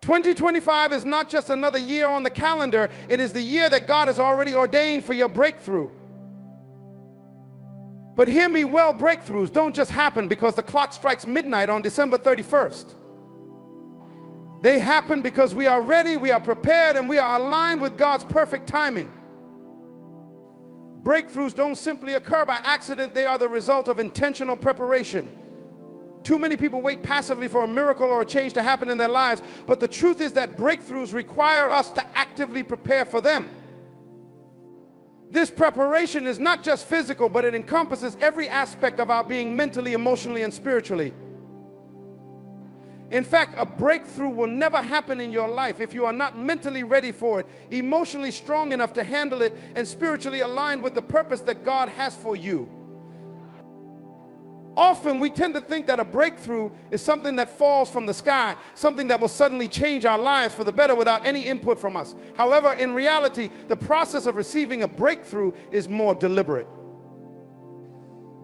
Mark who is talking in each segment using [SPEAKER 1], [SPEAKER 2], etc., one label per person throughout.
[SPEAKER 1] 2025 is not just another year on the calendar. It is the year that God has already ordained for your breakthrough. But hear me well, breakthroughs don't just happen because the clock strikes midnight on December 31st. They happen because we are ready, we are prepared, and we are aligned with God's perfect timing. Breakthroughs don't simply occur by accident. They are the result of intentional preparation. Too many people wait passively for a miracle or a change to happen in their lives, but the truth is that breakthroughs require us to actively prepare for them. This preparation is not just physical, but it encompasses every aspect of our being mentally, emotionally, and spiritually. In fact, a breakthrough will never happen in your life if you are not mentally ready for it, emotionally strong enough to handle it, and spiritually aligned with the purpose that God has for you. Often we tend to think that a breakthrough is something that falls from the sky, something that will suddenly change our lives for the better without any input from us. However, in reality, the process of receiving a breakthrough is more deliberate.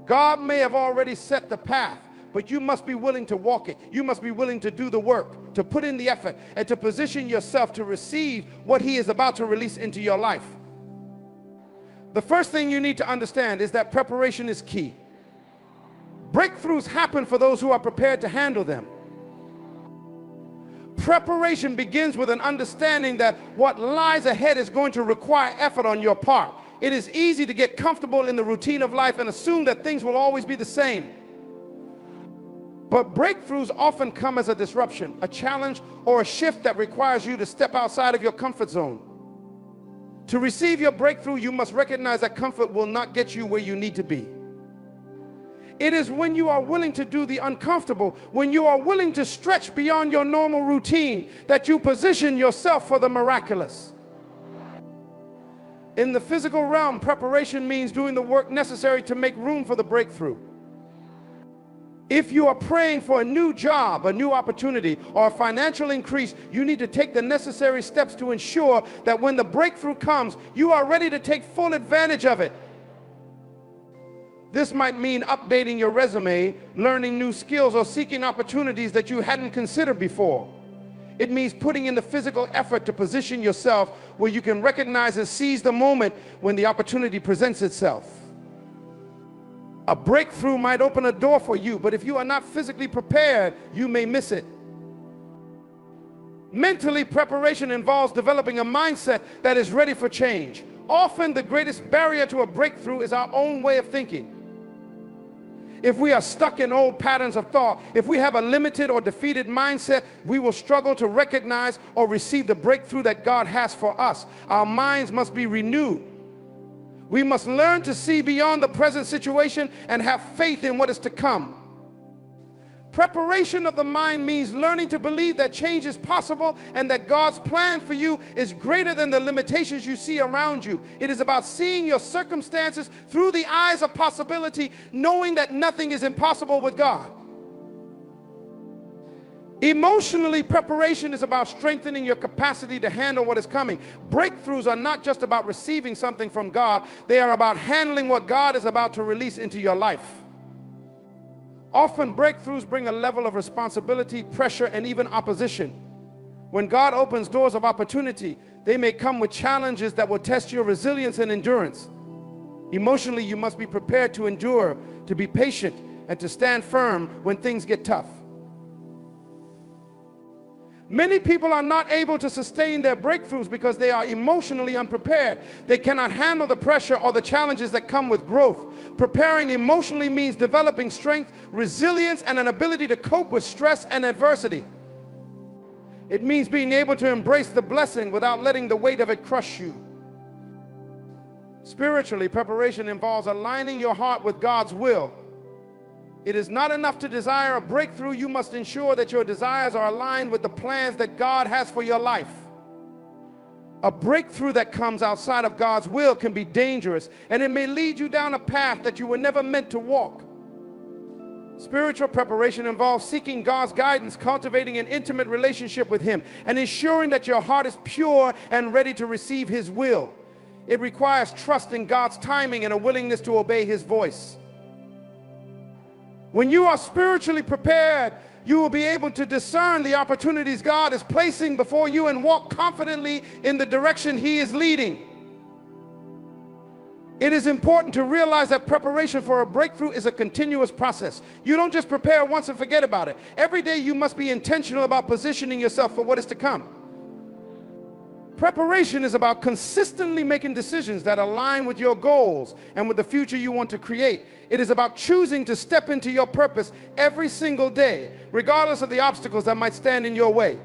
[SPEAKER 1] God may have already set the path, but you must be willing to walk it. You must be willing to do the work, to put in the effort, and to position yourself to receive what He is about to release into your life. The first thing you need to understand is that preparation is key. Breakthroughs happen for those who are prepared to handle them. Preparation begins with an understanding that what lies ahead is going to require effort on your part. It is easy to get comfortable in the routine of life and assume that things will always be the same. But breakthroughs often come as a disruption, a challenge, or a shift that requires you to step outside of your comfort zone. To receive your breakthrough, you must recognize that comfort will not get you where you need to be. It is when you are willing to do the uncomfortable, when you are willing to stretch beyond your normal routine, that you position yourself for the miraculous. In the physical realm, preparation means doing the work necessary to make room for the breakthrough. If you are praying for a new job, a new opportunity, or a financial increase, you need to take the necessary steps to ensure that when the breakthrough comes, you are ready to take full advantage of it. This might mean updating your resume, learning new skills, or seeking opportunities that you hadn't considered before. It means putting in the physical effort to position yourself where you can recognize and seize the moment when the opportunity presents itself. A breakthrough might open a door for you, but if you are not physically prepared, you may miss it. Mentally, preparation involves developing a mindset that is ready for change. Often, the greatest barrier to a breakthrough is our own way of thinking. If we are stuck in old patterns of thought, if we have a limited or defeated mindset, we will struggle to recognize or receive the breakthrough that God has for us. Our minds must be renewed. We must learn to see beyond the present situation and have faith in what is to come. Preparation of the mind means learning to believe that change is possible and that God's plan for you is greater than the limitations you see around you. It is about seeing your circumstances through the eyes of possibility, knowing that nothing is impossible with God. Emotionally, preparation is about strengthening your capacity to handle what is coming. Breakthroughs are not just about receiving something from God. They are about handling what God is about to release into your life. Often breakthroughs bring a level of responsibility, pressure, and even opposition. When God opens doors of opportunity, they may come with challenges that will test your resilience and endurance. Emotionally, you must be prepared to endure, to be patient, and to stand firm when things get tough. Many people are not able to sustain their breakthroughs because they are emotionally unprepared. They cannot handle the pressure or the challenges that come with growth. Preparing emotionally means developing strength, resilience, and an ability to cope with stress and adversity. It means being able to embrace the blessing without letting the weight of it crush you. Spiritually, preparation involves aligning your heart with God's will. It is not enough to desire a breakthrough. You must ensure that your desires are aligned with the plans that God has for your life. A breakthrough that comes outside of God's will can be dangerous, and it may lead you down a path that you were never meant to walk. Spiritual preparation involves seeking God's guidance, cultivating an intimate relationship with Him, and ensuring that your heart is pure and ready to receive His will. It requires trust in God's timing and a willingness to obey His voice. When you are spiritually prepared, You will be able to discern the opportunities God is placing before you and walk confidently in the direction He is leading. It is important to realize that preparation for a breakthrough is a continuous process. You don't just prepare once and forget about it. Every day you must be intentional about positioning yourself for what is to come. Preparation is about consistently making decisions that align with your goals and with the future you want to create. It is about choosing to step into your purpose every single day, regardless of the obstacles that might stand in your way.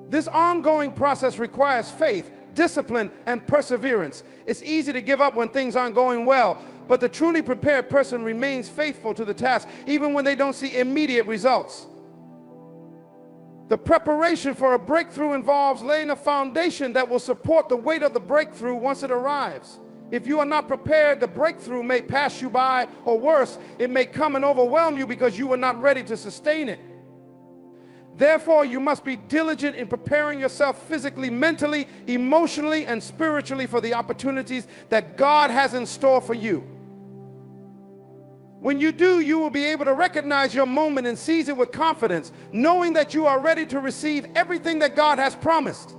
[SPEAKER 1] This ongoing process requires faith, discipline, and perseverance. It's easy to give up when things aren't going well, but the truly prepared person remains faithful to the task, even when they don't see immediate results. The preparation for a breakthrough involves laying a foundation that will support the weight of the breakthrough once it arrives. If you are not prepared, the breakthrough may pass you by, or worse, it may come and overwhelm you because you are not ready to sustain it. Therefore, you must be diligent in preparing yourself physically, mentally, emotionally, and spiritually for the opportunities that God has in store for you. When you do, you will be able to recognize your moment and seize it with confidence, knowing that you are ready to receive everything that God has promised.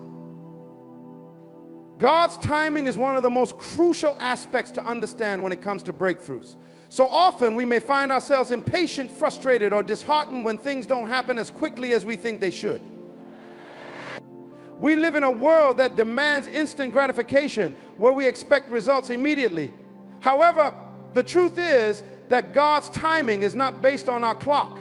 [SPEAKER 1] God's timing is one of the most crucial aspects to understand when it comes to breakthroughs. So often we may find ourselves impatient, frustrated, or disheartened when things don't happen as quickly as we think they should. We live in a world that demands instant gratification, where we expect results immediately. However, the truth is that God's timing is not based on our clock.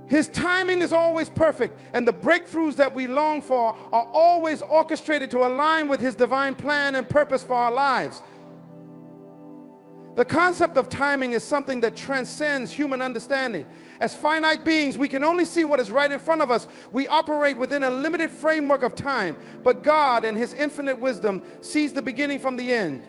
[SPEAKER 1] His timing is always perfect, and the breakthroughs that we long for are always orchestrated to align with His divine plan and purpose for our lives. The concept of timing is something that transcends human understanding. As finite beings, we can only see what is right in front of us. We operate within a limited framework of time, but God, in His infinite wisdom, sees the beginning from the end.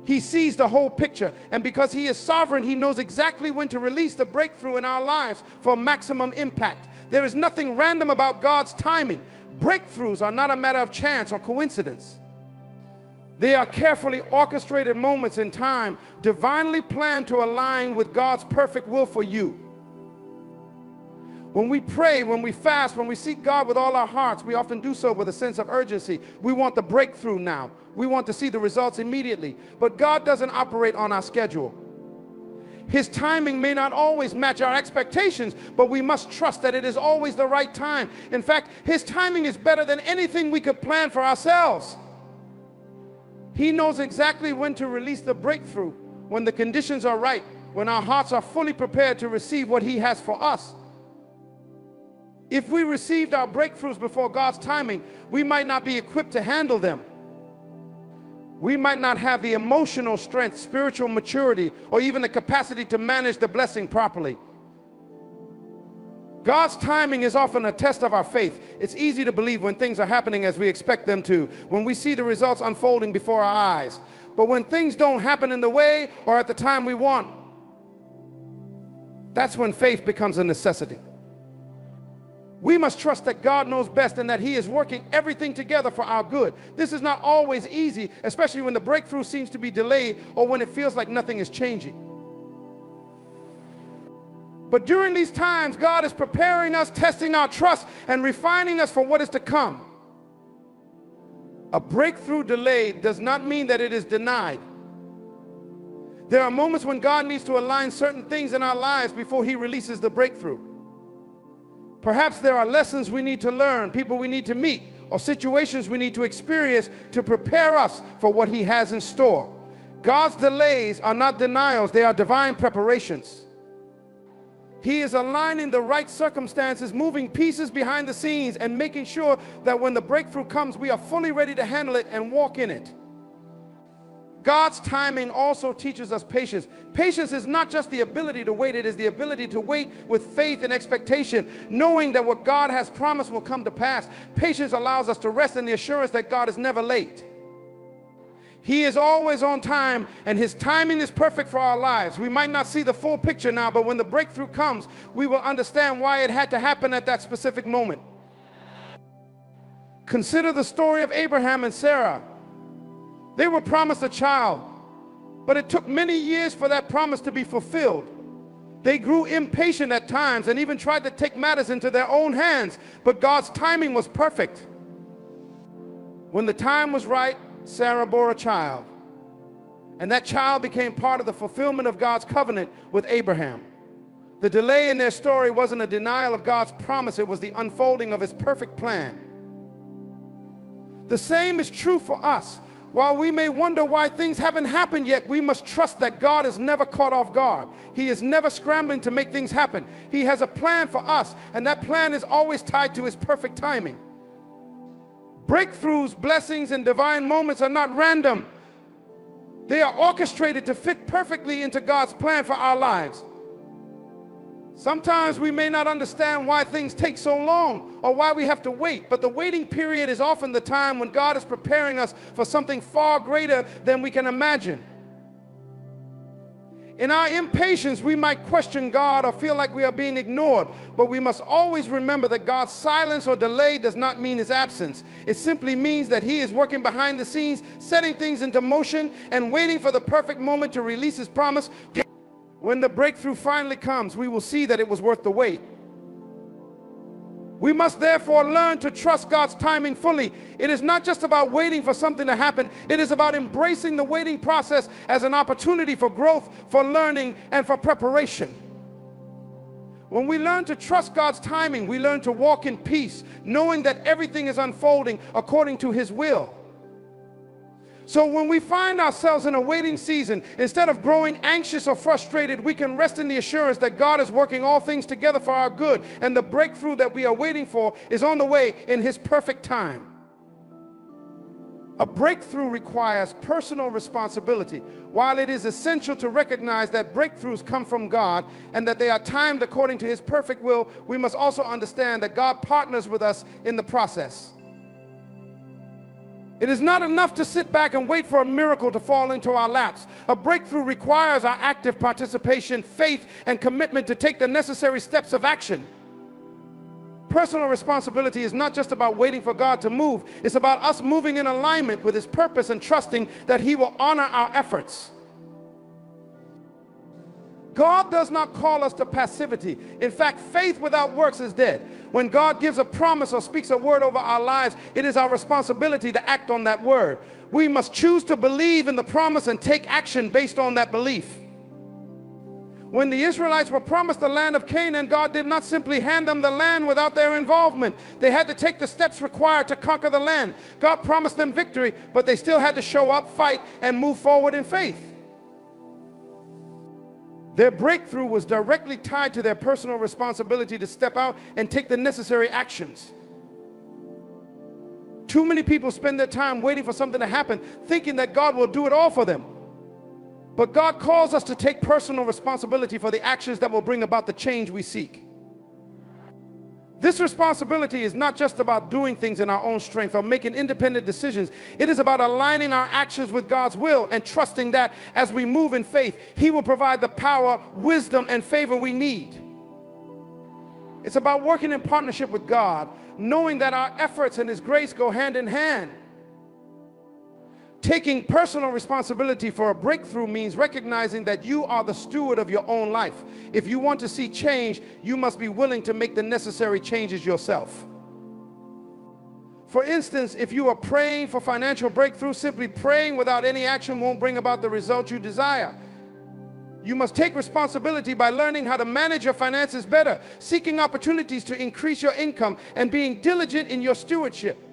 [SPEAKER 1] He sees the whole picture, and because He is sovereign, He knows exactly when to release the breakthrough in our lives for maximum impact. There is nothing random about God's timing. Breakthroughs are not a matter of chance or coincidence. They are carefully orchestrated moments in time, divinely planned to align with God's perfect will for you. When we pray, when we fast, when we seek God with all our hearts, we often do so with a sense of urgency. We want the breakthrough now. We want to see the results immediately. But God doesn't operate on our schedule. His timing may not always match our expectations, but we must trust that it is always the right time. In fact, His timing is better than anything we could plan for ourselves. He knows exactly when to release the breakthrough, when the conditions are right, when our hearts are fully prepared to receive what He has for us. If we received our breakthroughs before God's timing, we might not be equipped to handle them. We might not have the emotional strength, spiritual maturity, or even the capacity to manage the blessing properly. God's timing is often a test of our faith. It's easy to believe when things are happening as we expect them to, when we see the results unfolding before our eyes. But when things don't happen in the way or at the time we want, that's when faith becomes a necessity. We must trust that God knows best and that He is working everything together for our good. This is not always easy, especially when the breakthrough seems to be delayed or when it feels like nothing is changing. But during these times, God is preparing us, testing our trust, and refining us for what is to come. A breakthrough delayed does not mean that it is denied. There are moments when God needs to align certain things in our lives before He releases the breakthrough. Perhaps there are lessons we need to learn, people we need to meet, or situations we need to experience to prepare us for what He has in store. God's delays are not denials, they are divine preparations. He is aligning the right circumstances, moving pieces behind the scenes, and making sure that when the breakthrough comes, we are fully ready to handle it and walk in it. God's timing also teaches us patience. Patience is not just the ability to wait, it is the ability to wait with faith and expectation, knowing that what God has promised will come to pass. Patience allows us to rest in the assurance that God is never late. He is always on time, and His timing is perfect for our lives. We might not see the full picture now, but when the breakthrough comes, we will understand why it had to happen at that specific moment. Consider the story of Abraham and Sarah. They were promised a child, but it took many years for that promise to be fulfilled. They grew impatient at times and even tried to take matters into their own hands, but God's timing was perfect. When the time was right, Sarah bore a child, and that child became part of the fulfillment of God's covenant with Abraham. The delay in their story wasn't a denial of God's promise, it was the unfolding of his perfect plan. The same is true for us. While we may wonder why things haven't happened yet, we must trust that God is never caught off guard. He is never scrambling to make things happen. He has a plan for us, and that plan is always tied to his perfect timing. Breakthroughs, blessings, and divine moments are not random. They are orchestrated to fit perfectly into God's plan for our lives. Sometimes we may not understand why things take so long or why we have to wait, but the waiting period is often the time when God is preparing us for something far greater than we can imagine. In our impatience, we might question God or feel like we are being ignored, but we must always remember that God's silence or delay does not mean his absence. It simply means that he is working behind the scenes, setting things into motion, and waiting for the perfect moment to release his promise. When the breakthrough finally comes, we will see that it was worth the wait. We must therefore learn to trust God's timing fully. It is not just about waiting for something to happen. It is about embracing the waiting process as an opportunity for growth, for learning, and for preparation. When we learn to trust God's timing, we learn to walk in peace, knowing that everything is unfolding according to his will. So when we find ourselves in a waiting season, instead of growing anxious or frustrated, we can rest in the assurance that God is working all things together for our good, and the breakthrough that we are waiting for is on the way in his perfect time. A breakthrough requires personal responsibility. While it is essential to recognize that breakthroughs come from God and that they are timed according to his perfect will, we must also understand that God partners with us in the process. It is not enough to sit back and wait for a miracle to fall into our laps. A breakthrough requires our active participation, faith, and commitment to take the necessary steps of action. Personal responsibility is not just about waiting for God to move. It's about us moving in alignment with his purpose and trusting that he will honor our efforts. God does not call us to passivity. In fact, faith without works is dead. When God gives a promise or speaks a word over our lives, it is our responsibility to act on that word. We must choose to believe in the promise and take action based on that belief. When the Israelites were promised the land of Canaan, God did not simply hand them the land without their involvement. They had to take the steps required to conquer the land. God promised them victory, but they still had to show up, fight, and move forward in faith. Their breakthrough was directly tied to their personal responsibility to step out and take the necessary actions. Too many people spend their time waiting for something to happen, thinking that God will do it all for them. But God calls us to take personal responsibility for the actions that will bring about the change we seek. This responsibility is not just about doing things in our own strength or making independent decisions. It is about aligning our actions with God's will and trusting that as we move in faith, he will provide the power, wisdom, and favor we need. It's about working in partnership with God, knowing that our efforts and his grace go hand in hand. Taking personal responsibility for a breakthrough means recognizing that you are the steward of your own life. If you want to see change, you must be willing to make the necessary changes yourself. For instance, if you are praying for financial breakthrough, simply praying without any action won't bring about the result you desire. You must take responsibility by learning how to manage your finances better, seeking opportunities to increase your income, and being diligent in your stewardship.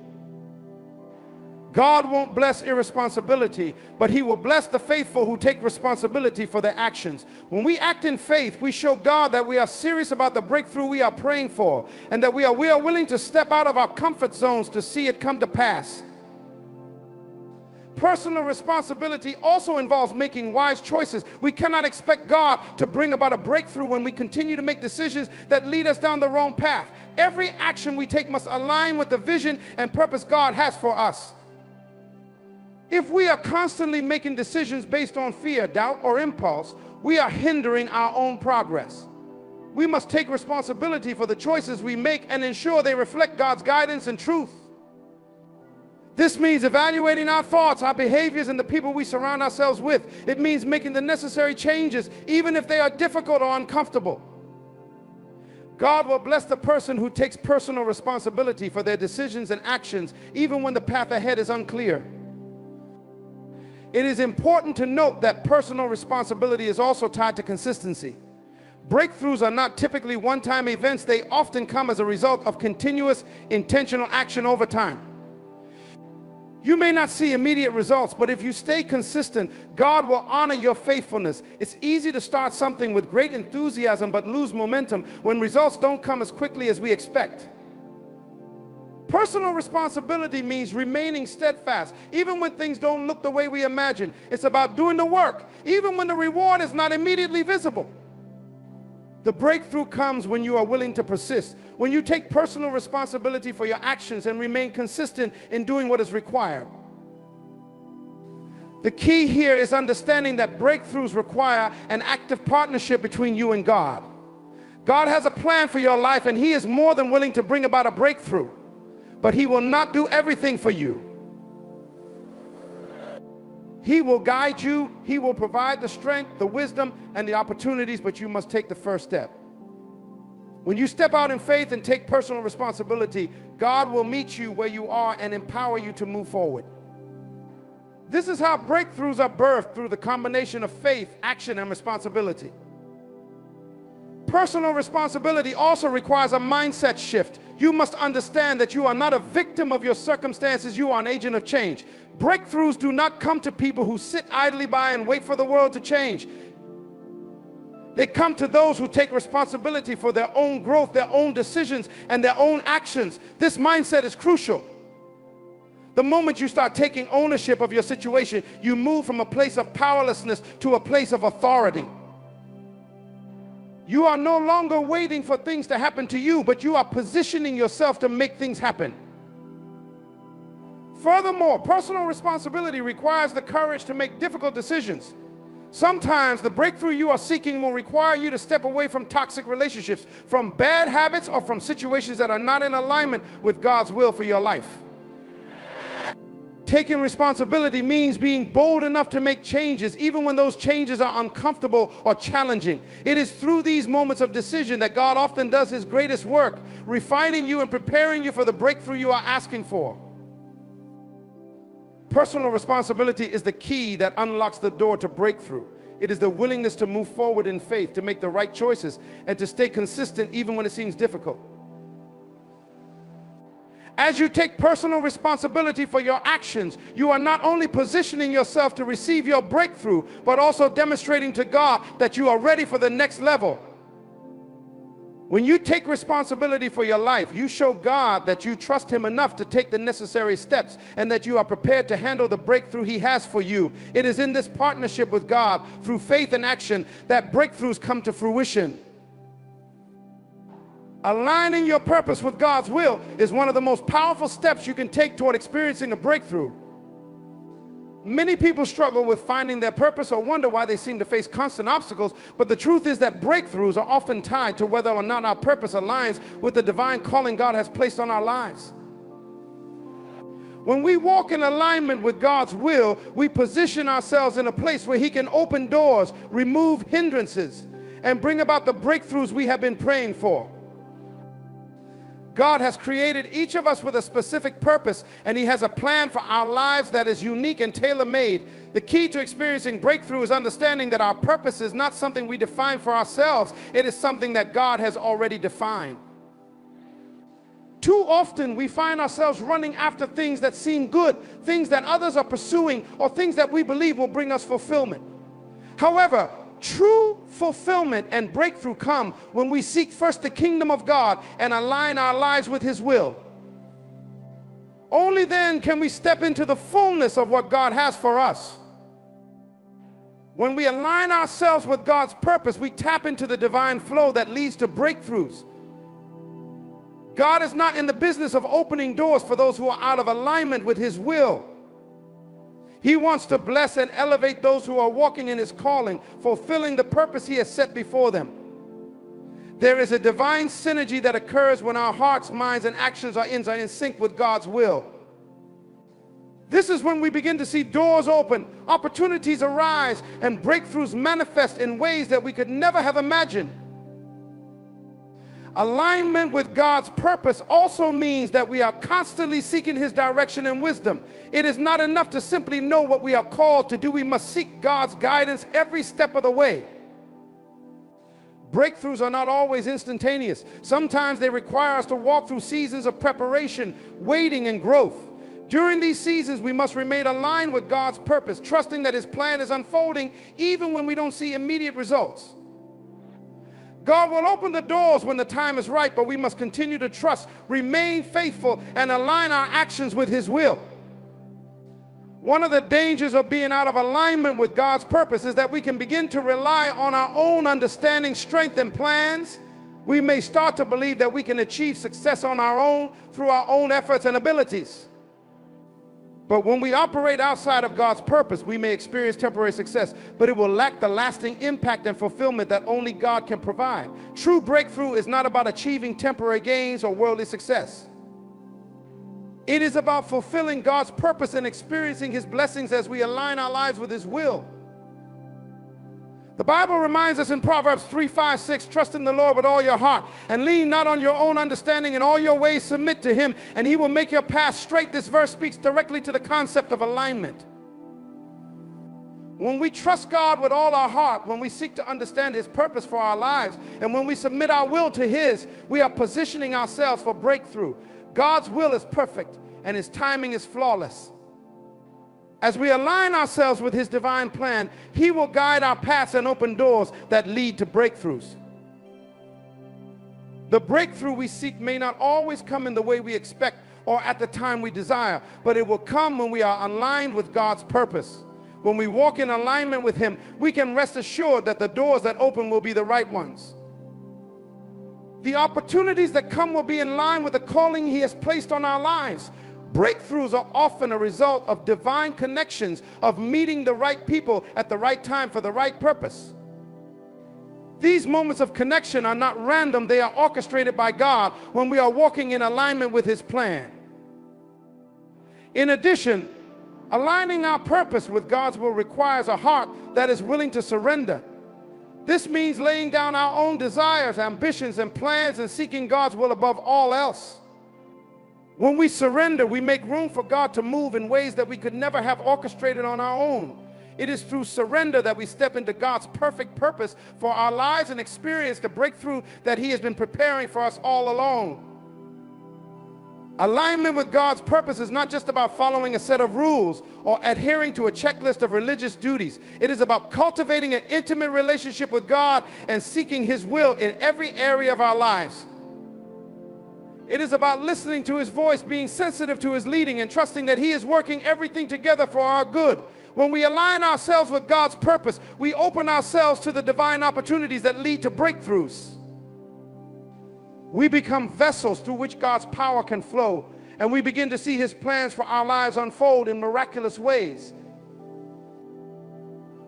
[SPEAKER 1] God won't bless irresponsibility, but he will bless the faithful who take responsibility for their actions. When we act in faith, we show God that we are serious about the breakthrough we are praying for, and that we are willing to step out of our comfort zones to see it come to pass. Personal responsibility also involves making wise choices. We cannot expect God to bring about a breakthrough when we continue to make decisions that lead us down the wrong path. Every action we take must align with the vision and purpose God has for us. If we are constantly making decisions based on fear, doubt, or impulse, we are hindering our own progress. We must take responsibility for the choices we make and ensure they reflect God's guidance and truth. This means evaluating our thoughts, our behaviors, and the people we surround ourselves with. It means making the necessary changes, even if they are difficult or uncomfortable. God will bless the person who takes personal responsibility for their decisions and actions, even when the path ahead is unclear. It is important to note that personal responsibility is also tied to consistency. Breakthroughs are not typically one-time events. They often come as a result of continuous, intentional action over time. You may not see immediate results, but if you stay consistent, God will honor your faithfulness. It's easy to start something with great enthusiasm but lose momentum when results don't come as quickly as we expect. Personal responsibility means remaining steadfast, even when things don't look the way we imagine. It's about doing the work, even when the reward is not immediately visible. The breakthrough comes when you are willing to persist, when you take personal responsibility for your actions and remain consistent in doing what is required. The key here is understanding that breakthroughs require an active partnership between you and God. God has a plan for your life, and He is more than willing to bring about a breakthrough, but He will not do everything for you. He will guide you, He will provide the strength, the wisdom, and the opportunities, but you must take the first step. When you step out in faith and take personal responsibility, God will meet you where you are and empower you to move forward. This is how breakthroughs are birthed, through the combination of faith, action, and responsibility. Personal responsibility also requires a mindset shift. You must understand that you are not a victim of your circumstances, you are an agent of change. Breakthroughs do not come to people who sit idly by and wait for the world to change. They come to those who take responsibility for their own growth, their own decisions, and their own actions. This mindset is crucial. The moment you start taking ownership of your situation, you move from a place of powerlessness to a place of authority. You are no longer waiting for things to happen to you, but you are positioning yourself to make things happen. Furthermore, personal responsibility requires the courage to make difficult decisions. Sometimes the breakthrough you are seeking will require you to step away from toxic relationships, from bad habits, or from situations that are not in alignment with God's will for your life. Taking responsibility means being bold enough to make changes, even when those changes are uncomfortable or challenging. It is through these moments of decision that God often does His greatest work, refining you and preparing you for the breakthrough you are asking for. Personal responsibility is the key that unlocks the door to breakthrough. It is the willingness to move forward in faith, to make the right choices, and to stay consistent even when it seems difficult. As you take personal responsibility for your actions, you are not only positioning yourself to receive your breakthrough, but also demonstrating to God that you are ready for the next level. When you take responsibility for your life, you show God that you trust Him enough to take the necessary steps and that you are prepared to handle the breakthrough He has for you. It is in this partnership with God, through faith and action, that breakthroughs come to fruition. Aligning your purpose with God's will is one of the most powerful steps you can take toward experiencing a breakthrough. Many people struggle with finding their purpose or wonder why they seem to face constant obstacles, but the truth is that breakthroughs are often tied to whether or not our purpose aligns with the divine calling God has placed on our lives. When we walk in alignment with God's will, we position ourselves in a place where He can open doors, remove hindrances, and bring about the breakthroughs we have been praying for. God has created each of us with a specific purpose, and He has a plan for our lives that is unique and tailor-made. The key to experiencing breakthrough is understanding that our purpose is not something we define for ourselves. It is something that God has already defined. Too often we find ourselves running after things that seem good, things that others are pursuing, or things that we believe will bring us fulfillment. However, true fulfillment and breakthrough come when we seek first the kingdom of God and align our lives with His will. Only then can we step into the fullness of what God has for us. When we align ourselves with God's purpose, we tap into the divine flow that leads to breakthroughs. God is not in the business of opening doors for those who are out of alignment with His will. He wants to bless and elevate those who are walking in His calling, fulfilling the purpose He has set before them. There is a divine synergy that occurs when our hearts, minds, and actions are in sync with God's will. This is when we begin to see doors open, opportunities arise, and breakthroughs manifest in ways that we could never have imagined. Alignment with God's purpose also means that we are constantly seeking His direction and wisdom. It is not enough to simply know what we are called to do. We must seek God's guidance every step of the way. Breakthroughs are not always instantaneous. Sometimes they require us to walk through seasons of preparation, waiting, and growth. During these seasons, we must remain aligned with God's purpose, trusting that His plan is unfolding even when we don't see immediate results. God will open the doors when the time is right, but we must continue to trust, remain faithful, and align our actions with His will. One of the dangers of being out of alignment with God's purpose is that we can begin to rely on our own understanding, strength, and plans. We may start to believe that we can achieve success on our own through our own efforts and abilities. But when we operate outside of God's purpose, we may experience temporary success, but it will lack the lasting impact and fulfillment that only God can provide. True breakthrough is not about achieving temporary gains or worldly success. It is about fulfilling God's purpose and experiencing His blessings as we align our lives with His will. The Bible reminds us in Proverbs 3:5-6, trust in the Lord with all your heart and lean not on your own understanding. In all your ways submit to Him and He will make your path straight. This verse speaks directly to the concept of alignment. When we trust God with all our heart, when we seek to understand His purpose for our lives, and when we submit our will to His, we are positioning ourselves for breakthrough. God's will is perfect and His timing is flawless. As we align ourselves with His divine plan, He will guide our paths and open doors that lead to breakthroughs. The breakthrough we seek may not always come in the way we expect or at the time we desire, but it will come when we are aligned with God's purpose. When we walk in alignment with Him, we can rest assured that the doors that open will be the right ones. The opportunities that come will be in line with the calling He has placed on our lives. Breakthroughs are often a result of divine connections, of meeting the right people at the right time for the right purpose. These moments of connection are not random, they are orchestrated by God when we are walking in alignment with His plan. In addition, aligning our purpose with God's will requires a heart that is willing to surrender. This means laying down our own desires, ambitions, and plans and seeking God's will above all else. When we surrender, we make room for God to move in ways that we could never have orchestrated on our own. It is through surrender that we step into God's perfect purpose for our lives and experience the breakthrough that He has been preparing for us all along. Alignment with God's purpose is not just about following a set of rules or adhering to a checklist of religious duties. It is about cultivating an intimate relationship with God and seeking His will in every area of our lives. It is about listening to His voice, being sensitive to His leading, and trusting that He is working everything together for our good. When we align ourselves with God's purpose, we open ourselves to the divine opportunities that lead to breakthroughs. We become vessels through which God's power can flow, and we begin to see His plans for our lives unfold in miraculous ways.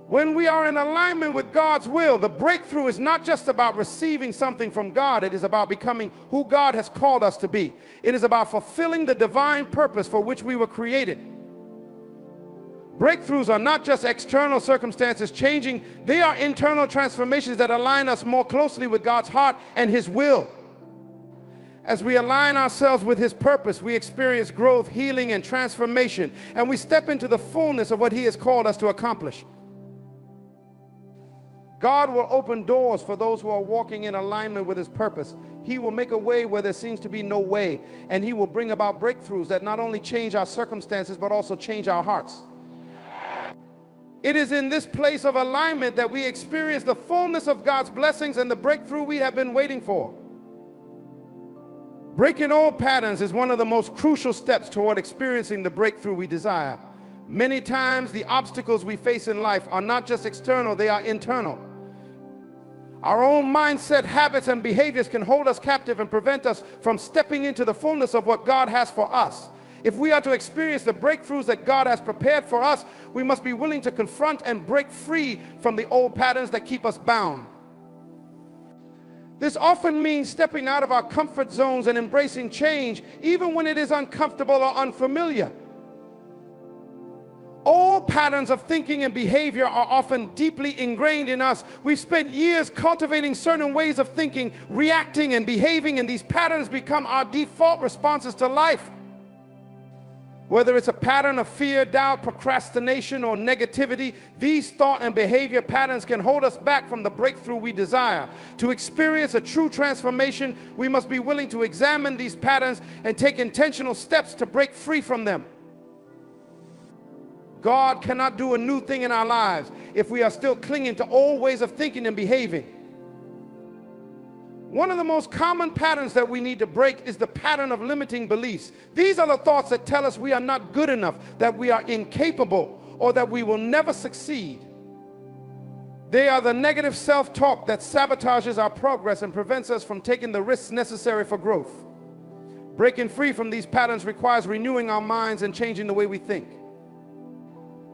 [SPEAKER 1] When we are in alignment with God's will, the breakthrough is not just about receiving something from God. It is about becoming who God has called us to be. It is about fulfilling the divine purpose for which we were created. Breakthroughs are not just external circumstances changing. They are internal transformations that align us more closely with God's heart and His will. As we align ourselves with His purpose, we experience growth, healing, and transformation, and we step into the fullness of what He has called us to accomplish. God will open doors for those who are walking in alignment with His purpose. He will make a way where there seems to be no way, and He will bring about breakthroughs that not only change our circumstances, but also change our hearts. It is in this place of alignment that we experience the fullness of God's blessings and the breakthrough we have been waiting for. Breaking old patterns is one of the most crucial steps toward experiencing the breakthrough we desire. Many times, the obstacles we face in life are not just external, they are internal. Our own mindset, habits, and behaviors can hold us captive and prevent us from stepping into the fullness of what God has for us. If we are to experience the breakthroughs that God has prepared for us, we must be willing to confront and break free from the old patterns that keep us bound. This often means stepping out of our comfort zones and embracing change, even when it is uncomfortable or unfamiliar. patterns of thinking and behavior are often deeply ingrained in us. We've spent years cultivating certain ways of thinking, reacting, and behaving, and these patterns become our default responses to life. Whether it's a pattern of fear, doubt, procrastination, or negativity, these thought and behavior patterns can hold us back from the breakthrough we desire. To experience a true transformation, we must be willing to examine these patterns and take intentional steps to break free from them. God cannot do a new thing in our lives if we are still clinging to old ways of thinking and behaving. One of the most common patterns that we need to break is the pattern of limiting beliefs. These are the thoughts that tell us we are not good enough, that we are incapable, or that we will never succeed. They are the negative self-talk that sabotages our progress and prevents us from taking the risks necessary for growth. Breaking free from these patterns requires renewing our minds and changing the way we think.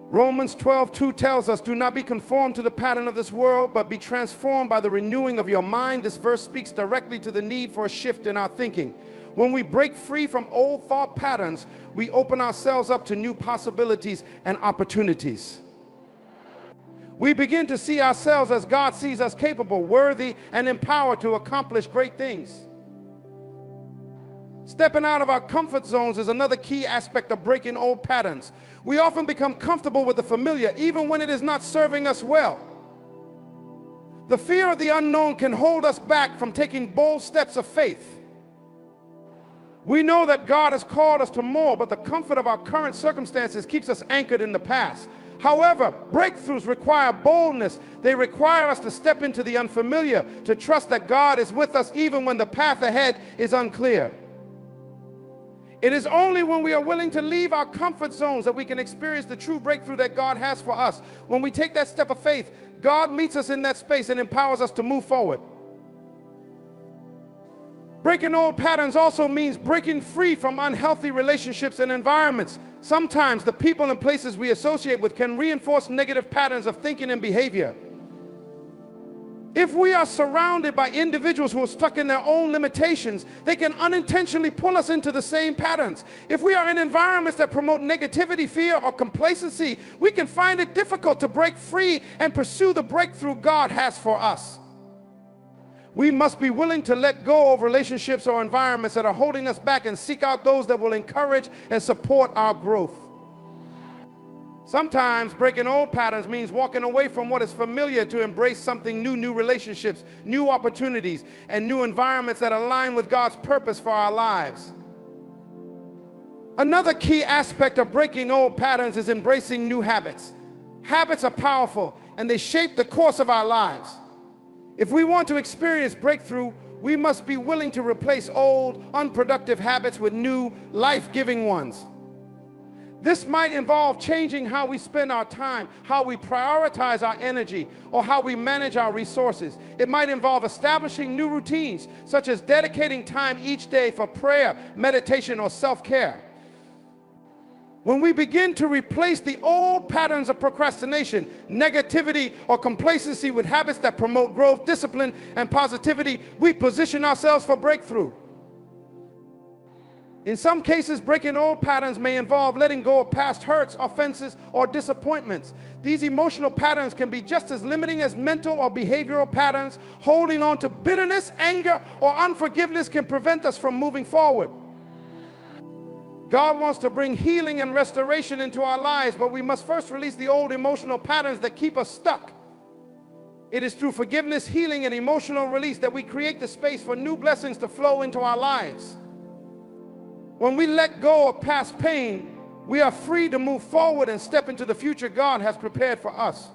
[SPEAKER 1] Romans 12:2 tells us, do not be conformed to the pattern of this world, but be transformed by the renewing of your mind. This verse speaks directly to the need for a shift in our thinking. When we break free from old thought patterns, we open ourselves up to new possibilities and opportunities. We begin to see ourselves as God sees us, capable, worthy, and empowered to accomplish great things. Stepping out of our comfort zones is another key aspect of breaking old patterns. We often become comfortable with the familiar, even when it is not serving us well. The fear of the unknown can hold us back from taking bold steps of faith. We know that God has called us to more, but the comfort of our current circumstances keeps us anchored in the past. However, breakthroughs require boldness. They require us to step into the unfamiliar, to trust that God is with us even when the path ahead is unclear. It is only when we are willing to leave our comfort zones that we can experience the true breakthrough that God has for us. When we take that step of faith, God meets us in that space and empowers us to move forward. Breaking old patterns also means breaking free from unhealthy relationships and environments. Sometimes the people and places we associate with can reinforce negative patterns of thinking and behavior. If we are surrounded by individuals who are stuck in their own limitations, they can unintentionally pull us into the same patterns. If we are in environments that promote negativity, fear, or complacency, we can find it difficult to break free and pursue the breakthrough God has for us. We must be willing to let go of relationships or environments that are holding us back and seek out those that will encourage and support our growth. Sometimes breaking old patterns means walking away from what is familiar to embrace something new, new relationships, new opportunities, and new environments that align with God's purpose for our lives. Another key aspect of breaking old patterns is embracing new habits. Habits are powerful, and they shape the course of our lives. If we want to experience breakthrough, we must be willing to replace old, unproductive habits with new, life-giving ones. This might involve changing how we spend our time, how we prioritize our energy, or how we manage our resources. It might involve establishing new routines, such as dedicating time each day for prayer, meditation, or self-care. When we begin to replace the old patterns of procrastination, negativity, or complacency with habits that promote growth, discipline, and positivity, we position ourselves for breakthrough. In some cases, breaking old patterns may involve letting go of past hurts, offenses, or disappointments. These emotional patterns can be just as limiting as mental or behavioral patterns. Holding on to bitterness, anger, or unforgiveness can prevent us from moving forward. God wants to bring healing and restoration into our lives, but we must first release the old emotional patterns that keep us stuck. It is through forgiveness, healing, and emotional release that we create the space for new blessings to flow into our lives. When we let go of past pain, we are free to move forward and step into the future God has prepared for us.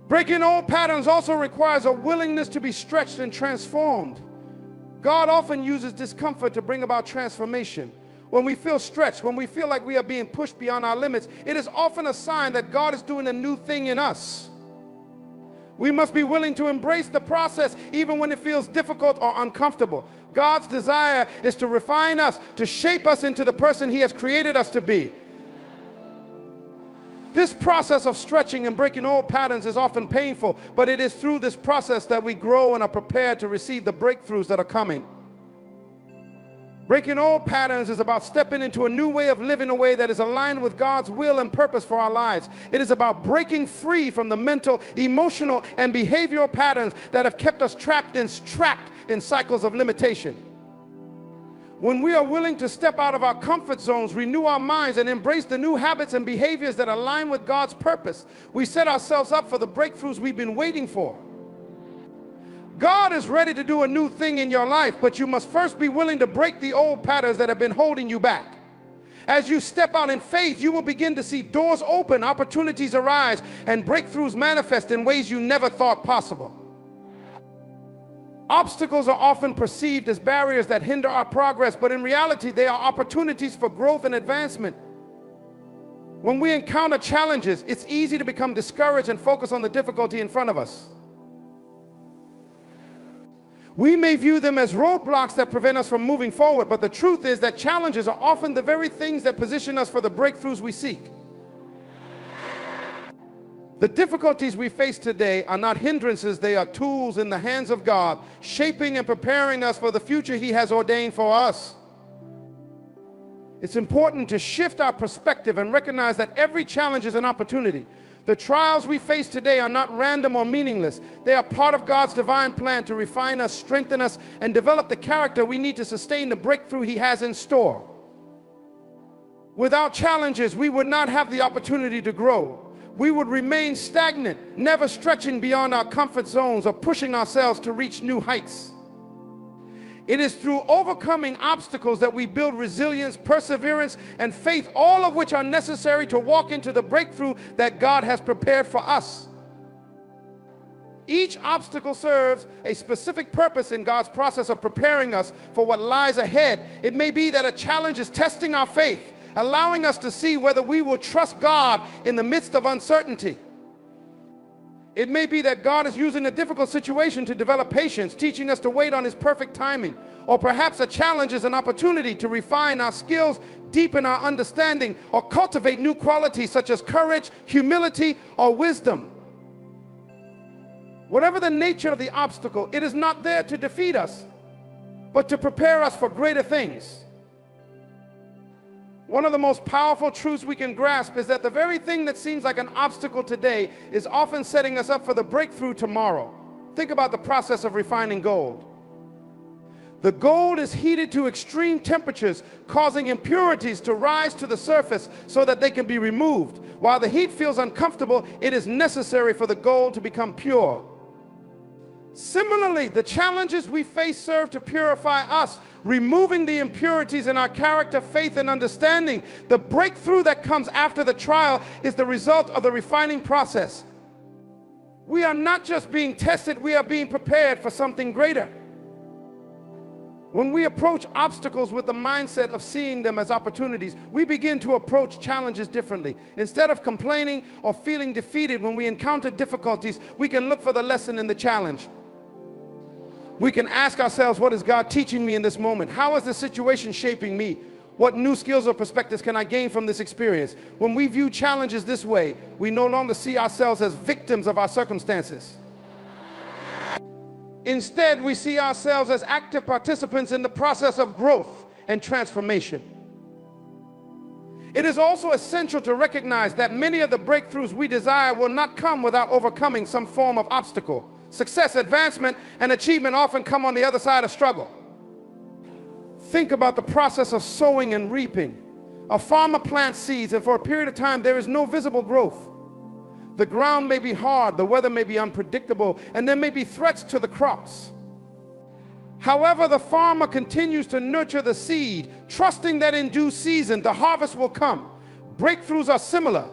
[SPEAKER 1] Breaking old patterns also requires a willingness to be stretched and transformed. God often uses discomfort to bring about transformation. When we feel stretched, when we feel like we are being pushed beyond our limits, it is often a sign that God is doing a new thing in us. We must be willing to embrace the process even when it feels difficult or uncomfortable. God's desire is to refine us, to shape us into the person He has created us to be. This process of stretching and breaking old patterns is often painful, but it is through this process that we grow and are prepared to receive the breakthroughs that are coming. Breaking old patterns is about stepping into a new way of living, a way that is aligned with God's will and purpose for our lives. It is about breaking free from the mental, emotional, and behavioral patterns that have kept us trapped in cycles of limitation. When we are willing to step out of our comfort zones, renew our minds, and embrace the new habits and behaviors that align with God's purpose, we set ourselves up for the breakthroughs we've been waiting for. God is ready to do a new thing in your life, but you must first be willing to break the old patterns that have been holding you back. As you step out in faith, you will begin to see doors open, opportunities arise, and breakthroughs manifest in ways you never thought possible. Obstacles are often perceived as barriers that hinder our progress, but in reality, they are opportunities for growth and advancement. When we encounter challenges, it's easy to become discouraged and focus on the difficulty in front of us. We may view them as roadblocks that prevent us from moving forward, but the truth is that challenges are often the very things that position us for the breakthroughs we seek. The difficulties we face today are not hindrances, they are tools in the hands of God, shaping and preparing us for the future He has ordained for us. It's important to shift our perspective and recognize that every challenge is an opportunity. The trials we face today are not random or meaningless. They are part of God's divine plan to refine us, strengthen us, and develop the character we need to sustain the breakthrough He has in store. Without challenges, we would not have the opportunity to grow. We would remain stagnant, never stretching beyond our comfort zones or pushing ourselves to reach new heights. It is through overcoming obstacles that we build resilience, perseverance, and faith, all of which are necessary to walk into the breakthrough that God has prepared for us. Each obstacle serves a specific purpose in God's process of preparing us for what lies ahead. It may be that a challenge is testing our faith, allowing us to see whether we will trust God in the midst of uncertainty. It may be that God is using a difficult situation to develop patience, teaching us to wait on His perfect timing. Or perhaps a challenge is an opportunity to refine our skills, deepen our understanding, or cultivate new qualities such as courage, humility, or wisdom. Whatever the nature of the obstacle, it is not there to defeat us, but to prepare us for greater things. One of the most powerful truths we can grasp is that the very thing that seems like an obstacle today is often setting us up for the breakthrough tomorrow. Think about the process of refining gold. The gold is heated to extreme temperatures, causing impurities to rise to the surface so that they can be removed. While the heat feels uncomfortable, it is necessary for the gold to become pure. Similarly, the challenges we face serve to purify us, removing the impurities in our character, faith, and understanding. The breakthrough that comes after the trial is the result of the refining process. We are not just being tested, we are being prepared for something greater. When we approach obstacles with the mindset of seeing them as opportunities, we begin to approach challenges differently. Instead of complaining or feeling defeated when we encounter difficulties, we can look for the lesson in the challenge. We can ask ourselves, what is God teaching me in this moment? How is this situation shaping me? What new skills or perspectives can I gain from this experience? When we view challenges this way, we no longer see ourselves as victims of our circumstances. Instead, we see ourselves as active participants in the process of growth and transformation. It is also essential to recognize that many of the breakthroughs we desire will not come without overcoming some form of obstacle. Success, advancement, and achievement often come on the other side of struggle. Think about the process of sowing and reaping. A farmer plants seeds, and for a period of time, there is no visible growth. The ground may be hard, the weather may be unpredictable, and there may be threats to the crops. However, the farmer continues to nurture the seed, trusting that in due season, the harvest will come. Breakthroughs are similar.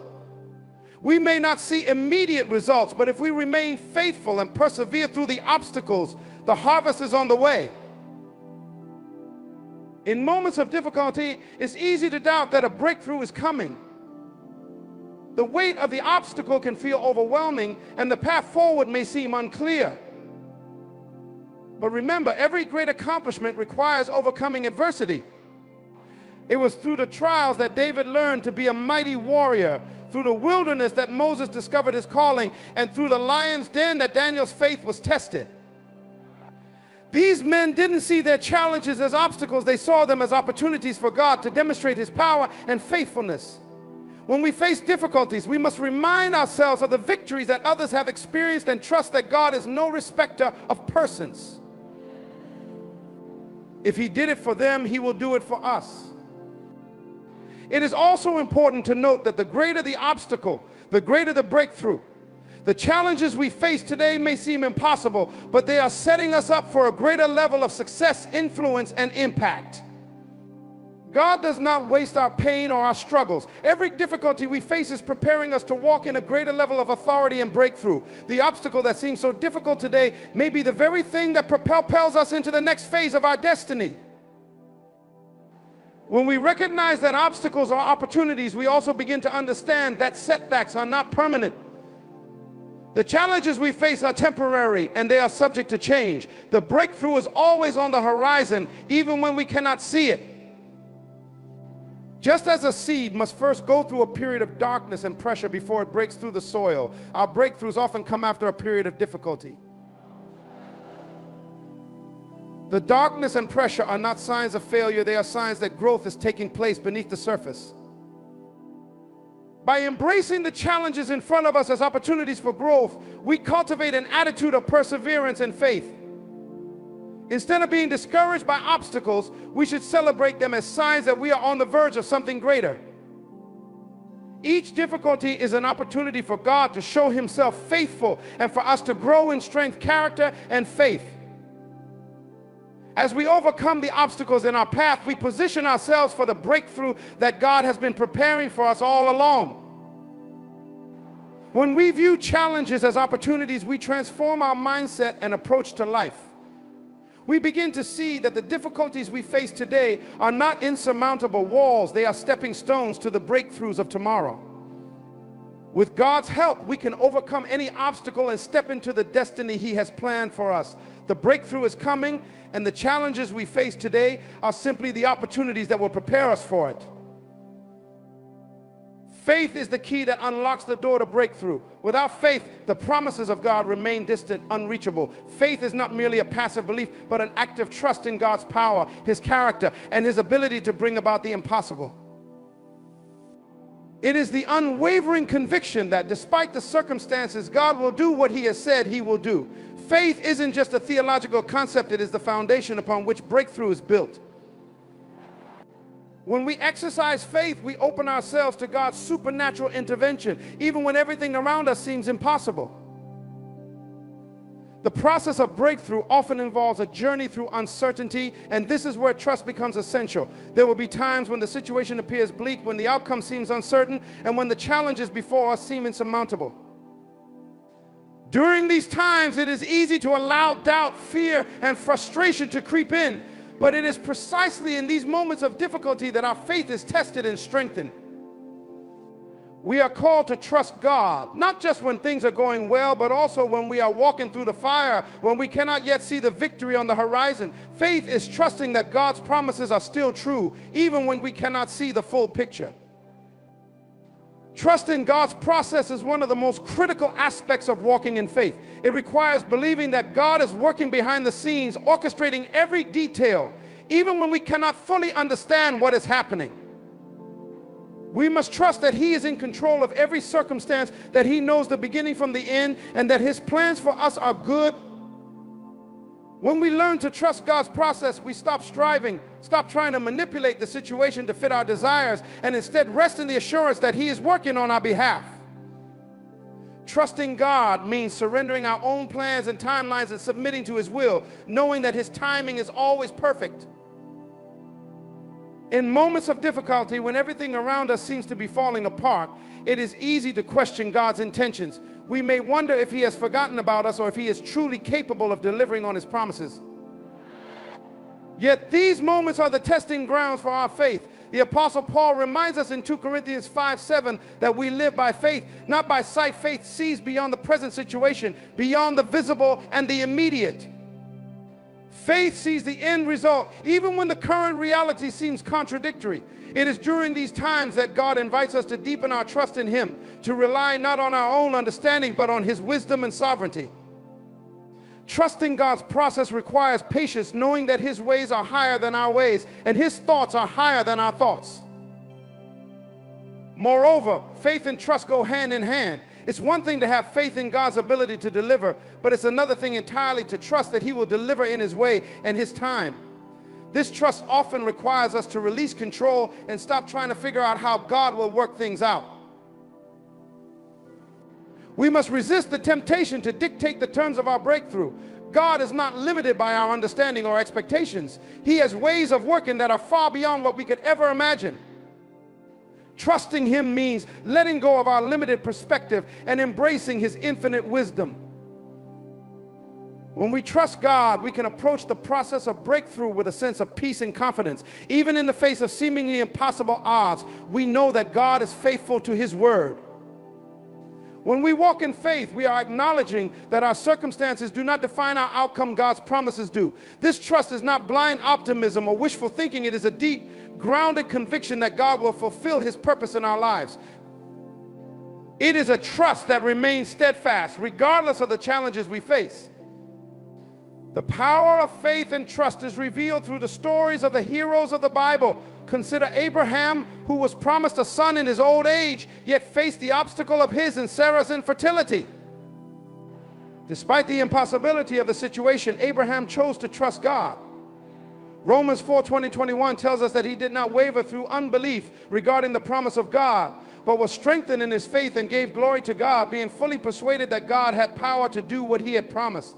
[SPEAKER 1] We may not see immediate results, but if we remain faithful and persevere through the obstacles, the harvest is on the way. In moments of difficulty, it's easy to doubt that a breakthrough is coming. The weight of the obstacle can feel overwhelming, and the path forward may seem unclear. But remember, every great accomplishment requires overcoming adversity. It was through the trials that David learned to be a mighty warrior, through the wilderness that Moses discovered his calling, and through the lion's den that Daniel's faith was tested. These men didn't see their challenges as obstacles. They saw them as opportunities for God to demonstrate his power and faithfulness. When we face difficulties, we must remind ourselves of the victories that others have experienced and trust that God is no respecter of persons. If he did it for them, he will do it for us. It is also important to note that the greater the obstacle, the greater the breakthrough. The challenges we face today may seem impossible, but they are setting us up for a greater level of success, influence, and impact. God does not waste our pain or our struggles. Every difficulty we face is preparing us to walk in a greater level of authority and breakthrough. The obstacle that seems so difficult today may be the very thing that propels us into the next phase of our destiny. When we recognize that obstacles are opportunities, we also begin to understand that setbacks are not permanent. The challenges we face are temporary and they are subject to change. The breakthrough is always on the horizon, even when we cannot see it. Just as a seed must first go through a period of darkness and pressure before it breaks through the soil, our breakthroughs often come after a period of difficulty. The darkness and pressure are not signs of failure, they are signs that growth is taking place beneath the surface. By embracing the challenges in front of us as opportunities for growth, we cultivate an attitude of perseverance and faith. Instead of being discouraged by obstacles, we should celebrate them as signs that we are on the verge of something greater. Each difficulty is an opportunity for God to show himself faithful and for us to grow in strength, character, and faith. As we overcome the obstacles in our path, we position ourselves for the breakthrough that God has been preparing for us all along. When we view challenges as opportunities, we transform our mindset and approach to life. We begin to see that the difficulties we face today are not insurmountable walls, they are stepping stones to the breakthroughs of tomorrow. With God's help, we can overcome any obstacle and step into the destiny he has planned for us. The breakthrough is coming, and the challenges we face today are simply the opportunities that will prepare us for it. Faith is the key that unlocks the door to breakthrough. Without faith, the promises of God remain distant, unreachable. Faith is not merely a passive belief, but an active trust in God's power, his character, and his ability to bring about the impossible. It is the unwavering conviction that despite the circumstances, God will do what he has said he will do. Faith isn't just a theological concept, it is the foundation upon which breakthrough is built. When we exercise faith, we open ourselves to God's supernatural intervention, even when everything around us seems impossible. The process of breakthrough often involves a journey through uncertainty, and this is where trust becomes essential. There will be times when the situation appears bleak, when the outcome seems uncertain, and when the challenges before us seem insurmountable. During these times, it is easy to allow doubt, fear, and frustration to creep in. But it is precisely in these moments of difficulty that our faith is tested and strengthened. We are called to trust God, not just when things are going well, but also when we are walking through the fire, when we cannot yet see the victory on the horizon. Faith is trusting that God's promises are still true, even when we cannot see the full picture. Trust in God's process is one of the most critical aspects of walking in faith. It requires believing that God is working behind the scenes, orchestrating every detail, even when we cannot fully understand what is happening. We must trust that he is in control of every circumstance, that he knows the beginning from the end, and that his plans for us are good. When we learn to trust God's process, we stop striving, stop trying to manipulate the situation to fit our desires, and instead rest in the assurance that he is working on our behalf. Trusting God means surrendering our own plans and timelines and submitting to his will, knowing that his timing is always perfect. In moments of difficulty, when everything around us seems to be falling apart, it is easy to question God's intentions. We may wonder if he has forgotten about us or if he is truly capable of delivering on his promises. Yet these moments are the testing grounds for our faith. The Apostle Paul reminds us in 2 Corinthians 5:7 that we live by faith, not by sight. Faith sees beyond the present situation, beyond the visible and the immediate. Faith sees the end result, even when the current reality seems contradictory. It is during these times that God invites us to deepen our trust in him, to rely not on our own understanding, but on his wisdom and sovereignty. Trusting God's process requires patience, knowing that his ways are higher than our ways and his thoughts are higher than our thoughts. Moreover, faith and trust go hand in hand. It's one thing to have faith in God's ability to deliver, but it's another thing entirely to trust that he will deliver in his way and his time. This trust often requires us to release control and stop trying to figure out how God will work things out. We must resist the temptation to dictate the terms of our breakthrough. God is not limited by our understanding or expectations. He has ways of working that are far beyond what we could ever imagine. Trusting him means letting go of our limited perspective and embracing his infinite wisdom. When we trust God, we can approach the process of breakthrough with a sense of peace and confidence. Even in the face of seemingly impossible odds, we know that God is faithful to his word. When we walk in faith, we are acknowledging that our circumstances do not define our outcome, God's promises do. This trust is not blind optimism or wishful thinking. It is a deep, grounded conviction that God will fulfill his purpose in our lives. It is a trust that remains steadfast regardless of the challenges we face. The power of faith and trust is revealed through the stories of the heroes of the Bible. Consider Abraham, who was promised a son in his old age, yet faced the obstacle of his and Sarah's infertility. Despite the impossibility of the situation, Abraham chose to trust God. Romans 4:20-21 tells us that he did not waver through unbelief regarding the promise of God, but was strengthened in his faith and gave glory to God, being fully persuaded that God had power to do what he had promised.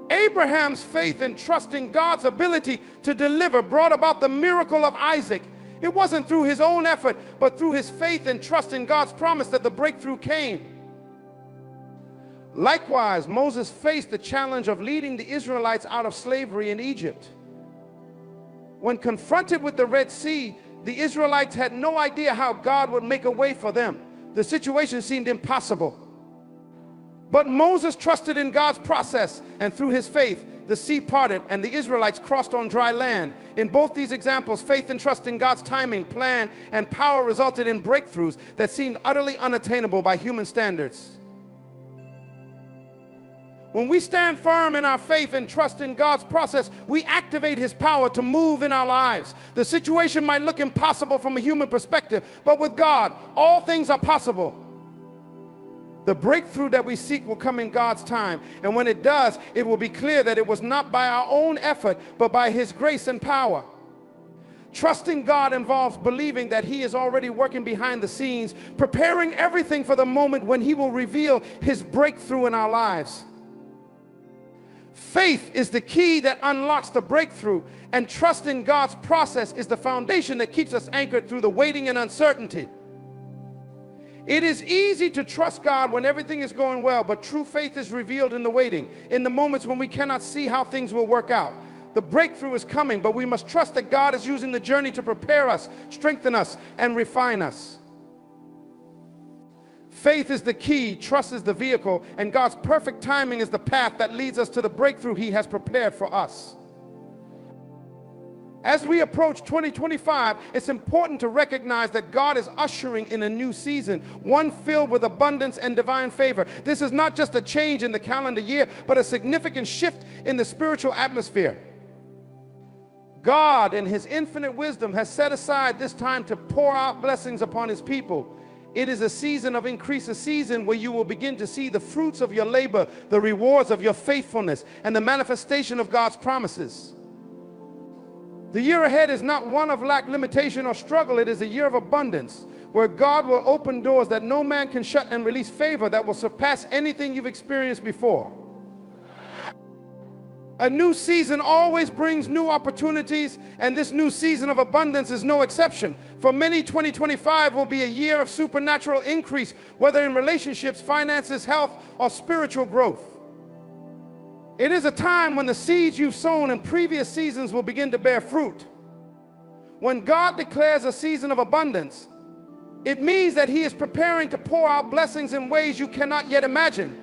[SPEAKER 1] Abraham's faith and trust in God's ability to deliver brought about the miracle of Isaac. It wasn't through his own effort, but through his faith and trust in God's promise that the breakthrough came. Likewise, Moses faced the challenge of leading the Israelites out of slavery in Egypt. When confronted with the Red Sea, the Israelites had no idea how God would make a way for them. The situation seemed impossible. But Moses trusted in God's process, and through his faith, the sea parted and the Israelites crossed on dry land. In both these examples, faith and trust in God's timing, plan, and power resulted in breakthroughs that seemed utterly unattainable by human standards. When we stand firm in our faith and trust in God's process, we activate his power to move in our lives. The situation might look impossible from a human perspective, but with God, all things are possible. The breakthrough that we seek will come in God's time, and when it does, it will be clear that it was not by our own effort, but by his grace and power. Trusting God involves believing that he is already working behind the scenes, preparing everything for the moment when he will reveal his breakthrough in our lives. Faith is the key that unlocks the breakthrough, and trust in God's process is the foundation that keeps us anchored through the waiting and uncertainty. It is easy to trust God when everything is going well, but true faith is revealed in the waiting, in the moments when we cannot see how things will work out. The breakthrough is coming, but we must trust that God is using the journey to prepare us, strengthen us, and refine us. Faith is the key, trust is the vehicle, and God's perfect timing is the path that leads us to the breakthrough he has prepared for us. As we approach 2025, it's important to recognize that God is ushering in a new season, one filled with abundance and divine favor. This is not just a change in the calendar year, but a significant shift in the spiritual atmosphere. God, in his infinite wisdom, has set aside this time to pour out blessings upon his people. It is a season of increase, a season where you will begin to see the fruits of your labor, the rewards of your faithfulness, and the manifestation of God's promises. The year ahead is not one of lack, limitation, or struggle. It is a year of abundance, where God will open doors that no man can shut and release favor that will surpass anything you've experienced before. A new season always brings new opportunities, and this new season of abundance is no exception. For many, 2025 will be a year of supernatural increase, whether in relationships, finances, health, or spiritual growth. It is a time when the seeds you've sown in previous seasons will begin to bear fruit. When God declares a season of abundance, it means that he is preparing to pour out blessings in ways you cannot yet imagine.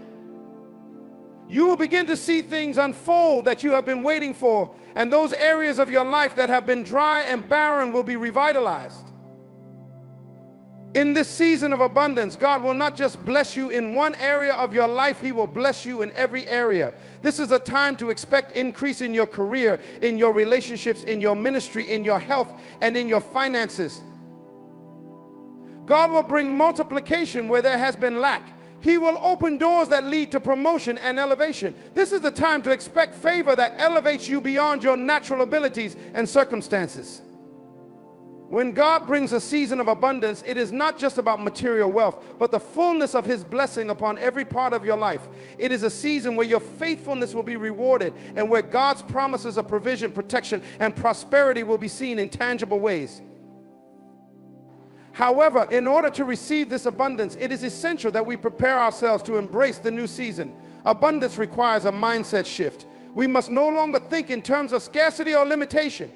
[SPEAKER 1] You will begin to see things unfold that you have been waiting for, and those areas of your life that have been dry and barren will be revitalized. In this season of abundance, God will not just bless you in one area of your life, He will bless you in every area. This is a time to expect increase in your career, in your relationships, in your ministry, in your health, and in your finances. God will bring multiplication where there has been lack. He will open doors that lead to promotion and elevation. This is the time to expect favor that elevates you beyond your natural abilities and circumstances. When God brings a season of abundance, it is not just about material wealth, but the fullness of His blessing upon every part of your life. It is a season where your faithfulness will be rewarded and where God's promises of provision, protection, and prosperity will be seen in tangible ways. However, in order to receive this abundance, it is essential that we prepare ourselves to embrace the new season. Abundance requires a mindset shift. We must no longer think in terms of scarcity or limitation.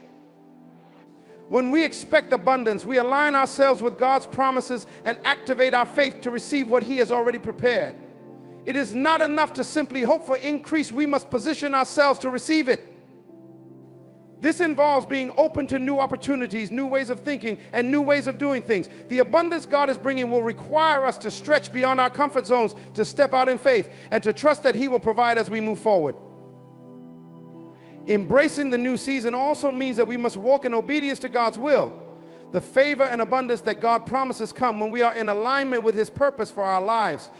[SPEAKER 1] When we expect abundance, we align ourselves with God's promises and activate our faith to receive what He has already prepared. It is not enough to simply hope for increase. We must position ourselves to receive it. This involves being open to new opportunities, new ways of thinking, and new ways of doing things. The abundance God is bringing will require us to stretch beyond our comfort zones, to step out in faith, and to trust that He will provide as we move forward. Embracing the new season also means that we must walk in obedience to God's will. The favor and abundance that God promises come when we are in alignment with His purpose for our lives.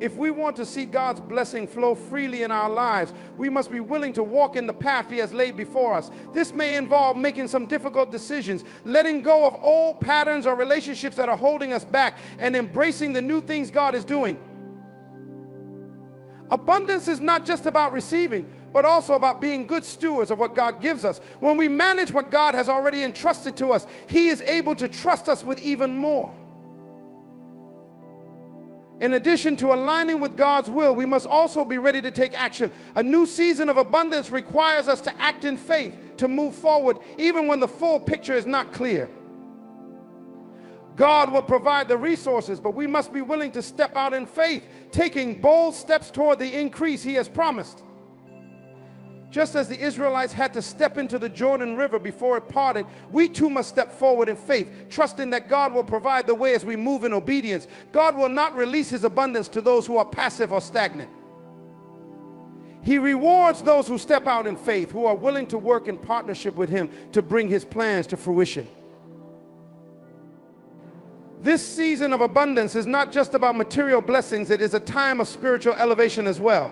[SPEAKER 1] If we want to see God's blessing flow freely in our lives, we must be willing to walk in the path He has laid before us. This may involve making some difficult decisions, letting go of old patterns or relationships that are holding us back, and embracing the new things God is doing. Abundance is not just about receiving, but also about being good stewards of what God gives us. When we manage what God has already entrusted to us, He is able to trust us with even more. In addition to aligning with God's will, we must also be ready to take action. A new season of abundance requires us to act in faith, to move forward, even when the full picture is not clear. God will provide the resources, but we must be willing to step out in faith, taking bold steps toward the increase He has promised. Just as the Israelites had to step into the Jordan River before it parted, we too must step forward in faith, trusting that God will provide the way as we move in obedience. God will not release His abundance to those who are passive or stagnant. He rewards those who step out in faith, who are willing to work in partnership with Him to bring His plans to fruition. This season of abundance is not just about material blessings, it is a time of spiritual elevation as well.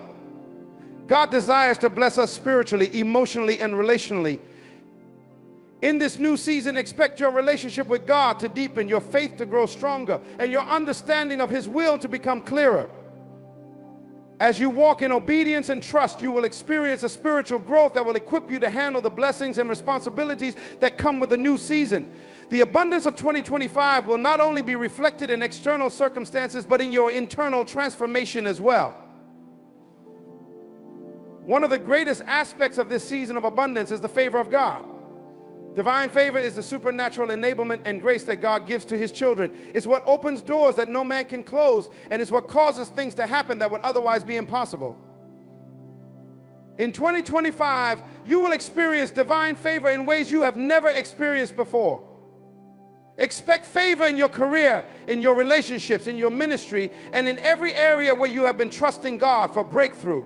[SPEAKER 1] God desires to bless us spiritually, emotionally, and relationally. In this new season, expect your relationship with God to deepen, your faith to grow stronger, and your understanding of His will to become clearer. As you walk in obedience and trust, you will experience a spiritual growth that will equip you to handle the blessings and responsibilities that come with the new season. The abundance of 2025 will not only be reflected in external circumstances, but in your internal transformation as well. One of the greatest aspects of this season of abundance is the favor of God. Divine favor is the supernatural enablement and grace that God gives to His children. It's what opens doors that no man can close, and it's what causes things to happen that would otherwise be impossible. In 2025, you will experience divine favor in ways you have never experienced before. Expect favor in your career, in your relationships, in your ministry, and in every area where you have been trusting God for breakthrough.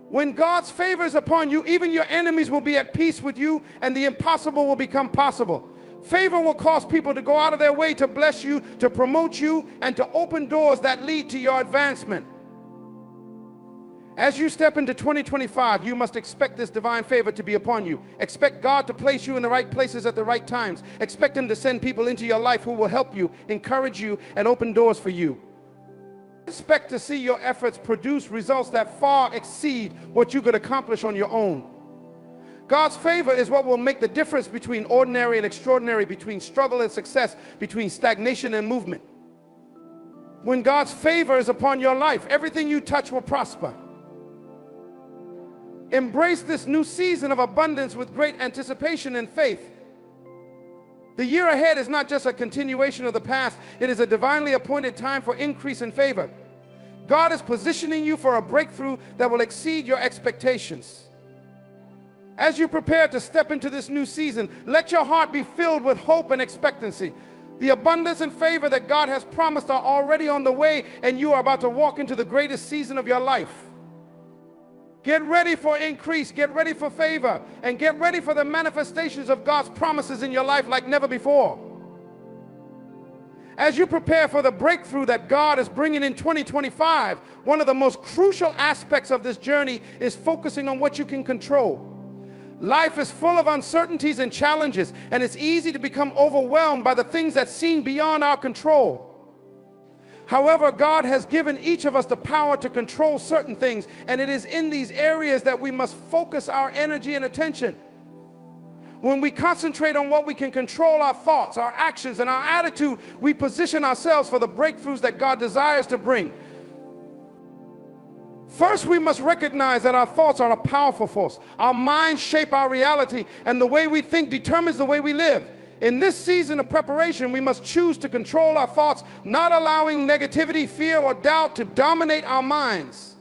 [SPEAKER 1] When God's favor is upon you, even your enemies will be at peace with you, and the impossible will become possible. Favor will cause people to go out of their way to bless you, to promote you, and to open doors that lead to your advancement. As you step into 2025, you must expect this divine favor to be upon you. Expect God to place you in the right places at the right times. Expect Him to send people into your life who will help you, encourage you, and open doors for you. Expect to see your efforts produce results that far exceed what you could accomplish on your own. God's favor is what will make the difference between ordinary and extraordinary, between struggle and success, between stagnation and movement. When God's favor is upon your life, everything you touch will prosper. Embrace this new season of abundance with great anticipation and faith. The year ahead is not just a continuation of the past, it is a divinely appointed time for increase in favor. God is positioning you for a breakthrough that will exceed your expectations. As you prepare to step into this new season, let your heart be filled with hope and expectancy. The abundance and favor that God has promised are already on the way, and you are about to walk into the greatest season of your life. Get ready for increase, get ready for favor, and get ready for the manifestations of God's promises in your life like never before. As you prepare for the breakthrough that God is bringing in 2025, one of the most crucial aspects of this journey is focusing on what you can control. Life is full of uncertainties and challenges, and it's easy to become overwhelmed by the things that seem beyond our control. However, God has given each of us the power to control certain things, and it is in these areas that we must focus our energy and attention. When we concentrate on what we can control, our thoughts, our actions, and our attitude, we position ourselves for the breakthroughs that God desires to bring. First, we must recognize that our thoughts are a powerful force. Our minds shape our reality, and the way we think determines the way we live. In this season of preparation, we must choose to control our thoughts, not allowing negativity, fear, or doubt to dominate our minds.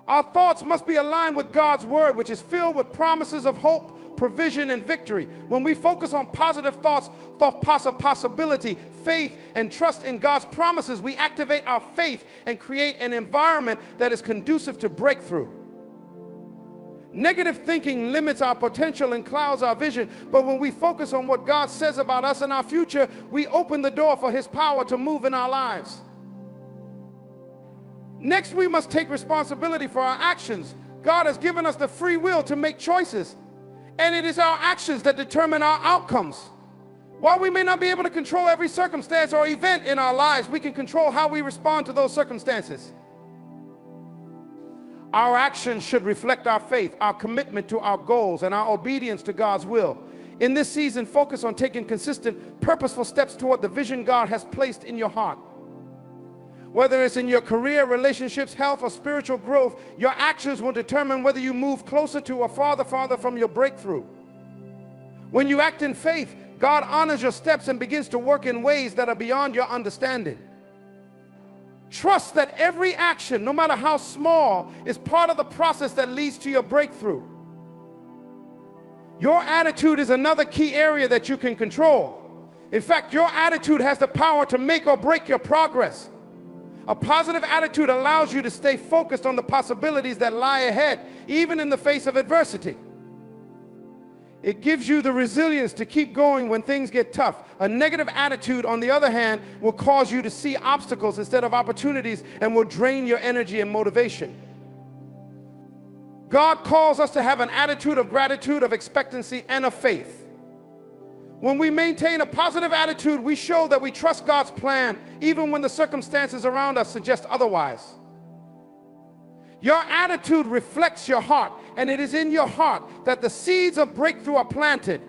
[SPEAKER 1] Our thoughts must be aligned with God's word, which is filled with promises of hope, provision, and victory. When we focus on positive thoughts, thoughts of possibility, faith, and trust in God's promises, we activate our faith and create an environment that is conducive to breakthrough. Negative thinking limits our potential and clouds our vision, but when we focus on what God says about us and our future, we open the door for His power to move in our lives. Next, we must take responsibility for our actions. God has given us the free will to make choices, and it is our actions that determine our outcomes. While we may not be able to control every circumstance or event in our lives, we can control how we respond to those circumstances. Our actions should reflect our faith, our commitment to our goals, and our obedience to God's will. In this season, focus on taking consistent, purposeful steps toward the vision God has placed in your heart. Whether it's in your career, relationships, health, or spiritual growth, your actions will determine whether you move closer to or farther from your breakthrough. When you act in faith, God honors your steps and begins to work in ways that are beyond your understanding. Trust that every action, no matter how small, is part of the process that leads to your breakthrough. Your attitude is another key area that you can control. In fact, your attitude has the power to make or break your progress. A positive attitude allows you to stay focused on the possibilities that lie ahead, even in the face of adversity. It gives you the resilience to keep going when things get tough. A negative attitude, on the other hand, will cause you to see obstacles instead of opportunities and will drain your energy and motivation. God calls us to have an attitude of gratitude, of expectancy, and of faith. When we maintain a positive attitude, we show that we trust God's plan, even when the circumstances around us suggest otherwise. Your attitude reflects your heart, and it is in your heart that the seeds of breakthrough are planted.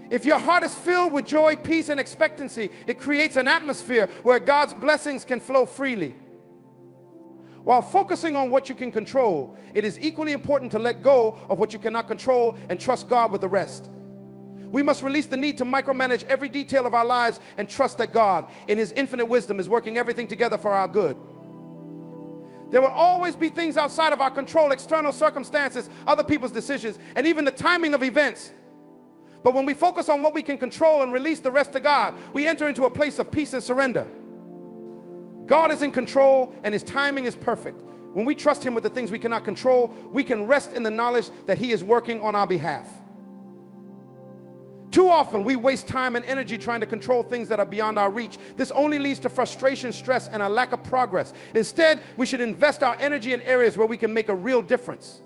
[SPEAKER 1] If your heart is filled with joy, peace, and expectancy, it creates an atmosphere where God's blessings can flow freely. While focusing on what you can control, it is equally important to let go of what you cannot control and trust God with the rest. We must release the need to micromanage every detail of our lives and trust that God, in His infinite wisdom, is working everything together for our good. There will always be things outside of our control, external circumstances, other people's decisions, and even the timing of events. But when we focus on what we can control and release the rest to God, we enter into a place of peace and surrender. God is in control, and His timing is perfect. When we trust Him with the things we cannot control, we can rest in the knowledge that He is working on our behalf. Too often, we waste time and energy trying to control things that are beyond our reach. This only leads to frustration, stress, and a lack of progress. Instead, we should invest our energy in areas where we can make a real difference.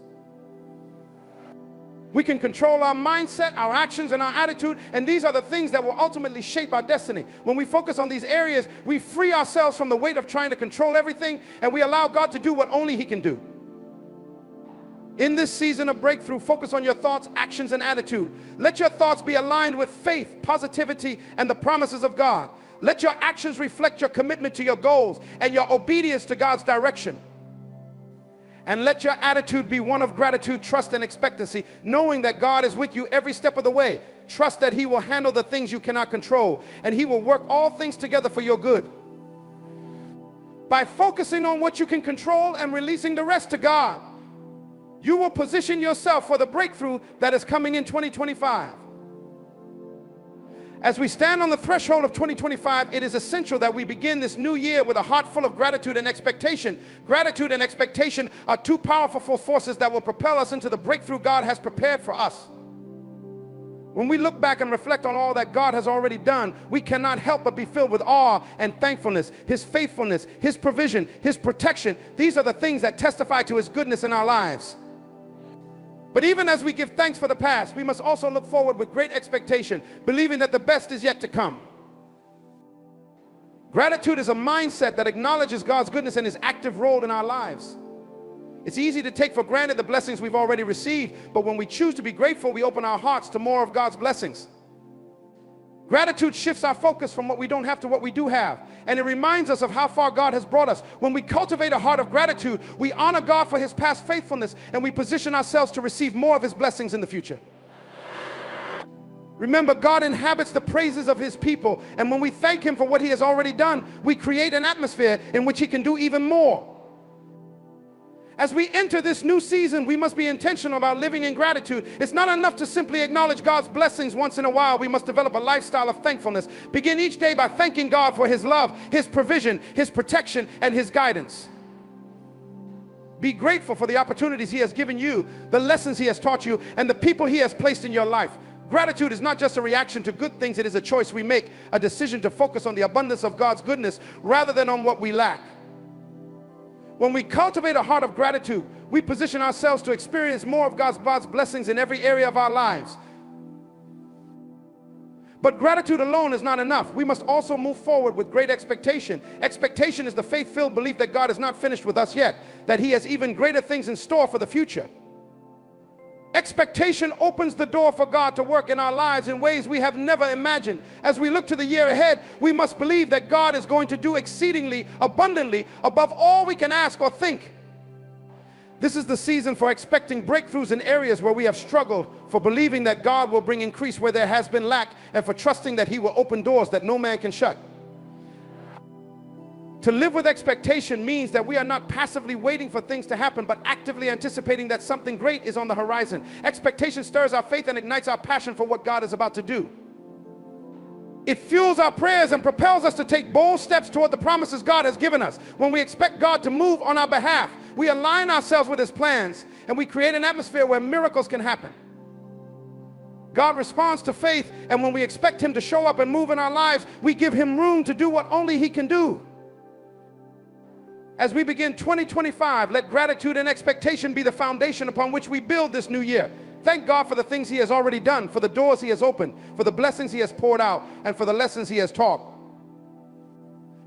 [SPEAKER 1] We can control our mindset, our actions, and our attitude, and these are the things that will ultimately shape our destiny. When we focus on these areas, we free ourselves from the weight of trying to control everything, and we allow God to do what only He can do. In this season of breakthrough, focus on your thoughts, actions, and attitude. Let your thoughts be aligned with faith, positivity, and the promises of God. Let your actions reflect your commitment to your goals and your obedience to God's direction. And let your attitude be one of gratitude, trust, and expectancy, knowing that God is with you every step of the way. Trust that He will handle the things you cannot control, and He will work all things together for your good. By focusing on what you can control and releasing the rest to God, you will position yourself for the breakthrough that is coming in 2025. As we stand on the threshold of 2025, it is essential that we begin this new year with a heart full of gratitude and expectation. Gratitude and expectation are two powerful forces that will propel us into the breakthrough God has prepared for us. When we look back and reflect on all that God has already done, we cannot help but be filled with awe and thankfulness. His faithfulness, His provision, His protection, these are the things that testify to His goodness in our lives. But even as we give thanks for the past, we must also look forward with great expectation, believing that the best is yet to come. Gratitude is a mindset that acknowledges God's goodness and His active role in our lives. It's easy to take for granted the blessings we've already received, but when we choose to be grateful, we open our hearts to more of God's blessings. Gratitude shifts our focus from what we don't have to what we do have, and it reminds us of how far God has brought us. When we cultivate a heart of gratitude, we honor God for His past faithfulness, and we position ourselves to receive more of His blessings in the future. Remember, God inhabits the praises of His people, and when we thank Him for what He has already done, we create an atmosphere in which He can do even more. As we enter this new season, we must be intentional about living in gratitude. It's not enough to simply acknowledge God's blessings once in a while. We must develop a lifestyle of thankfulness. Begin each day by thanking God for His love, His provision, His protection, and His guidance. Be grateful for the opportunities He has given you, the lessons He has taught you, and the people He has placed in your life. Gratitude is not just a reaction to good things. It is a choice we make, a decision to focus on the abundance of God's goodness rather than on what we lack. When we cultivate a heart of gratitude, we position ourselves to experience more of God's blessings in every area of our lives. But gratitude alone is not enough. We must also move forward with great expectation. Expectation is the faith-filled belief that God is not finished with us yet, that He has even greater things in store for the future. Expectation opens the door for God to work in our lives in ways we have never imagined. As we look to the year ahead, we must believe that God is going to do exceedingly abundantly above all we can ask or think. This is the season for expecting breakthroughs in areas where we have struggled, for believing that God will bring increase where there has been lack, and for trusting that He will open doors that no man can shut. To live with expectation means that we are not passively waiting for things to happen, but actively anticipating that something great is on the horizon. Expectation stirs our faith and ignites our passion for what God is about to do. It fuels our prayers and propels us to take bold steps toward the promises God has given us. When we expect God to move on our behalf, we align ourselves with His plans, and we create an atmosphere where miracles can happen. God responds to faith, and when we expect Him to show up and move in our lives, we give Him room to do what only He can do. As we begin 2025, let gratitude and expectation be the foundation upon which we build this new year. Thank God for the things He has already done, for the doors He has opened, for the blessings He has poured out, and for the lessons He has taught.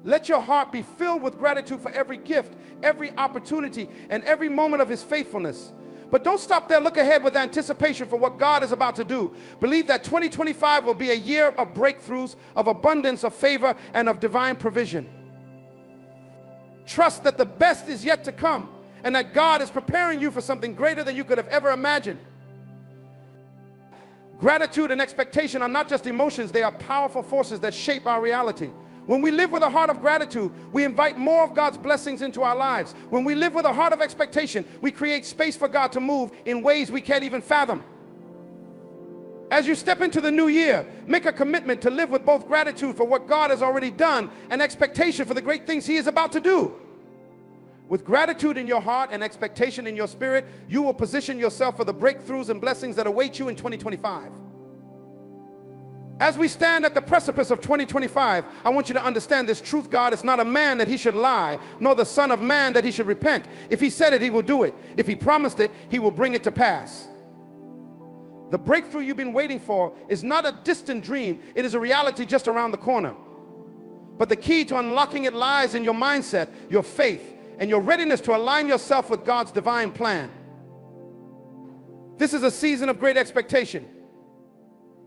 [SPEAKER 1] Let your heart be filled with gratitude for every gift, every opportunity, and every moment of His faithfulness. But don't stop there. Look ahead with anticipation for what God is about to do. Believe that 2025 will be a year of breakthroughs, of abundance, of favor, and of divine provision. Trust that the best is yet to come, and that God is preparing you for something greater than you could have ever imagined. Gratitude and expectation are not just emotions, they are powerful forces that shape our reality. When we live with a heart of gratitude, we invite more of God's blessings into our lives. When we live with a heart of expectation, we create space for God to move in ways we can't even fathom. As you step into the new year, make a commitment to live with both gratitude for what God has already done and expectation for the great things He is about to do. With gratitude in your heart and expectation in your spirit, you will position yourself for the breakthroughs and blessings that await you in 2025. As we stand at the precipice of 2025, I want you to understand this truth. God is not a man that He should lie, nor the son of man that He should repent. If He said it, He will do it. If He promised it, He will bring it to pass. The breakthrough you've been waiting for is not a distant dream. It is a reality just around the corner. But the key to unlocking it lies in your mindset, your faith, and your readiness to align yourself with God's divine plan. This is a season of great expectation.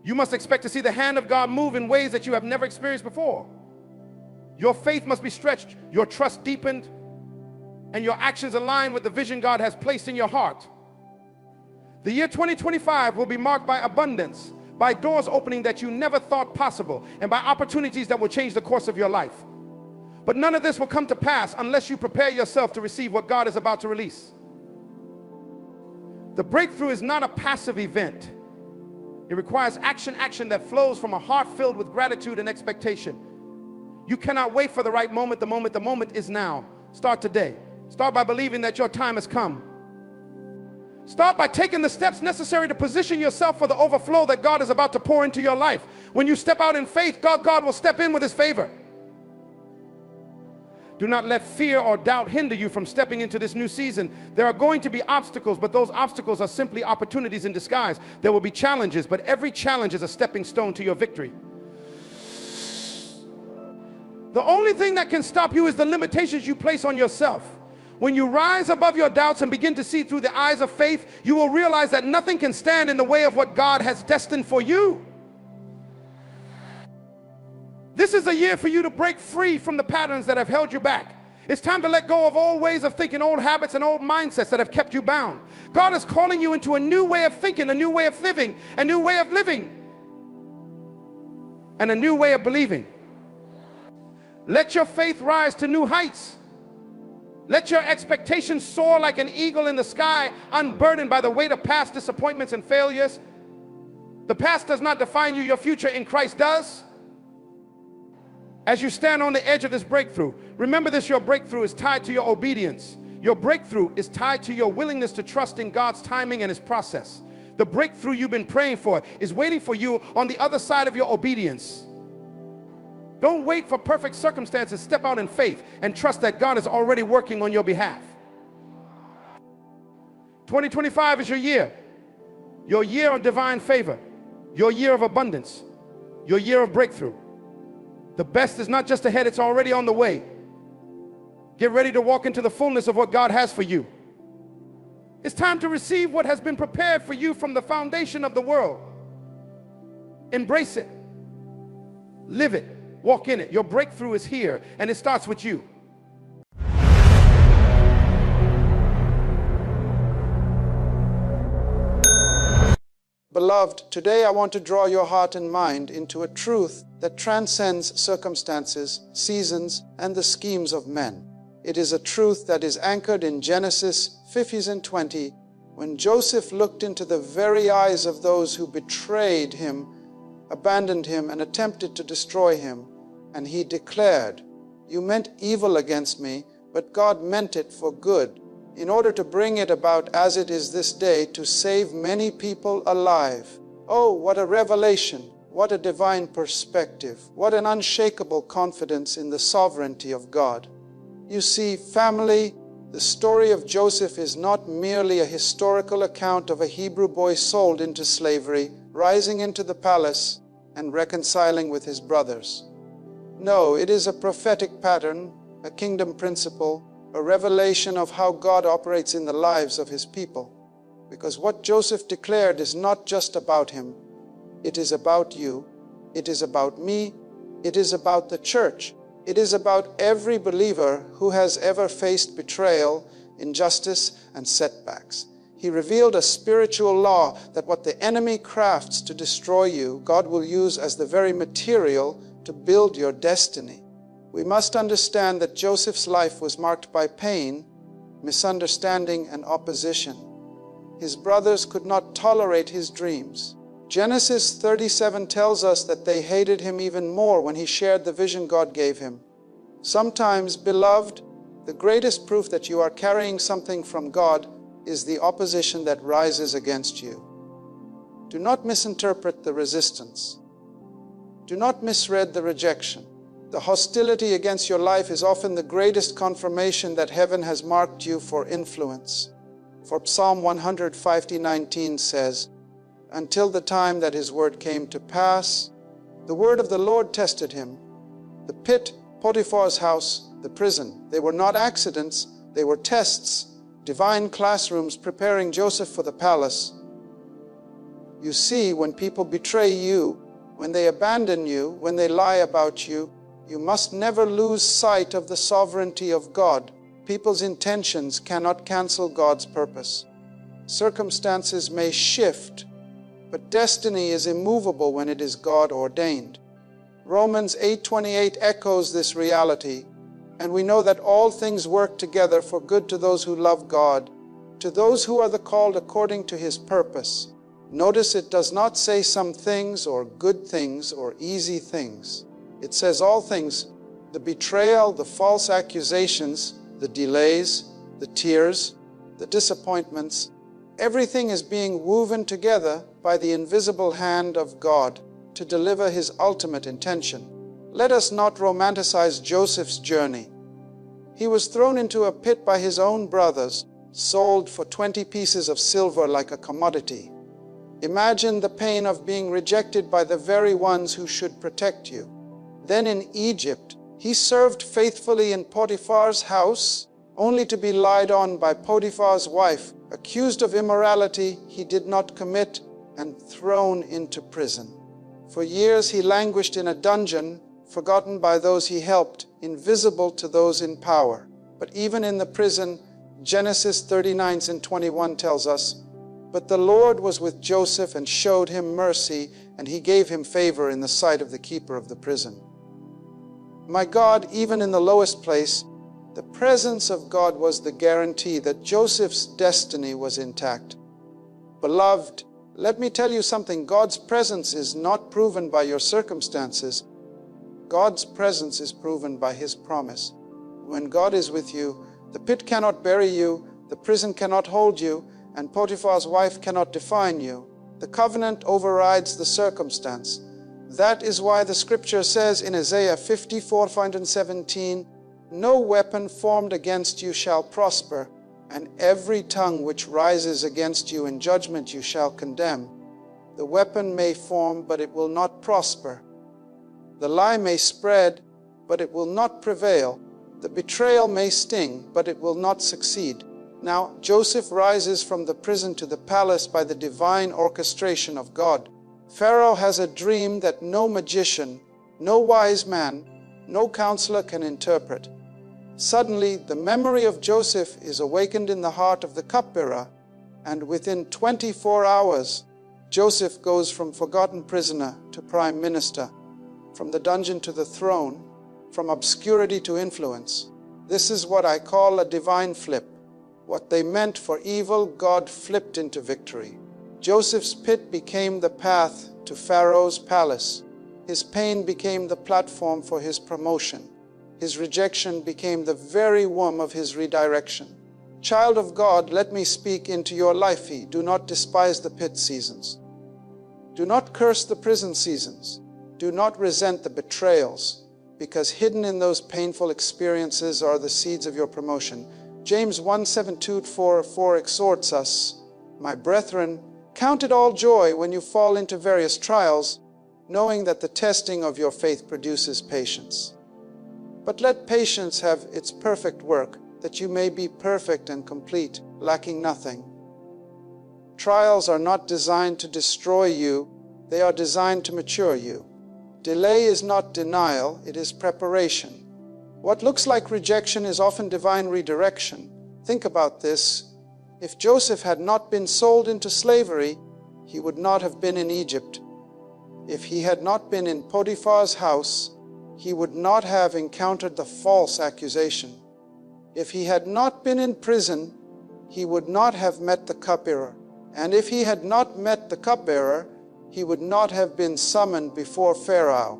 [SPEAKER 1] You must expect to see the hand of God move in ways that you have never experienced before. Your faith must be stretched, your trust deepened, and your actions aligned with the vision God has placed in your heart. The year 2025 will be marked by abundance, by doors opening that you never thought possible, and by opportunities that will change the course of your life. But none of this will come to pass unless you prepare yourself to receive what God is about to release. The breakthrough is not a passive event. It requires action that flows from a heart filled with gratitude and expectation. You cannot wait for the right moment. The moment is now. Start today. Start by believing that your time has come. Start by taking the steps necessary to position yourself for the overflow that God is about to pour into your life. When you step out in faith, God will step in with his favor. Do not let fear or doubt hinder you from stepping into this new season. There are going to be obstacles, but those obstacles are simply opportunities in disguise. There will be challenges, but every challenge is a stepping stone to your victory. The only thing that can stop you is the limitations you place on yourself. When you rise above your doubts and begin to see through the eyes of faith, you will realize that nothing can stand in the way of what God has destined for you. This is a year for you to break free from the patterns that have held you back. It's time to let go of old ways of thinking, old habits and old mindsets that have kept you bound. God is calling you into a new way of thinking, a new way of living, a new way of living, and a new way of believing. Let your faith rise to new heights. Let your expectations soar like an eagle in the sky, unburdened by the weight of past disappointments and failures. The past does not define you, your future in Christ does. As you stand on the edge of this breakthrough, remember this: your breakthrough is tied to your obedience. Your breakthrough is tied to your willingness to trust in God's timing and his process. The breakthrough you've been praying for is waiting for you on the other side of your obedience. Don't wait for perfect circumstances. Step out in faith and trust that God is already working on your behalf. 2025 is your year of divine favor, your year of abundance, your year of breakthrough. The best is not just ahead, it's already on the way. Get ready to walk into the fullness of what God has for you. It's time to receive what has been prepared for you from the foundation of the world. Embrace it. Live it. Walk in it. Your breakthrough is here, and it starts with you.
[SPEAKER 2] Beloved, today I want to draw your heart and mind into a truth that transcends circumstances, seasons, and the schemes of men. It is a truth that is anchored in Genesis 50 and 20, when Joseph looked into the very eyes of those who betrayed him, abandoned him, and attempted to destroy him, and he declared, "You meant evil against me, but God meant it for good, in order to bring it about as it is this day, to save many people alive." Oh, what a revelation! What a divine perspective! What an unshakable confidence in the sovereignty of God! You see, family, the story of Joseph is not merely a historical account of a Hebrew boy sold into slavery, rising into the palace, and reconciling with his brothers. No, it is a prophetic pattern, a kingdom principle, a revelation of how God operates in the lives of his people. Because what Joseph declared is not just about him. It is about you. It is about me. It is about the church. It is about every believer who has ever faced betrayal, injustice, and setbacks. He revealed a spiritual law that what the enemy crafts to destroy you, God will use as the very material to build your destiny. We must understand that Joseph's life was marked by pain, misunderstanding, and opposition. His brothers could not tolerate his dreams. Genesis 37 tells us that they hated him even more when he shared the vision God gave him. Sometimes, beloved, the greatest proof that you are carrying something from God is the opposition that rises against you. Do not misinterpret the resistance. Do not misread the rejection. The hostility against your life is often the greatest confirmation that heaven has marked you for influence. For Psalm 150:19 says, "Until the time that his word came to pass, the word of the Lord tested him." The pit, Potiphar's house, the prison, they were not accidents, they were tests, divine classrooms preparing Joseph for the palace. You see, when people betray you, when they abandon you, when they lie about you, you must never lose sight of the sovereignty of God. People's intentions cannot cancel God's purpose. Circumstances may shift, but destiny is immovable when it is God-ordained. Romans 8:28 echoes this reality, and we know that all things work together for good to those who love God, to those who are the called according to his purpose. Notice it does not say some things or good things or easy things. It says all things: the betrayal, the false accusations, the delays, the tears, the disappointments. Everything is being woven together by the invisible hand of God to deliver His ultimate intention. Let us not romanticize Joseph's journey. He was thrown into a pit by his own brothers, sold for 20 pieces of silver like a commodity. Imagine the pain of being rejected by the very ones who should protect you. Then in Egypt, he served faithfully in Potiphar's house, only to be lied on by Potiphar's wife, accused of immorality he did not commit, and thrown into prison. For years he languished in a dungeon, forgotten by those he helped, invisible to those in power. But even in the prison, Genesis 39:21 tells us, "But the Lord was with Joseph and showed him mercy, and he gave him favor in the sight of the keeper of the prison." My God, even in the lowest place, the presence of God was the guarantee that Joseph's destiny was intact. Beloved, let me tell you something. God's presence is not proven by your circumstances. God's presence is proven by His promise. When God is with you, the pit cannot bury you, the prison cannot hold you, and Potiphar's wife cannot define you. The covenant overrides the circumstance. That is why the scripture says in Isaiah 54:17, "No weapon formed against you shall prosper, and every tongue which rises against you in judgment you shall condemn." The weapon may form, but it will not prosper. The lie may spread, but it will not prevail. The betrayal may sting, but it will not succeed. Now, Joseph rises from the prison to the palace by the divine orchestration of God. Pharaoh has a dream that no magician, no wise man, no counselor can interpret. Suddenly, the memory of Joseph is awakened in the heart of the cupbearer, and within 24 hours, Joseph goes from forgotten prisoner to prime minister, from the dungeon to the throne, from obscurity to influence. This is what I call a divine flip. What they meant for evil, God flipped into victory. Joseph's pit became the path to Pharaoh's palace. His pain became the platform for his promotion. His rejection became the very womb of his redirection. Child of God, let me speak into your life. Do not despise the pit seasons. Do not curse the prison seasons. Do not resent the betrayals, because hidden in those painful experiences are the seeds of your promotion. James 1:7-4 exhorts us, "My brethren, count it all joy when you fall into various trials, knowing that the testing of your faith produces patience. But let patience have its perfect work, that you may be perfect and complete, lacking nothing." Trials are not designed to destroy you, they are designed to mature you. Delay is not denial, it is preparation. What looks like rejection is often divine redirection. Think about this. If Joseph had not been sold into slavery, he would not have been in Egypt. If he had not been in Potiphar's house, he would not have encountered the false accusation. If he had not been in prison, he would not have met the cupbearer. And if he had not met the cupbearer, he would not have been summoned before Pharaoh.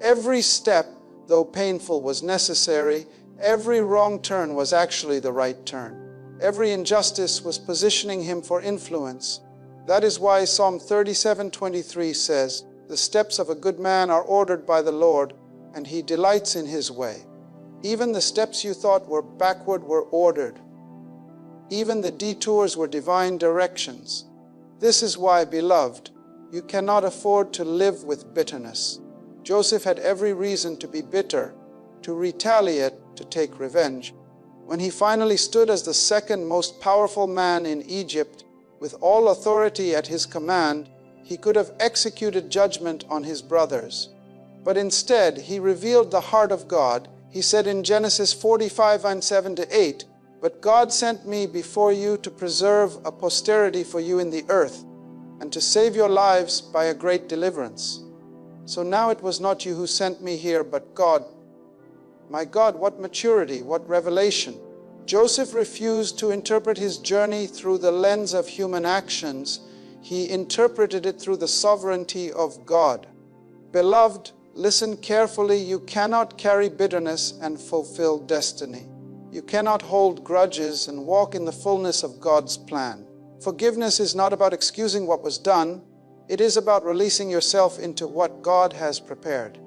[SPEAKER 2] Every step, though painful, was necessary. Every wrong turn was actually the right turn. Every injustice was positioning him for influence. That is why Psalm 37:23 says, "The steps of a good man are ordered by the Lord, and He delights in His way." Even the steps you thought were backward were ordered. Even the detours were divine directions. This is why, beloved, you cannot afford to live with bitterness. Joseph had every reason to be bitter, to retaliate, to take revenge. When he finally stood as the second most powerful man in Egypt, with all authority at his command, he could have executed judgment on his brothers. But instead, he revealed the heart of God. He said in Genesis 45:7-8, "But God sent me before you to preserve a posterity for you in the earth, and to save your lives by a great deliverance. So now it was not you who sent me here, but God." My God, what maturity, what revelation. Joseph refused to interpret his journey through the lens of human actions. He interpreted it through the sovereignty of God. Beloved, listen carefully. You cannot carry bitterness and fulfill destiny. You cannot hold grudges and walk in the fullness of God's plan. Forgiveness is not about excusing what was done. It is about releasing yourself into what God has prepared.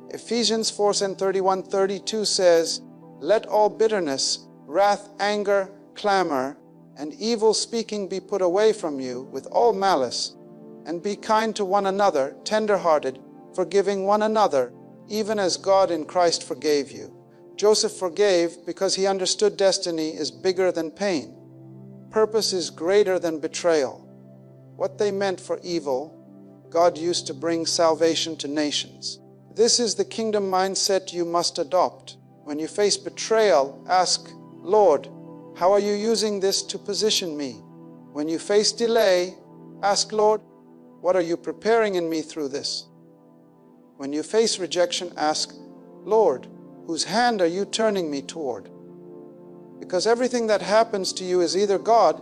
[SPEAKER 2] Ephesians 4:31-32 says, "Let all bitterness, wrath, anger, clamor, and evil speaking be put away from you with all malice, and be kind to one another, tender-hearted, forgiving one another, even as God in Christ forgave you." Joseph forgave because he understood destiny is bigger than pain. Purpose is greater than betrayal. What they meant for evil, God used to bring salvation to nations. This is the kingdom mindset you must adopt. When you face betrayal, ask, "Lord, how are you using this to position me?" When you face delay, ask, "Lord, what are you preparing in me through this?" When you face rejection, ask, "Lord, whose hand are you turning me toward?" Because everything that happens to you is either God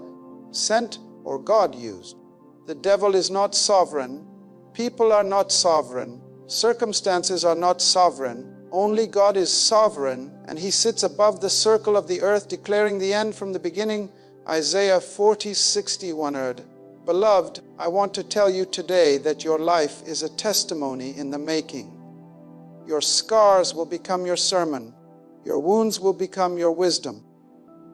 [SPEAKER 2] sent or God used. The devil is not sovereign. People are not sovereign. Circumstances are not sovereign. Only God is sovereign, and He sits above the circle of the earth, declaring the end from the beginning. Isaiah 40:61. Beloved, I want to tell you today that your life is a testimony in the making. Your scars will become your sermon. Your wounds will become your wisdom.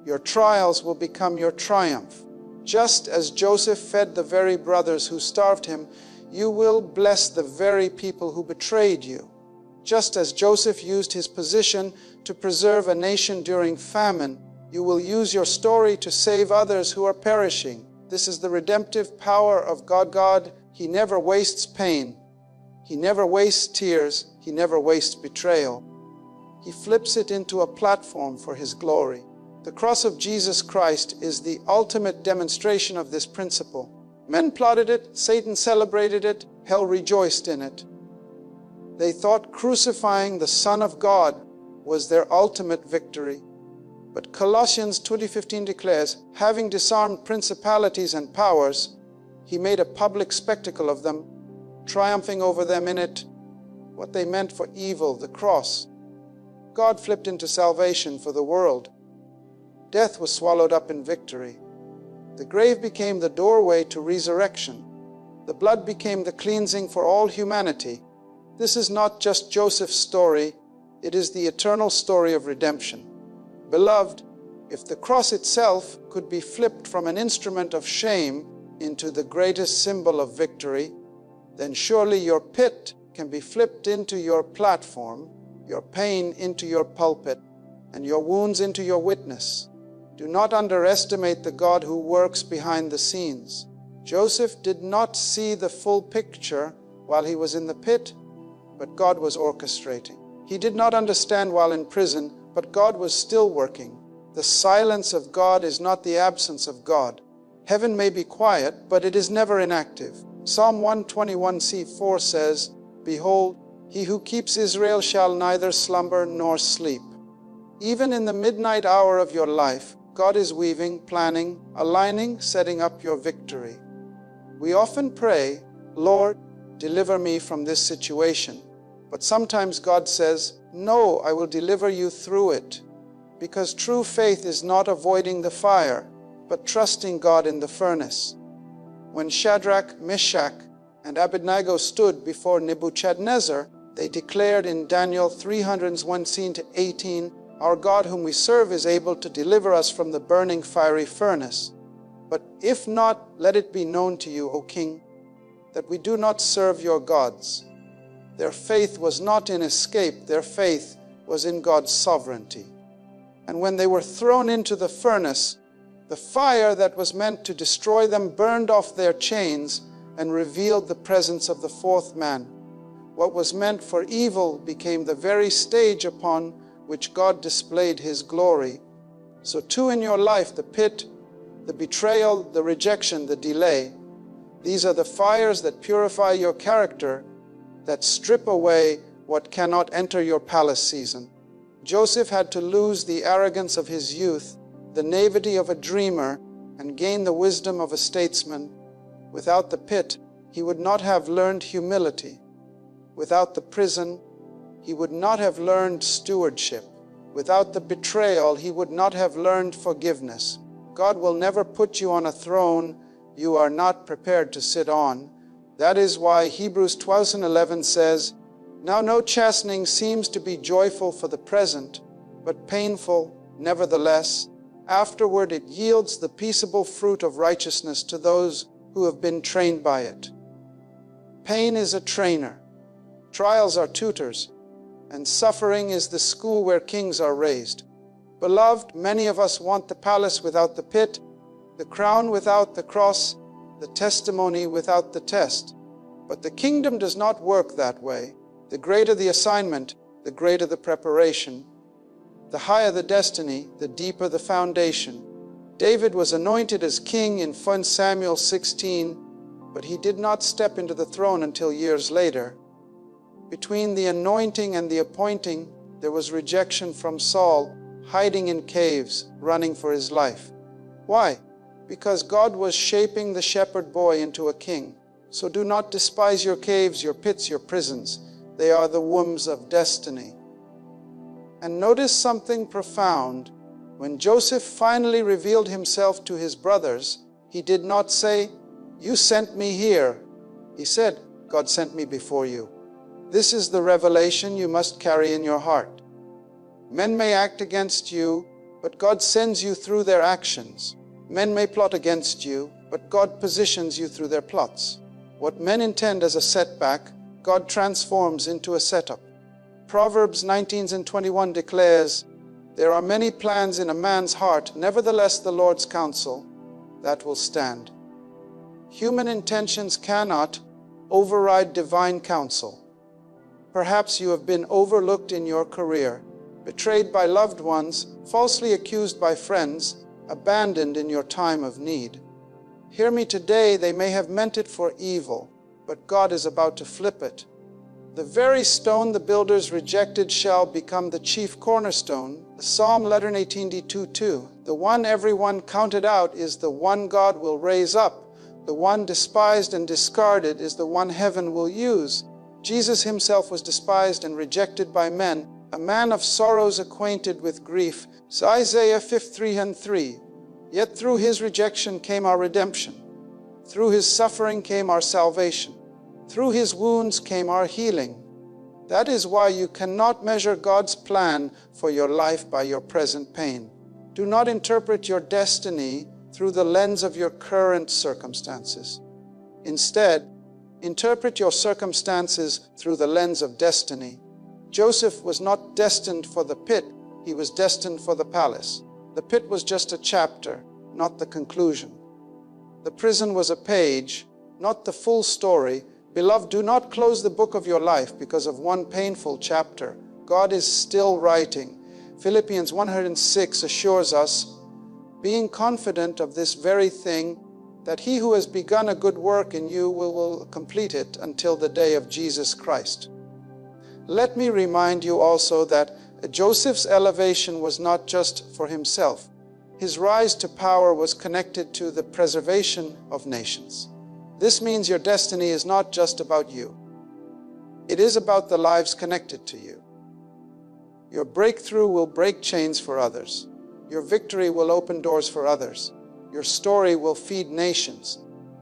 [SPEAKER 2] Your trials will become your triumph. Just as Joseph fed the very brothers who starved him, you will bless the very people who betrayed you. Just as Joseph used his position to preserve a nation during famine, you will use your story to save others who are perishing. This is the redemptive power of God. God, He never wastes pain. He never wastes tears. He never wastes betrayal. He flips it into a platform for His glory. The cross of Jesus Christ is the ultimate demonstration of this principle. Men plotted it, Satan celebrated it, hell rejoiced in it. They thought crucifying the Son of God was their ultimate victory. But Colossians 2:15 declares, having disarmed principalities and powers, He made a public spectacle of them, triumphing over them in it. What they meant for evil, the cross, God flipped into salvation for the world. Death was swallowed up in victory. The grave became the doorway to resurrection. The blood became the cleansing for all humanity. This is not just Joseph's story, it is the eternal story of redemption. Beloved, if the cross itself could be flipped from an instrument of shame into the greatest symbol of victory, then surely your pit can be flipped into your platform, your pain into your pulpit, and your wounds into your witness. Do not underestimate the God who works behind the scenes. Joseph did not see the full picture while he was in the pit, but God was orchestrating. He did not understand while in prison, but God was still working. The silence of God is not the absence of God. Heaven may be quiet, but it is never inactive. Psalm 121:4 says, "Behold, He who keeps Israel shall neither slumber nor sleep." Even in the midnight hour of your life, God is weaving, planning, aligning, setting up your victory. We often pray, "Lord, deliver me from this situation." But sometimes God says, "No, I will deliver you through it." Because true faith is not avoiding the fire, but trusting God in the furnace. When Shadrach, Meshach, and Abednego stood before Nebuchadnezzar, they declared in Daniel 3:1-18, "Our God whom we serve is able to deliver us from the burning fiery furnace. But if not, let it be known to you, O king, that we do not serve your gods." Their faith was not in escape, their faith was in God's sovereignty. And when they were thrown into the furnace, the fire that was meant to destroy them burned off their chains and revealed the presence of the fourth man. What was meant for evil became the very stage upon which God displayed His glory. So too in your life, the pit, the betrayal, the rejection, the delay, these are the fires that purify your character, that strip away what cannot enter your palace season. Joseph had to lose the arrogance of his youth, the naivety of a dreamer, and gain the wisdom of a statesman. Without the pit, he would not have learned humility. Without the prison, he would not have learned stewardship. Without the betrayal, he would not have learned forgiveness. God will never put you on a throne you are not prepared to sit on. That is why Hebrews 12:11 says, "Now no chastening seems to be joyful for the present, but painful nevertheless. Afterward it yields the peaceable fruit of righteousness to those who have been trained by it." Pain is a trainer, trials are tutors, and suffering is the school where kings are raised. Beloved, many of us want the palace without the pit, the crown without the cross, the testimony without the test. But the kingdom does not work that way. The greater the assignment, the greater the preparation. The higher the destiny, the deeper the foundation. David was anointed as king in 1 Samuel 16, but he did not step into the throne until years later. Between the anointing and the appointing, there was rejection from Saul, hiding in caves, running for his life. Why? Because God was shaping the shepherd boy into a king. So do not despise your caves, your pits, your prisons. They are the wombs of destiny. And notice something profound. When Joseph finally revealed himself to his brothers, he did not say, "You sent me here." He said, "God sent me before you." This is the revelation you must carry in your heart. Men may act against you, but God sends you through their actions. Men may plot against you, but God positions you through their plots. What men intend as a setback, God transforms into a setup. Proverbs 19:21 declares, "There are many plans in a man's heart, nevertheless the Lord's counsel, that will stand." Human intentions cannot override divine counsel. Perhaps you have been overlooked in your career, betrayed by loved ones, falsely accused by friends, abandoned in your time of need. Hear me today, they may have meant it for evil, but God is about to flip it. The very stone the builders rejected shall become the chief cornerstone. Psalm 118:2. The one everyone counted out is the one God will raise up. The one despised and discarded is the one heaven will use. Jesus himself was despised and rejected by men, a man of sorrows, acquainted with grief. Isaiah 53:3. Yet through his rejection came our redemption. Through his suffering came our salvation. Through his wounds came our healing. That is why you cannot measure God's plan for your life by your present pain. Do not interpret your destiny through the lens of your current circumstances. Instead, interpret your circumstances through the lens of destiny. Joseph was not destined for the pit, he was destined for the palace. The pit was just a chapter, not the conclusion. The prison was a page, not the full story. Beloved, do not close the book of your life because of one painful chapter. God is still writing. Philippians 1:6 assures us, being confident of this very thing, that he who has begun a good work in you will complete it until the day of Jesus Christ. Let me remind you also that Joseph's elevation was not just for himself. His rise to power was connected to the preservation of nations. This means your destiny is not just about you. It is about the lives connected to you. Your breakthrough will break chains for others. Your victory will open doors for others. Your story will feed nations.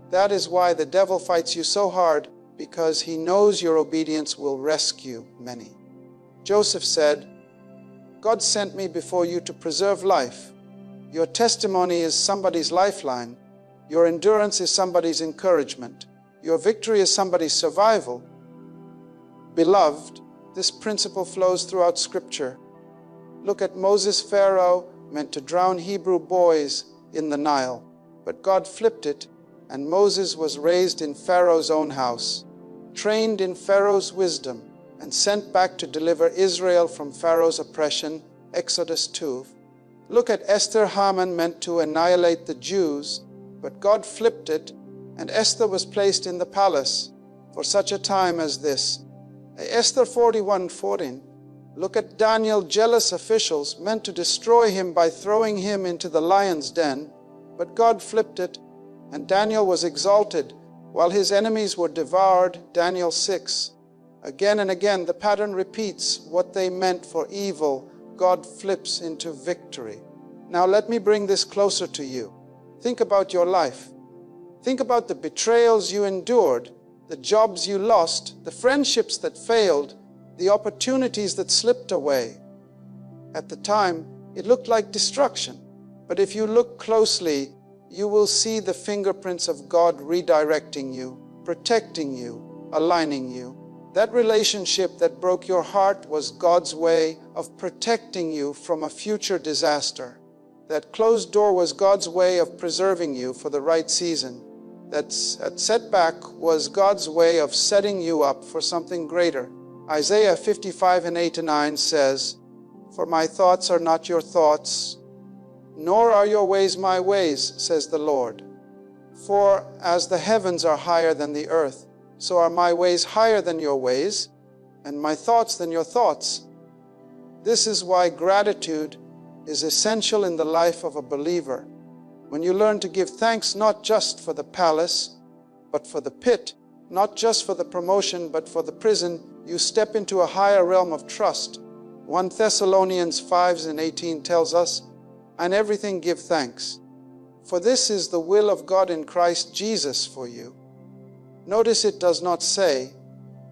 [SPEAKER 2] That is why the devil fights you so hard, because he knows your obedience will rescue many. Joseph said, "God sent me before you to preserve life." Your testimony is somebody's lifeline. Your endurance is somebody's encouragement. Your victory is somebody's survival. Beloved, this principle flows throughout Scripture. Look at Moses. Pharaoh meant to drown Hebrew boys in the Nile, but God flipped it, and Moses was raised in Pharaoh's own house, trained in Pharaoh's wisdom, and sent back to deliver Israel from Pharaoh's oppression. Exodus 2. Look at Esther. Haman meant to annihilate the Jews, but God flipped it, and Esther was placed in the palace for such a time as this. Esther 41:14. Look at Daniel. Jealous officials meant to destroy him by throwing him into the lion's den, but God flipped it, and Daniel was exalted while his enemies were devoured, Daniel 6. Again and again, the pattern repeats. What they meant for evil, God flips into victory. Now let me bring this closer to you. Think about your life. Think about the betrayals you endured, the jobs you lost, the friendships that failed, the opportunities that slipped away. At the time, it looked like destruction. But if you look closely, you will see the fingerprints of God redirecting you, protecting you, aligning you. That relationship that broke your heart was God's way of protecting you from a future disaster. That closed door was God's way of preserving you for the right season. That setback was God's way of setting you up for something greater. Isaiah 55:8-9 says, "For my thoughts are not your thoughts, nor are your ways my ways, says the Lord. For as the heavens are higher than the earth, so are my ways higher than your ways, and my thoughts than your thoughts." This is why gratitude is essential in the life of a believer. When you learn to give thanks not just for the palace, but for the pit, not just for the promotion, but for the prison, you step into a higher realm of trust. 1 Thessalonians 5:18 tells us, "And everything give thanks, for this is the will of God in Christ Jesus for you." Notice it does not say,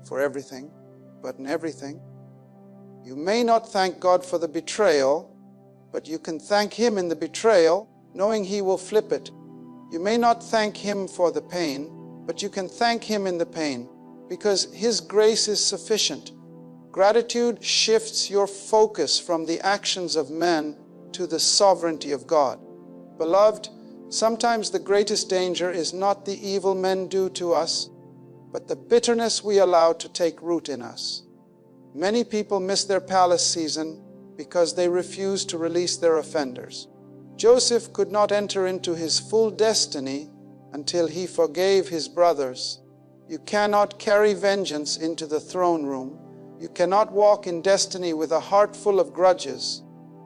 [SPEAKER 2] "for everything," but in everything. You may not thank God for the betrayal, but you can thank Him in the betrayal, knowing He will flip it. You may not thank Him for the pain, but you can thank Him in the pain, because His grace is sufficient. Gratitude shifts your focus from the actions of men to the sovereignty of God. Beloved, sometimes the greatest danger is not the evil men do to us, but the bitterness we allow to take root in us. Many people miss their palace season because they refuse to release their offenders. Joseph could not enter into his full destiny until he forgave his brothers. You cannot carry vengeance into the throne room. You cannot walk in destiny with a heart full of grudges.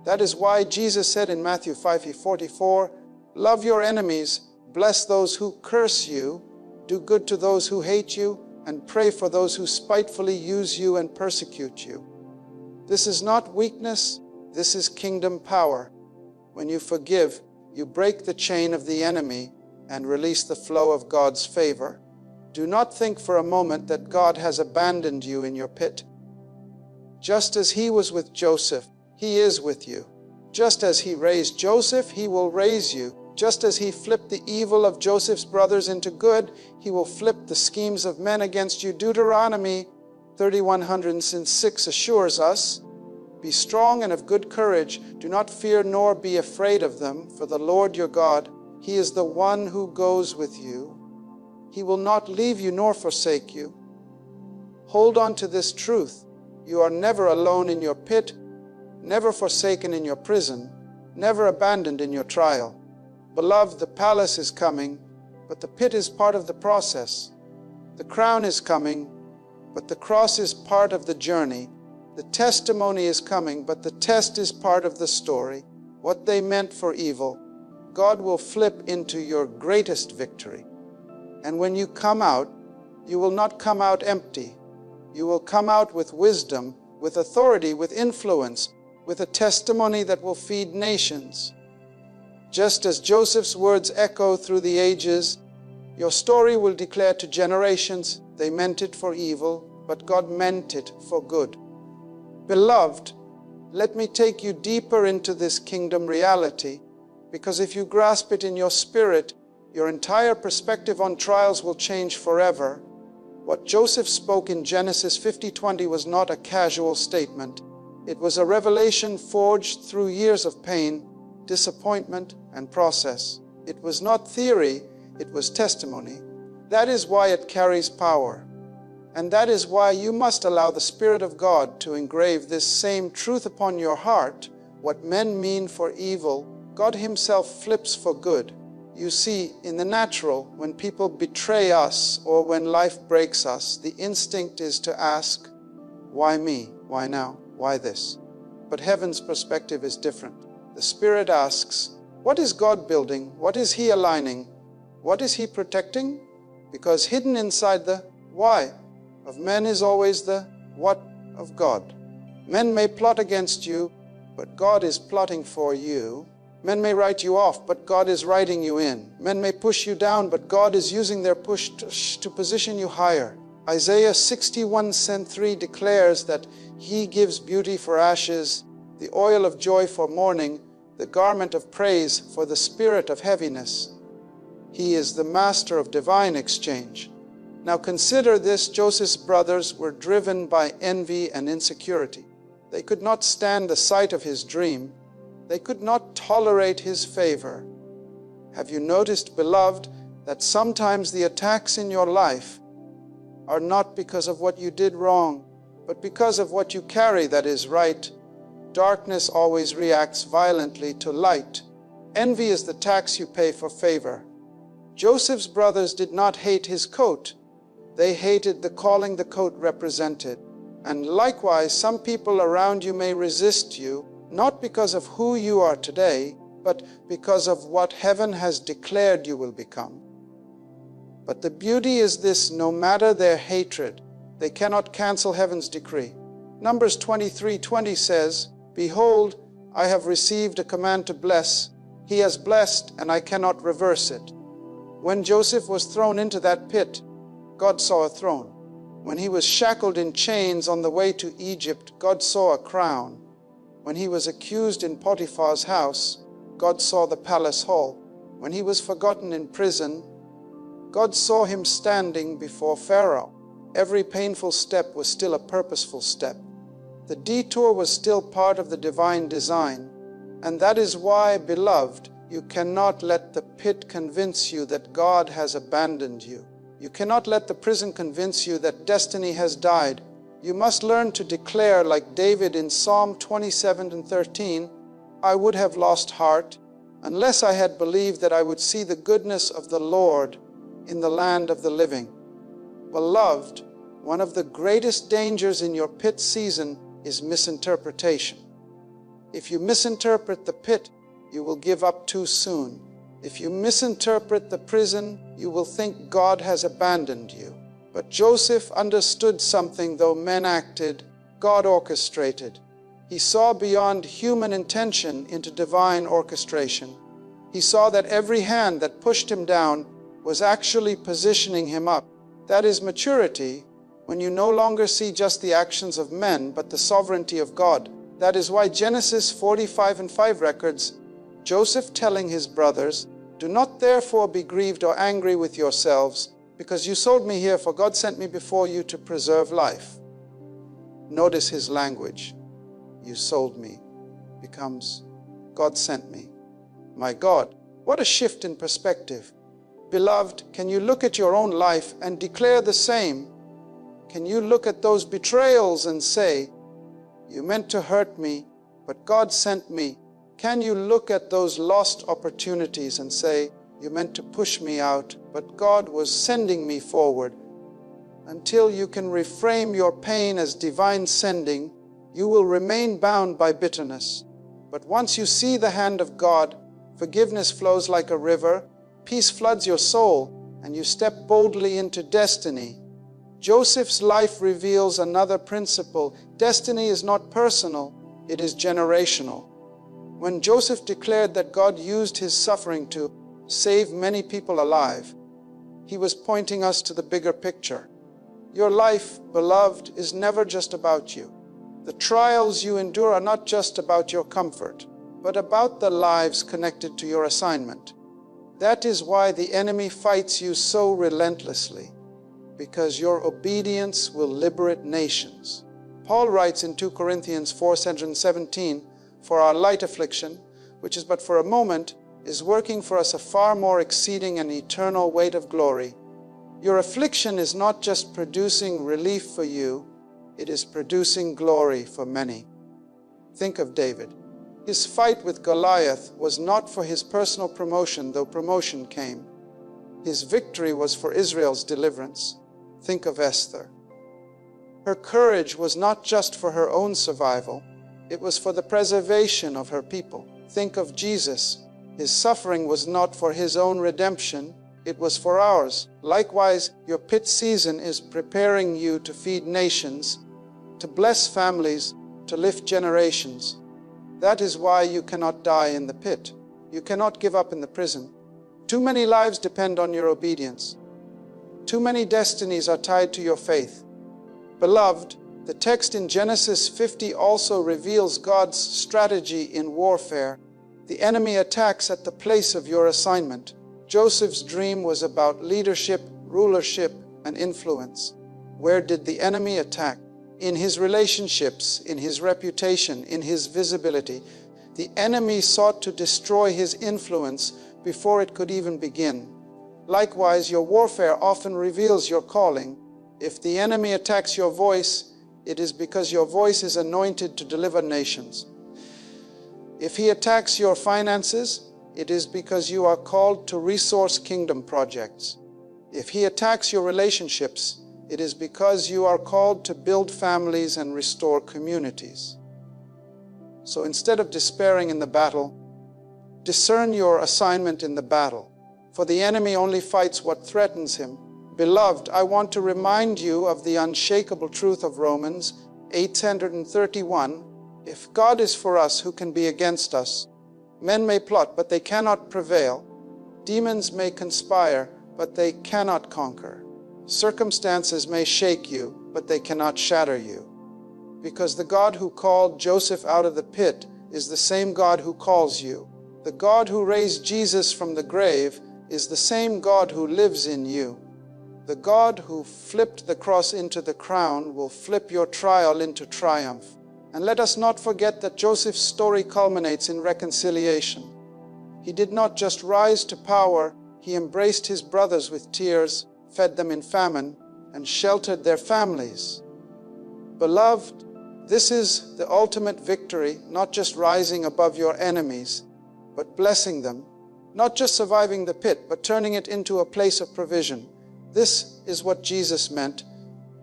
[SPEAKER 2] That is why Jesus said in Matthew 5:44, "Love your enemies, bless those who curse you, do good to those who hate you, and pray for those who spitefully use you and persecute you." This is not weakness, this is kingdom power. When you forgive, you break the chain of the enemy and release the flow of God's favor. Do not think for a moment that God has abandoned you in your pit. Just as He was with Joseph, He is with you. Just as He raised Joseph, He will raise you. Just as He flipped the evil of Joseph's brothers into good, He will flip the schemes of men against you. Deuteronomy 31:6 assures us, "Be strong and of good courage. Do not fear nor be afraid of them, for the Lord your God, He is the one who goes with you. He will not leave you nor forsake you." Hold on to this truth. You are never alone in your pit, never forsaken in your prison, never abandoned in your trial. Beloved, the palace is coming, but the pit is part of the process. The crown is coming, but the cross is part of the journey. The testimony is coming, but the test is part of the story. What they meant for evil, God will flip into your greatest victory. And when you come out, you will not come out empty. You will come out with wisdom, with authority, with influence, with a testimony that will feed nations. Just as Joseph's words echo through the ages, your story will declare to generations, they meant it for evil, but God meant it for good. Beloved, let me take you deeper into this kingdom reality, because if you grasp it in your spirit, your entire perspective on trials will change forever. What Joseph spoke in Genesis 50:20 was not a casual statement. It was a revelation forged through years of pain, disappointment, and process. It was not theory, it was testimony. That is why it carries power. And that is why you must allow the Spirit of God to engrave this same truth upon your heart. What men mean for evil, God Himself flips for good. You see, in the natural, when people betray us or when life breaks us, the instinct is to ask, why me? Why now? Why this? But heaven's perspective is different. The Spirit asks, what is God building? What is He aligning? What is He protecting? because hidden inside the why of men is always the what of God. Men may plot against you, but God is plotting for you. Men may write you off, but God is writing you in. Men may push you down, but God is using their push to position you higher. Isaiah 61:3 declares that He gives beauty for ashes, the oil of joy for mourning, the garment of praise for the spirit of heaviness. He is the master of divine exchange. Now consider this: Joseph's brothers were driven by envy and insecurity. They could not stand the sight of his dream. They could not tolerate his favor. Have you noticed, beloved, that sometimes the attacks in your life are not because of what you did wrong, but because of what you carry that is right? Darkness always reacts violently to light. Envy is the tax you pay for favor. Joseph's brothers did not hate his coat. They hated the calling the coat represented. And likewise, some people around you may resist you, not because of who you are today, but because of what heaven has declared you will become. But the beauty is this: no matter their hatred, they cannot cancel heaven's decree. Numbers 23:20 says, "Behold, I have received a command to bless. He has blessed, and I cannot reverse it." When Joseph was thrown into that pit, God saw a throne. When he was shackled in chains on the way to Egypt, God saw a crown. When he was accused in Potiphar's house, God saw the palace hall. When he was forgotten in prison, God saw him standing before Pharaoh. Every painful step was still a purposeful step. The detour was still part of the divine design. And that is why, beloved, you cannot let the pit convince you that God has abandoned you. You cannot let the prison convince you that destiny has died. You must learn to declare, like David in Psalm 27:13, "I would have lost heart unless I had believed that I would see the goodness of the Lord in the land of the living." Beloved, one of the greatest dangers in your pit season is misinterpretation. If you misinterpret the pit, you will give up too soon. If you misinterpret the prison, you will think God has abandoned you. But Joseph understood something. Though men acted, God orchestrated. He saw beyond human intention into divine orchestration. He saw that every hand that pushed him down was actually positioning him up. That is maturity, when you no longer see just the actions of men, but the sovereignty of God. That is why Genesis 45:5 records Joseph telling his brothers, "Do not therefore be grieved or angry with yourselves, because you sold me here, for God sent me before you to preserve life." Notice his language. You sold me becomes God sent me. My God, what a shift in perspective. Beloved, can you look at your own life and declare the same? Can you look at those betrayals and say, "You meant to hurt me, but God sent me"? Can you look at those lost opportunities and say, "You meant to push me out, but God was sending me forward"? Until you can reframe your pain as divine sending, you will remain bound by bitterness. But once you see the hand of God, forgiveness flows like a river, peace floods your soul, and you step boldly into destiny. Joseph's life reveals another principle. Destiny is not personal, it is generational. When Joseph declared that God used his suffering to save many people alive, he was pointing us to the bigger picture. Your life, beloved, is never just about you. The trials you endure are not just about your comfort, but about the lives connected to your assignment. That is why the enemy fights you so relentlessly, because your obedience will liberate nations. Paul writes in 2 Corinthians 4:17, "For our light affliction, which is but for a moment, is working for us a far more exceeding and eternal weight of glory." Your affliction is not just producing relief for you, it is producing glory for many. Think of David. His fight with Goliath was not for his personal promotion, though promotion came. His victory was for Israel's deliverance. Think of Esther. Her courage was not just for her own survival, it was for the preservation of her people. Think of Jesus. His suffering was not for his own redemption, it was for ours. Likewise, your pit season is preparing you to feed nations, to bless families, to lift generations. That is why you cannot die in the pit. You cannot give up in the prison. Too many lives depend on your obedience. Too many destinies are tied to your faith. Beloved, the text in Genesis 50 also reveals God's strategy in warfare. The enemy attacks at the place of your assignment. Joseph's dream was about leadership, rulership, and influence. Where did the enemy attack? In his relationships, in his reputation, in his visibility. The enemy sought to destroy his influence before it could even begin. Likewise, your warfare often reveals your calling. If the enemy attacks your voice, it is because your voice is anointed to deliver nations. If he attacks your finances, it is because you are called to resource kingdom projects. If he attacks your relationships, it is because you are called to build families and restore communities. So instead of despairing in the battle, discern your assignment in the battle, for the enemy only fights what threatens him. Beloved, I want to remind you of the unshakable truth of Romans 8:131. If God is for us, who can be against us? Men may plot, but they cannot prevail. Demons may conspire, but they cannot conquer. Circumstances may shake you, but they cannot shatter you. Because the God who called Joseph out of the pit is the same God who calls you. The God who raised Jesus from the grave is the same God who lives in you. The God who flipped the cross into the crown will flip your trial into triumph. And let us not forget that Joseph's story culminates in reconciliation. He did not just rise to power, he embraced his brothers with tears, fed them in famine, and sheltered their families. Beloved, this is the ultimate victory, not just rising above your enemies, but blessing them, not just surviving the pit, but turning it into a place of provision. This is what Jesus meant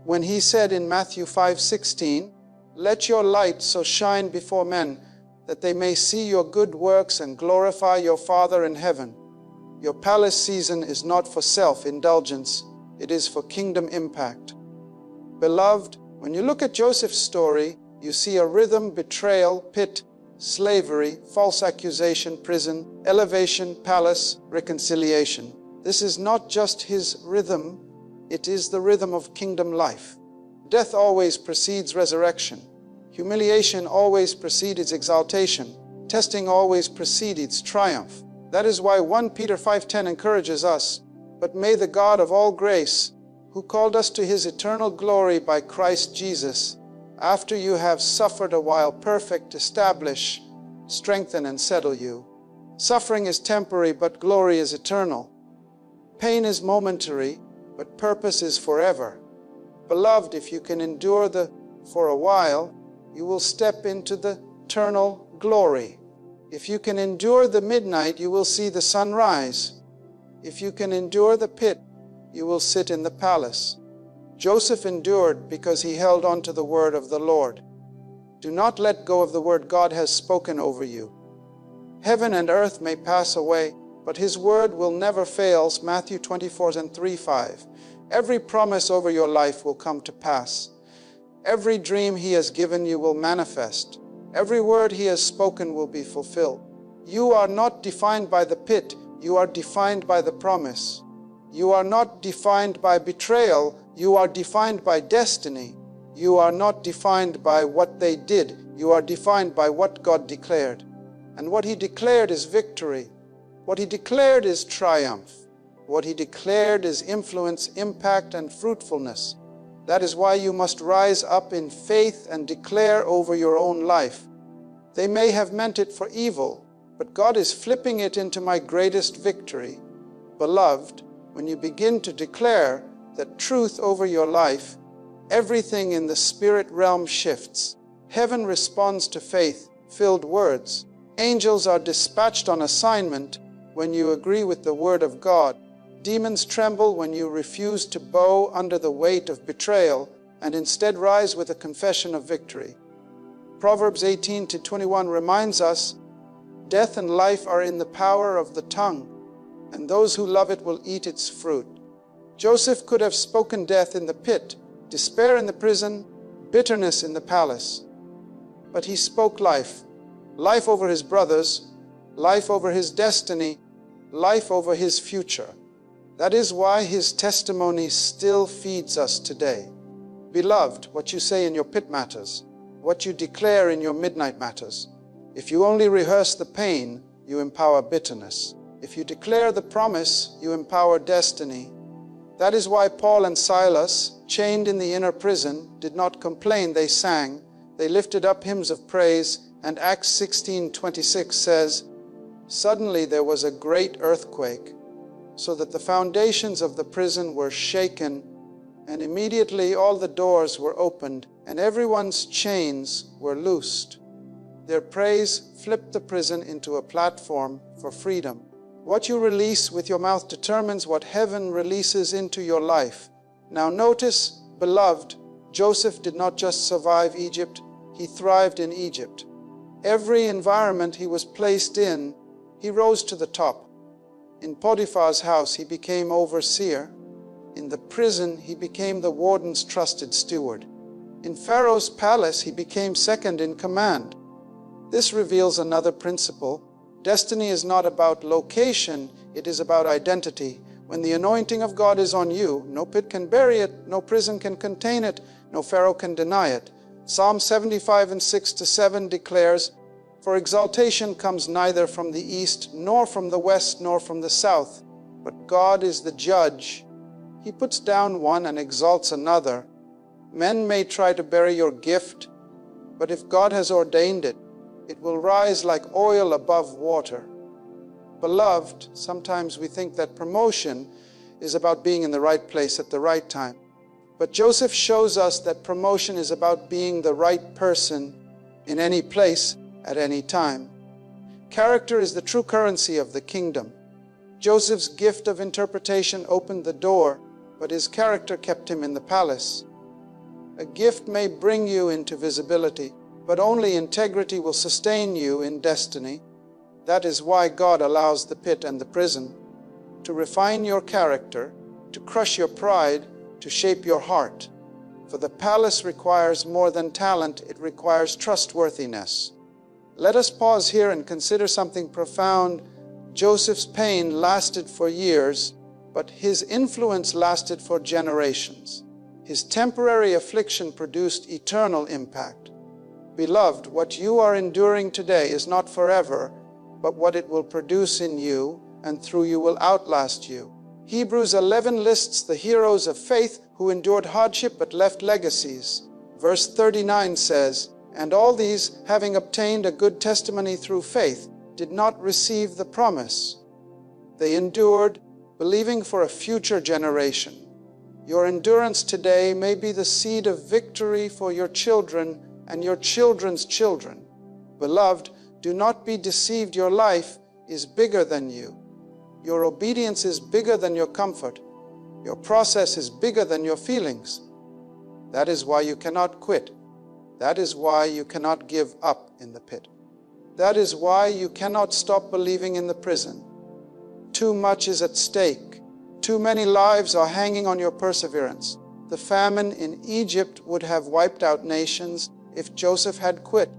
[SPEAKER 2] when he said in Matthew 5:16, "Let your light so shine before men that they may see your good works and glorify your Father in heaven." Your palace season is not for self-indulgence, it is for kingdom impact. Beloved, when you look at Joseph's story, you see a rhythm: betrayal, pit, slavery, false accusation, prison, elevation, palace, reconciliation. This is not just his rhythm, it is the rhythm of kingdom life. Death always precedes resurrection. Humiliation always precedes exaltation. Testing always precedes triumph. That is why 1 Peter 5:10 encourages us, "But may the God of all grace, who called us to his eternal glory by Christ Jesus, after you have suffered a while, perfect, establish, strengthen, and settle you." Suffering is temporary, but glory is eternal. Pain is momentary, but purpose is forever. Beloved, if you can endure for a while, you will step into the eternal glory. If you can endure the midnight, you will see the sunrise. If you can endure the pit, you will sit in the palace. Joseph endured because he held on to the word of the Lord. Do not let go of the word God has spoken over you. Heaven and earth may pass away, but his word will never fail. Matthew 24:3-5. Every promise over your life will come to pass. Every dream he has given you will manifest. Every word he has spoken will be fulfilled. You are not defined by the pit, you are defined by the promise. You are not defined by betrayal, you are defined by destiny. You are not defined by what they did, you are defined by what God declared. And what he declared is victory. What he declared is triumph. What he declared is influence, impact, and fruitfulness. That is why you must rise up in faith and declare over your own life. They may have meant it for evil, but God is flipping it into my greatest victory. Beloved, when you begin to declare that truth over your life, everything in the spirit realm shifts. Heaven responds to faith-filled words. Angels are dispatched on assignment when you agree with the word of God. Demons tremble when you refuse to bow under the weight of betrayal and instead rise with a confession of victory. Proverbs 18:21 reminds us, "Death and life are in the power of the tongue, and those who love it will eat its fruit. Joseph could have spoken death in the pit, despair in the prison, bitterness in the palace. But he spoke life, life over his brothers, life over his destiny, life over his future. That is why his testimony still feeds us today. Beloved, what you say in your pit matters. What you declare in your midnight matters. If you only rehearse the pain, you empower bitterness. If you declare the promise, you empower destiny. That is why Paul and Silas, chained in the inner prison, did not complain, they sang. They lifted up hymns of praise, and Acts 16:26 says, "Suddenly there was a great earthquake, so that the foundations of the prison were shaken, and immediately all the doors were opened, and everyone's chains were loosed." Their praise flipped the prison into a platform for freedom. What you release with your mouth determines what heaven releases into your life. Now notice, beloved, Joseph did not just survive Egypt, he thrived in Egypt. Every environment he was placed in, he rose to the top. In Potiphar's house, he became overseer. In the prison, he became the warden's trusted steward. In Pharaoh's palace, he became second in command. This reveals another principle. Destiny is not about location, it is about identity. When the anointing of God is on you, no pit can bury it, no prison can contain it, no Pharaoh can deny it. Psalm 75 and 6-7 declares, "For exaltation comes neither from the east, nor from the west, nor from the south, but God is the judge. He puts down one and exalts another. Men may try to bury your gift, but if God has ordained it, it will rise like oil above water." Beloved, sometimes we think that promotion is about being in the right place at the right time. But Joseph shows us that promotion is about being the right person in any place at any time. Character is the true currency of the kingdom. Joseph's gift of interpretation opened the door, but his character kept him in the palace. A gift may bring you into visibility, but only integrity will sustain you in destiny. That is why God allows the pit and the prison, to refine your character, to crush your pride, to shape your heart. For the palace requires more than talent, it requires trustworthiness. Let us pause here and consider something profound. Joseph's pain lasted for years, but his influence lasted for generations. His temporary affliction produced eternal impact. Beloved, what you are enduring today is not forever, but what it will produce in you and through you will outlast you. Hebrews 11 lists the heroes of faith who endured hardship but left legacies. Verse 39 says, "And all these, having obtained a good testimony through faith, did not receive the promise. They endured, believing for a future generation." Your endurance today may be the seed of victory for your children and your children's children. Beloved, do not be deceived. Your life is bigger than you. Your obedience is bigger than your comfort. Your process is bigger than your feelings. That is why you cannot quit. That is why you cannot give up in the pit. That is why you cannot stop believing in the prison. Too much is at stake. Too many lives are hanging on your perseverance. The famine in Egypt would have wiped out nations if Joseph had quit.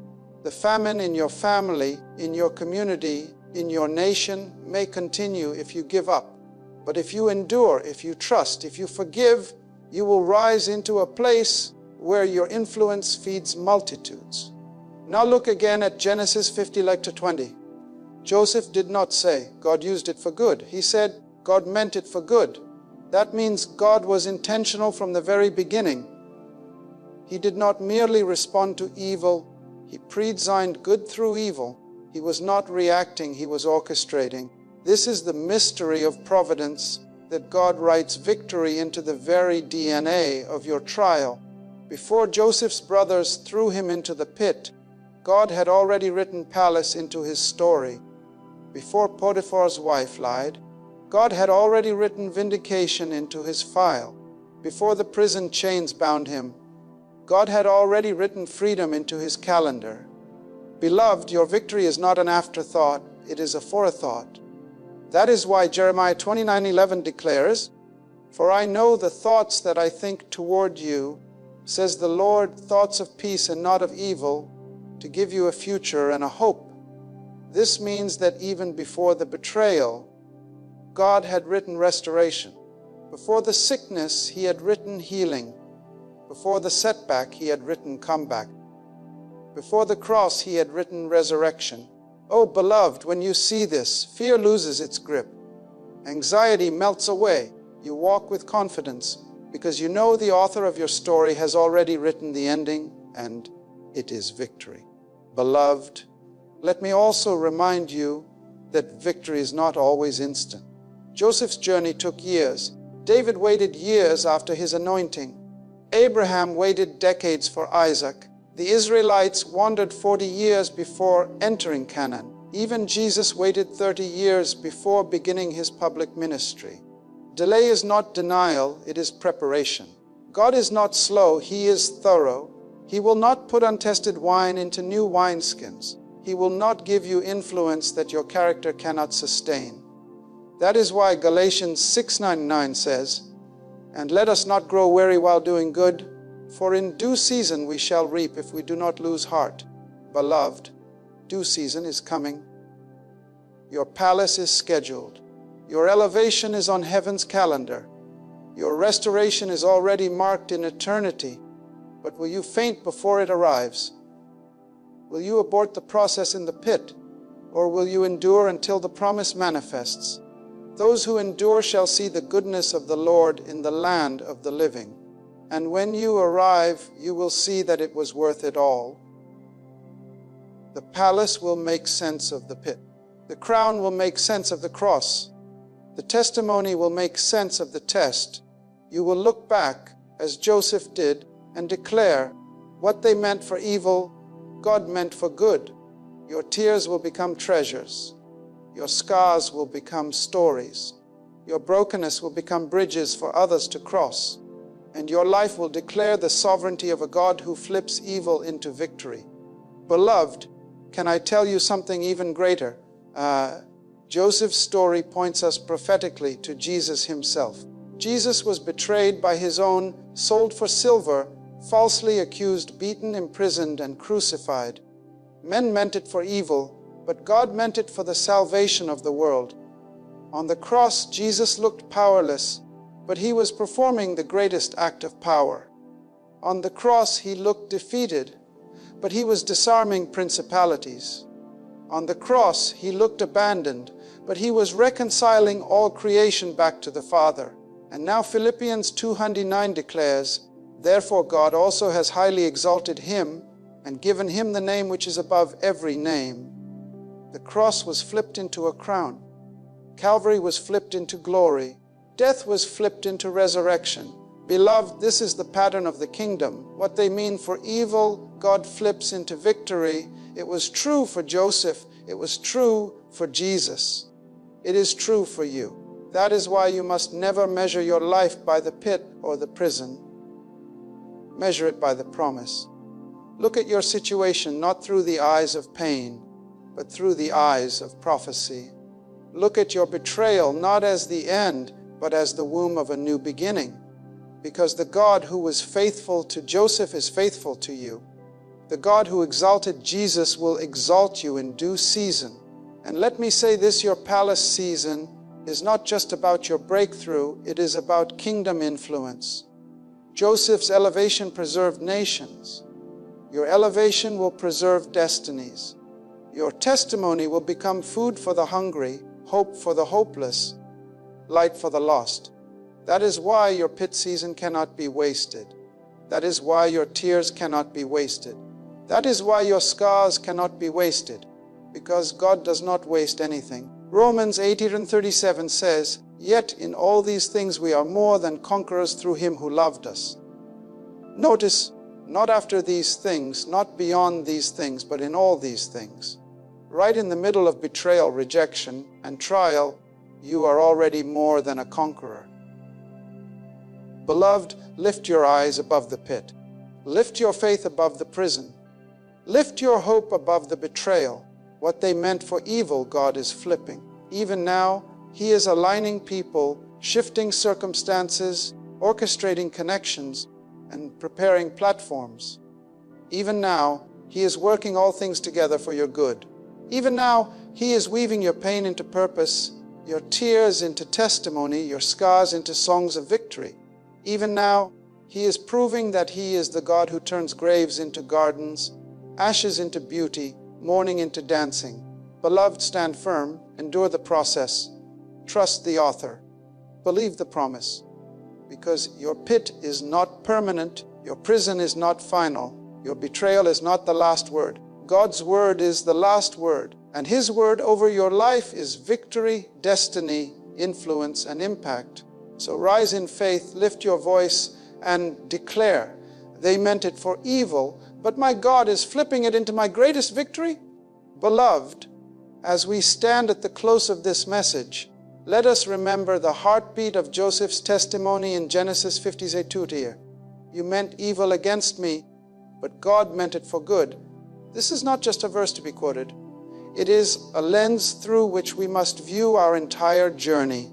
[SPEAKER 2] The famine in your family, in your community, in your nation may continue if you give up. But if you endure, if you trust, if you forgive, you will rise into a place where your influence feeds multitudes. Now look again at Genesis 50-20. Joseph did not say, "God used it for good." He said, "God meant it for good." That means God was intentional from the very beginning. He did not merely respond to evil. He predesigned good through evil. He was not reacting, he was orchestrating. This is the mystery of providence, that God writes victory into the very DNA of your trial. Before Joseph's brothers threw him into the pit, God had already written palace into his story. Before Potiphar's wife lied, God had already written vindication into his file. Before the prison chains bound him, God had already written freedom into his calendar. Beloved, your victory is not an afterthought, it is a forethought. That is why Jeremiah 29:11 declares, "For I know the thoughts that I think toward you, says the Lord, thoughts of peace and not of evil, to give you a future and a hope." This means that even before the betrayal, God had written restoration. Before the sickness, He had written healing. Before the setback, He had written comeback. Before the cross, He had written resurrection. Oh, beloved, when you see this, fear loses its grip. Anxiety melts away. You walk with confidence because you know the author of your story has already written the ending, and it is victory. Beloved, let me also remind you that victory is not always instant. Joseph's journey took years. David waited years after his anointing. Abraham waited decades for Isaac. The Israelites wandered 40 years before entering Canaan. Even Jesus waited 30 years before beginning His public ministry. Delay is not denial, it is preparation. God is not slow, He is thorough. He will not put untested wine into new wineskins. He will not give you influence that your character cannot sustain. That is why Galatians 6:9 says, "And let us not grow weary while doing good, for in due season we shall reap if we do not lose heart." Beloved, due season is coming. Your palace is scheduled. Your elevation is on heaven's calendar. Your restoration is already marked in eternity. But will you faint before it arrives? Will you abort the process in the pit, or will you endure until the promise manifests? Those who endure shall see the goodness of the Lord in the land of the living. And when you arrive, you will see that it was worth it all. The palace will make sense of the pit. The crown will make sense of the cross. The testimony will make sense of the test. You will look back, as Joseph did, and declare, what they meant for evil, God meant for good. Your tears will become treasures. Your scars will become stories. Your brokenness will become bridges for others to cross. And your life will declare the sovereignty of a God who flips evil into victory. Beloved, can I tell you something even greater? Joseph's story points us prophetically to Jesus Himself. Jesus was betrayed by His own, sold for silver, falsely accused, beaten, imprisoned, and crucified. Men meant it for evil, but God meant it for the salvation of the world. On the cross, Jesus looked powerless, but He was performing the greatest act of power. On the cross, He looked defeated, but He was disarming principalities. On the cross, He looked abandoned, but He was reconciling all creation back to the Father. And now Philippians 2:9 declares, "Therefore God also has highly exalted Him and given Him the name which is above every name." The cross was flipped into a crown. Calvary was flipped into glory. Death was flipped into resurrection. Beloved, this is the pattern of the kingdom. What they mean for evil, God flips into victory. It was true for Joseph. It was true for Jesus. It is true for you. That is why you must never measure your life by the pit or the prison. Measure it by the promise. Look at your situation not through the eyes of pain, but through the eyes of prophecy. Look at your betrayal not as the end, but as the womb of a new beginning. Because the God who was faithful to Joseph is faithful to you. The God who exalted Jesus will exalt you in due season. And let me say this, your palace season is not just about your breakthrough, it is about kingdom influence. Joseph's elevation preserved nations. Your elevation will preserve destinies. Your testimony will become food for the hungry, hope for the hopeless, light for the lost. That is why your pit season cannot be wasted. That is why your tears cannot be wasted. That is why your scars cannot be wasted, because God does not waste anything. Romans 8:37 says, "Yet in all these things we are more than conquerors through Him who loved us." Notice, not after these things, not beyond these things, but in all these things. Right in the middle of betrayal, rejection, and trial, you are already more than a conqueror. Beloved, lift your eyes above the pit. Lift your faith above the prison. Lift your hope above the betrayal. What they meant for evil, God is flipping. Even now, He is aligning people, shifting circumstances, orchestrating connections, and preparing platforms. Even now, He is working all things together for your good. Even now, He is weaving your pain into purpose, your tears into testimony, your scars into songs of victory. Even now, He is proving that He is the God who turns graves into gardens, ashes into beauty, mourning into dancing. Beloved, stand firm, endure the process, trust the author, believe the promise, because your pit is not permanent, your prison is not final, your betrayal is not the last word. God's word is the last word, and His word over your life is victory, destiny, influence, and impact. So rise in faith, lift your voice, and declare, they meant it for evil, but my God is flipping it into my greatest victory. Beloved, as we stand at the close of this message, let us remember the heartbeat of Joseph's testimony in Genesis 58:2. You meant evil against me, but God meant it for good. This is not just a verse to be quoted. It is a lens through which we must view our entire journey.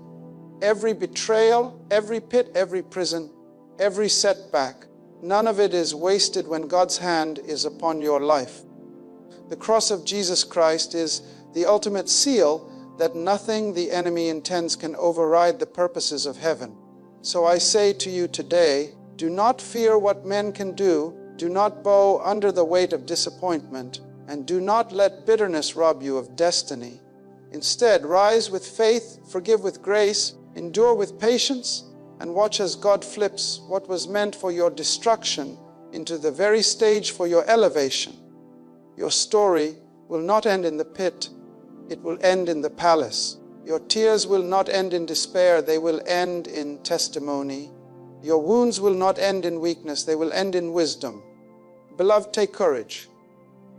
[SPEAKER 2] Every betrayal, every pit, every prison, every setback, none of it is wasted when God's hand is upon your life. The cross of Jesus Christ is the ultimate seal that nothing the enemy intends can override the purposes of heaven. So I say to you today, do not fear what men can do, do not bow under the weight of disappointment, and do not let bitterness rob you of destiny. Instead, rise with faith, forgive with grace, endure with patience, and watch as God flips what was meant for your destruction into the very stage for your elevation. Your story will not end in the pit, it will end in the palace. Your tears will not end in despair, they will end in testimony. Your wounds will not end in weakness, they will end in wisdom. Beloved, take courage.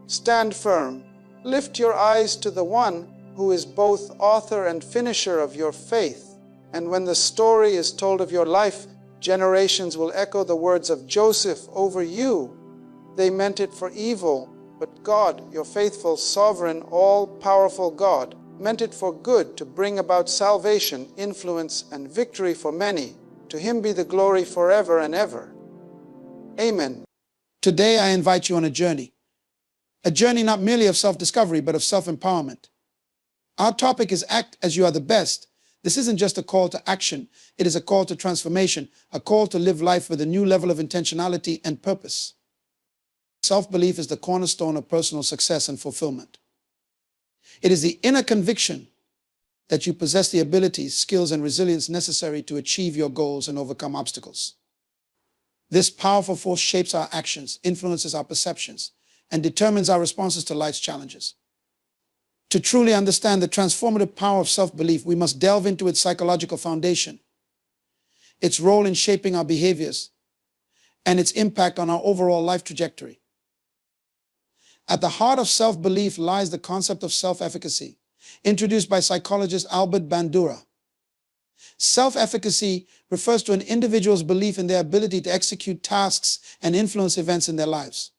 [SPEAKER 2] Stand firm. Lift your eyes to the one who is both author and finisher of your faith. And when the story is told of your life, generations will echo the words of Joseph over you. They meant it for evil, but God, your faithful, sovereign, all-powerful God, meant it for good to bring about salvation, influence, and victory for many. To Him be the glory forever and ever. Amen.
[SPEAKER 1] Today I invite you on a journey not merely of self-discovery, but of self-empowerment. Our topic is Act as You Are the Best. This isn't just a call to action. It is a call to transformation, a call to live life with a new level of intentionality and purpose. Self-belief is the cornerstone of personal success and fulfillment. It is the inner conviction that you possess the abilities, skills, and resilience necessary to achieve your goals and overcome obstacles. This powerful force shapes our actions, influences our perceptions, and determines our responses to life's challenges. To truly understand the transformative power of self-belief, we must delve into its psychological foundation, its role in shaping our behaviors, and its impact on our overall life trajectory. At the heart of self-belief lies the concept of self-efficacy, introduced by psychologist Albert Bandura. Self-efficacy refers to an individual's belief in their ability to execute tasks and influence events in their lives.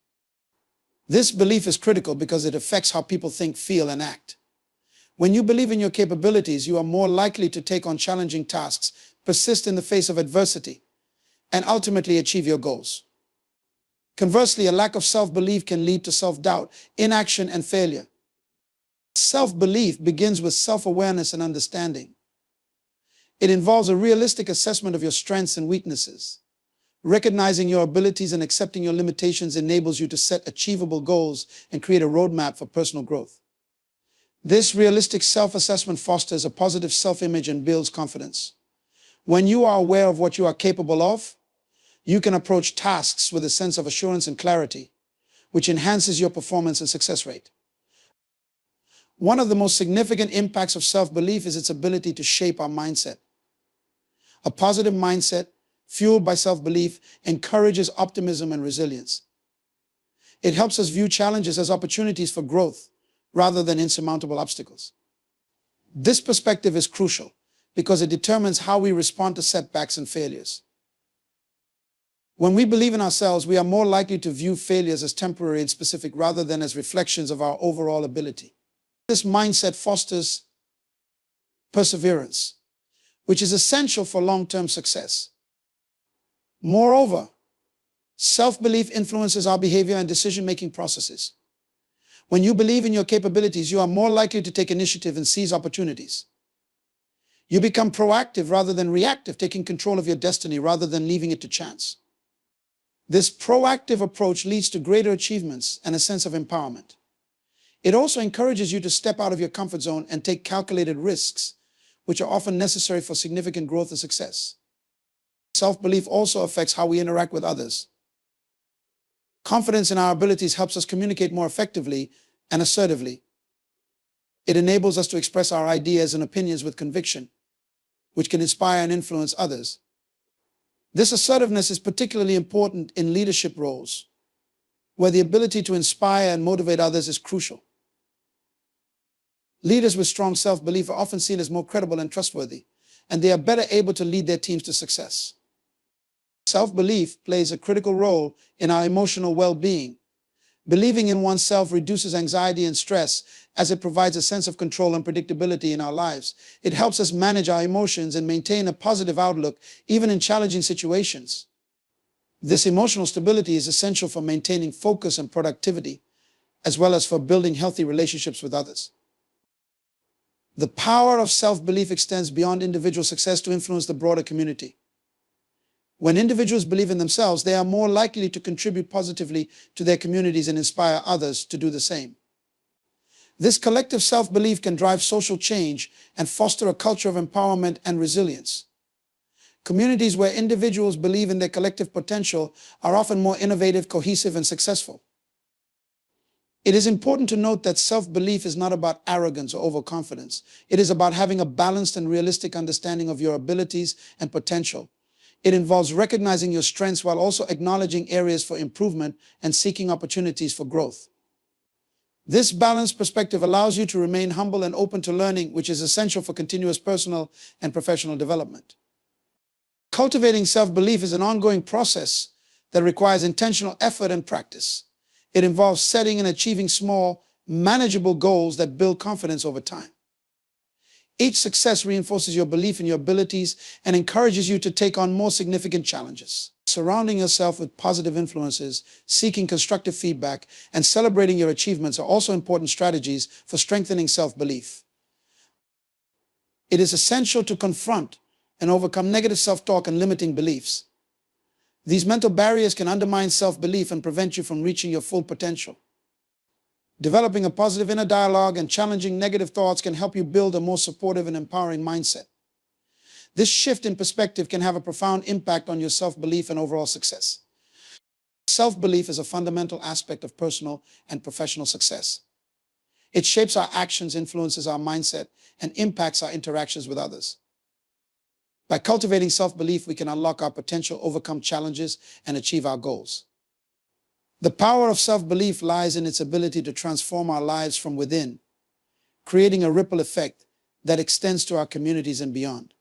[SPEAKER 1] This belief is critical because it affects how people think, feel, and act. When you believe in your capabilities, you are more likely to take on challenging tasks, persist in the face of adversity, and ultimately achieve your goals. Conversely, a lack of self-belief can lead to self-doubt, inaction, and failure. Self-belief begins with self-awareness and understanding. It involves a realistic assessment of your strengths and weaknesses. Recognizing your abilities and accepting your limitations enables you to set achievable goals and create a roadmap for personal growth. This realistic self-assessment fosters a positive self-image and builds confidence. When you are aware of what you are capable of, you can approach tasks with a sense of assurance and clarity, which enhances your performance and success rate. One of the most significant impacts of self-belief is its ability to shape our mindset. A positive mindset, fueled by self-belief, encourages optimism and resilience. It helps us view challenges as opportunities for growth rather than insurmountable obstacles. This perspective is crucial because it determines how we respond to setbacks and failures. When we believe in ourselves, we are more likely to view failures as temporary and specific rather than as reflections of our overall ability. This mindset fosters
[SPEAKER 2] perseverance, which is essential for long-term success. Moreover, self-belief influences our behavior and decision-making processes. When you believe in your capabilities, you are more likely to take initiative and seize opportunities. You become proactive rather than reactive, taking control of your destiny rather than leaving it to chance. This proactive approach leads to greater achievements and a sense of empowerment. It also encourages you to step out of your comfort zone and take calculated risks, which are often necessary for significant growth and success. Self-belief also affects how we interact with others. Confidence in our abilities helps us communicate more effectively and assertively. It enables us to express our ideas and opinions with conviction, which can inspire and influence others. This assertiveness is particularly important in leadership roles, where the ability to inspire and motivate others is crucial. Leaders with strong self-belief are often seen as more credible and trustworthy, and they are better able to lead their teams to success. Self-belief plays a critical role in our emotional well-being. Believing in oneself reduces anxiety and stress as it provides a sense of control and predictability in our lives. It helps us manage our emotions and maintain a positive outlook even in challenging situations. This emotional stability is essential for maintaining focus and productivity, as well as for building healthy relationships with others. The power of self-belief extends beyond individual success to influence the broader community. When individuals believe in themselves, they are more likely to contribute positively to their communities and inspire others to do the same. This collective self-belief can drive social change and foster a culture of empowerment and resilience. Communities where individuals believe in their collective potential are often more innovative, cohesive, and successful. It is important to note that self-belief is not about arrogance or overconfidence. It is about having a balanced and realistic understanding of your abilities and potential. It involves recognizing your strengths while also acknowledging areas for improvement and seeking opportunities for growth. This balanced perspective allows you to remain humble and open to learning, which is essential for continuous personal and professional development. Cultivating self-belief is an ongoing process that requires intentional effort and practice. It involves setting and achieving small, manageable goals that build confidence over time. Each success reinforces your belief in your abilities and encourages you to take on more significant challenges. Surrounding yourself with positive influences, seeking constructive feedback, and celebrating your achievements are also important strategies for strengthening self-belief. It is essential to confront and overcome negative self-talk and limiting beliefs. These mental barriers can undermine self-belief and prevent you from reaching your full potential. Developing a positive inner dialogue and challenging negative thoughts can help you build a more supportive and empowering mindset. This shift in perspective can have a profound impact on your self-belief and overall success. Self-belief is a fundamental aspect of personal and professional success. It shapes our actions, influences our mindset, and impacts our interactions with others. By cultivating self-belief, we can unlock our potential, overcome challenges, and achieve our goals. The power of self-belief lies in its ability to transform our lives from within, creating a ripple effect that extends to our communities and beyond.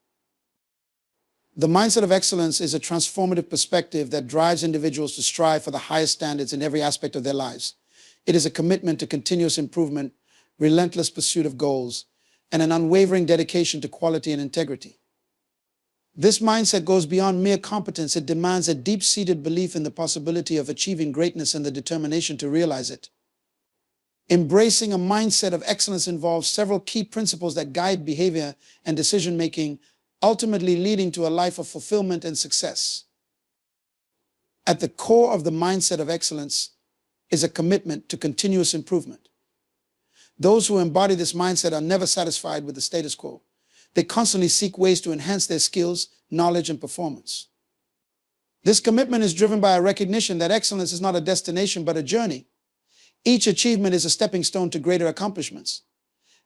[SPEAKER 2] The mindset of excellence is a transformative perspective that drives individuals to strive for the highest standards in every aspect of their lives. It is a commitment to continuous improvement, relentless pursuit of goals, and an unwavering dedication to quality and integrity. This mindset goes beyond mere competence. It demands a deep-seated belief in the possibility of achieving greatness and the determination to realize it. Embracing a mindset of excellence involves several key principles that guide behavior and decision-making, ultimately leading to a life of fulfillment and success. At the core of the mindset of excellence is a commitment to continuous improvement. Those who embody this mindset are never satisfied with the status quo. They constantly seek ways to enhance their skills, knowledge, and performance. This commitment is driven by a recognition that excellence is not a destination but a journey. Each achievement is a stepping stone to greater accomplishments.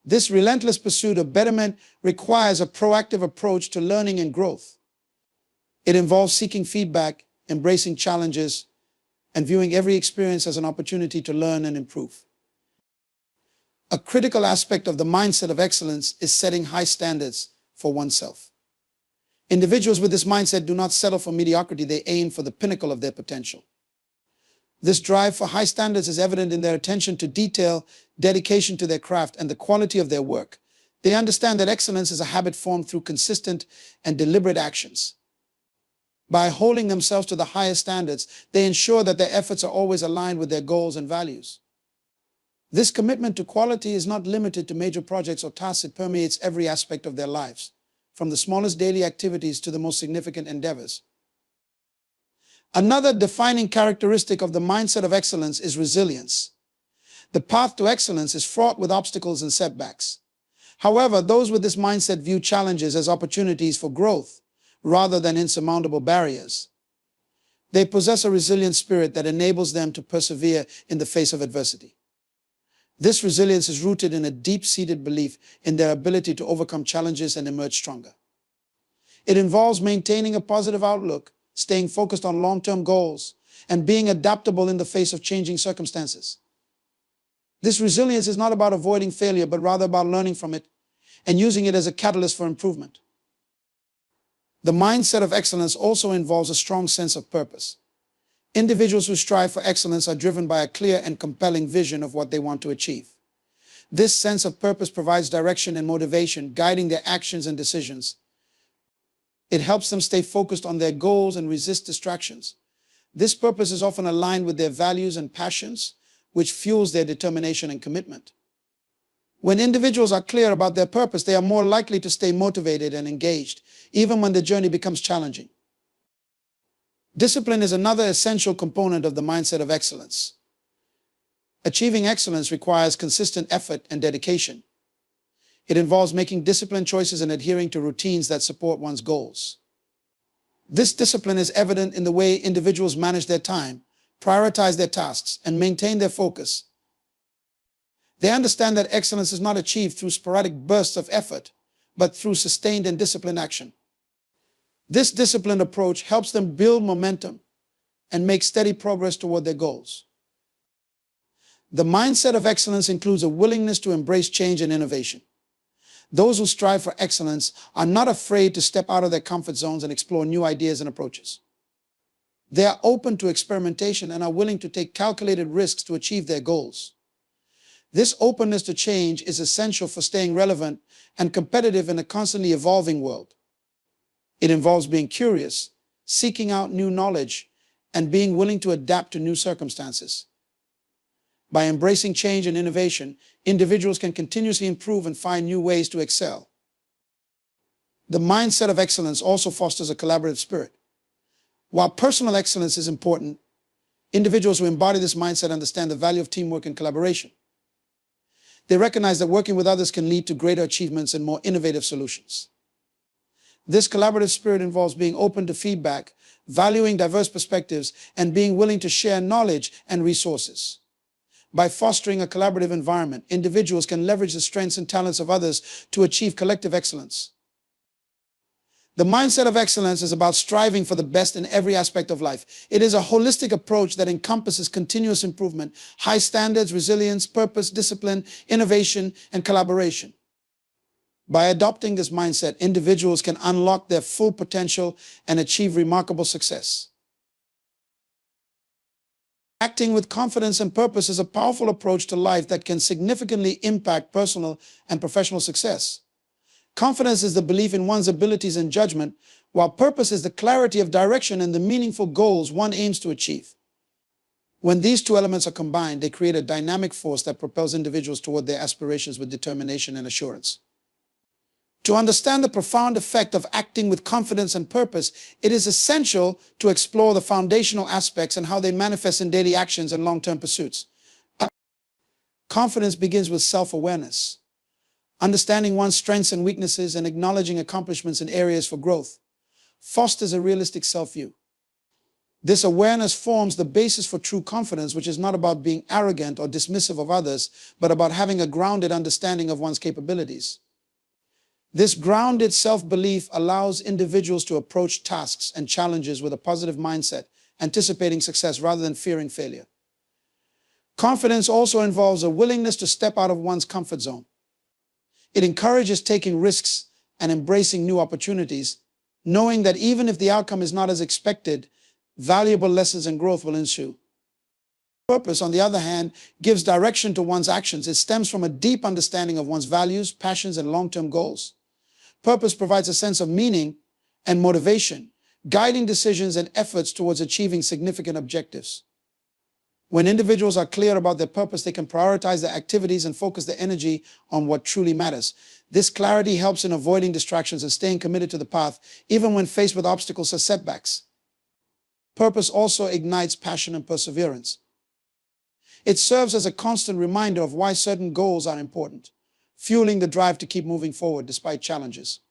[SPEAKER 2] This relentless pursuit of betterment requires a proactive approach to learning and growth. It involves seeking feedback, embracing challenges, and viewing every experience as an opportunity to learn and improve. A critical aspect of the mindset of excellence is setting high standards for oneself. Individuals with this mindset do not settle for mediocrity, they aim for the pinnacle of their potential. This drive for high standards is evident in their attention to detail, dedication to their craft, and the quality of their work. They understand that excellence is a habit formed through consistent and deliberate actions. By holding themselves to the highest standards, they ensure that their efforts are always aligned with their goals and values. This commitment to quality is not limited to major projects or tasks. It permeates every aspect of their lives, from the smallest daily activities to the most significant endeavors. Another defining characteristic of the mindset of excellence is resilience. The path to excellence is fraught with obstacles and setbacks. However, those with this mindset view challenges as opportunities for growth rather than insurmountable barriers. They possess a resilient spirit that enables them to persevere in the face of adversity. This resilience is rooted in a deep-seated belief in their ability to overcome challenges and emerge stronger. It involves maintaining a positive outlook, staying focused on long-term goals, and being adaptable in the face of changing circumstances. This resilience is not about avoiding failure, but rather about learning from it and using it as a catalyst for improvement. The mindset of excellence also involves a strong sense of purpose. Individuals who strive for excellence are driven by a clear and compelling vision of what they want to achieve. This sense of purpose provides direction and motivation, guiding their actions and decisions. It helps them stay focused on their goals and resist distractions. This purpose is often aligned with their values and passions, which fuels their determination and commitment. When individuals are clear about their purpose, they are more likely to stay motivated and engaged, even when the journey becomes challenging. Discipline is another essential component of the mindset of excellence. Achieving excellence requires consistent effort and dedication. It involves making disciplined choices and adhering to routines that support one's goals. This discipline is evident in the way individuals manage their time, prioritize their tasks, and maintain their focus. They understand that excellence is not achieved through sporadic bursts of effort, but through sustained and disciplined action. This disciplined approach helps them build momentum and make steady progress toward their goals. The mindset of excellence includes a willingness to embrace change and innovation. Those who strive for excellence are not afraid to step out of their comfort zones and explore new ideas and approaches. They are open to experimentation and are willing to take calculated risks to achieve their goals. This openness to change is essential for staying relevant and competitive in a constantly evolving world. It involves being curious, seeking out new knowledge, and being willing to adapt to new circumstances. By embracing change and innovation, individuals can continuously improve and find new ways to excel. The mindset of excellence also fosters a collaborative spirit. While personal excellence is important, individuals who embody this mindset understand the value of teamwork and collaboration. They recognize that working with others can lead to greater achievements and more innovative solutions. This collaborative spirit involves being open to feedback, valuing diverse perspectives, and being willing to share knowledge and resources. By fostering a collaborative environment, individuals can leverage the strengths and talents of others to achieve collective excellence. The mindset of excellence is about striving for the best in every aspect of life. It is a holistic approach that encompasses continuous improvement, high standards, resilience, purpose, discipline, innovation, and collaboration. By adopting this mindset, individuals can unlock their full potential and achieve remarkable success. Acting with confidence and purpose is a powerful approach to life that can significantly impact personal and professional success. Confidence is the belief in one's abilities and judgment, while purpose is the clarity of direction and the meaningful goals one aims to achieve. When these two elements are combined, they create a dynamic force that propels individuals toward their aspirations with determination and assurance. To understand the profound effect of acting with confidence and purpose, it is essential to explore the foundational aspects and how they manifest in daily actions and long-term pursuits. Confidence begins with self-awareness. Understanding one's strengths and weaknesses and acknowledging accomplishments and areas for growth fosters a realistic self-view. This awareness forms the basis for true confidence, which is not about being arrogant or dismissive of others, but about having a grounded understanding of one's capabilities. This grounded self-belief allows individuals to approach tasks and challenges with a positive mindset, anticipating success rather than fearing failure. Confidence also involves a willingness to step out of one's comfort zone. It encourages taking risks and embracing new opportunities, knowing that even if the outcome is not as expected, valuable lessons and growth will ensue. Purpose, on the other hand, gives direction to one's actions. It stems from a deep understanding of one's values, passions, and long-term goals. Purpose provides a sense of meaning and motivation, guiding decisions and efforts towards achieving significant objectives. When individuals are clear about their purpose, they can prioritize their activities and focus their energy on what truly matters. This clarity helps in avoiding distractions and staying committed to the path, even when faced with obstacles or setbacks. Purpose also ignites passion and perseverance. It serves as a constant reminder of why certain goals are important, fueling the drive to keep moving forward despite challenges.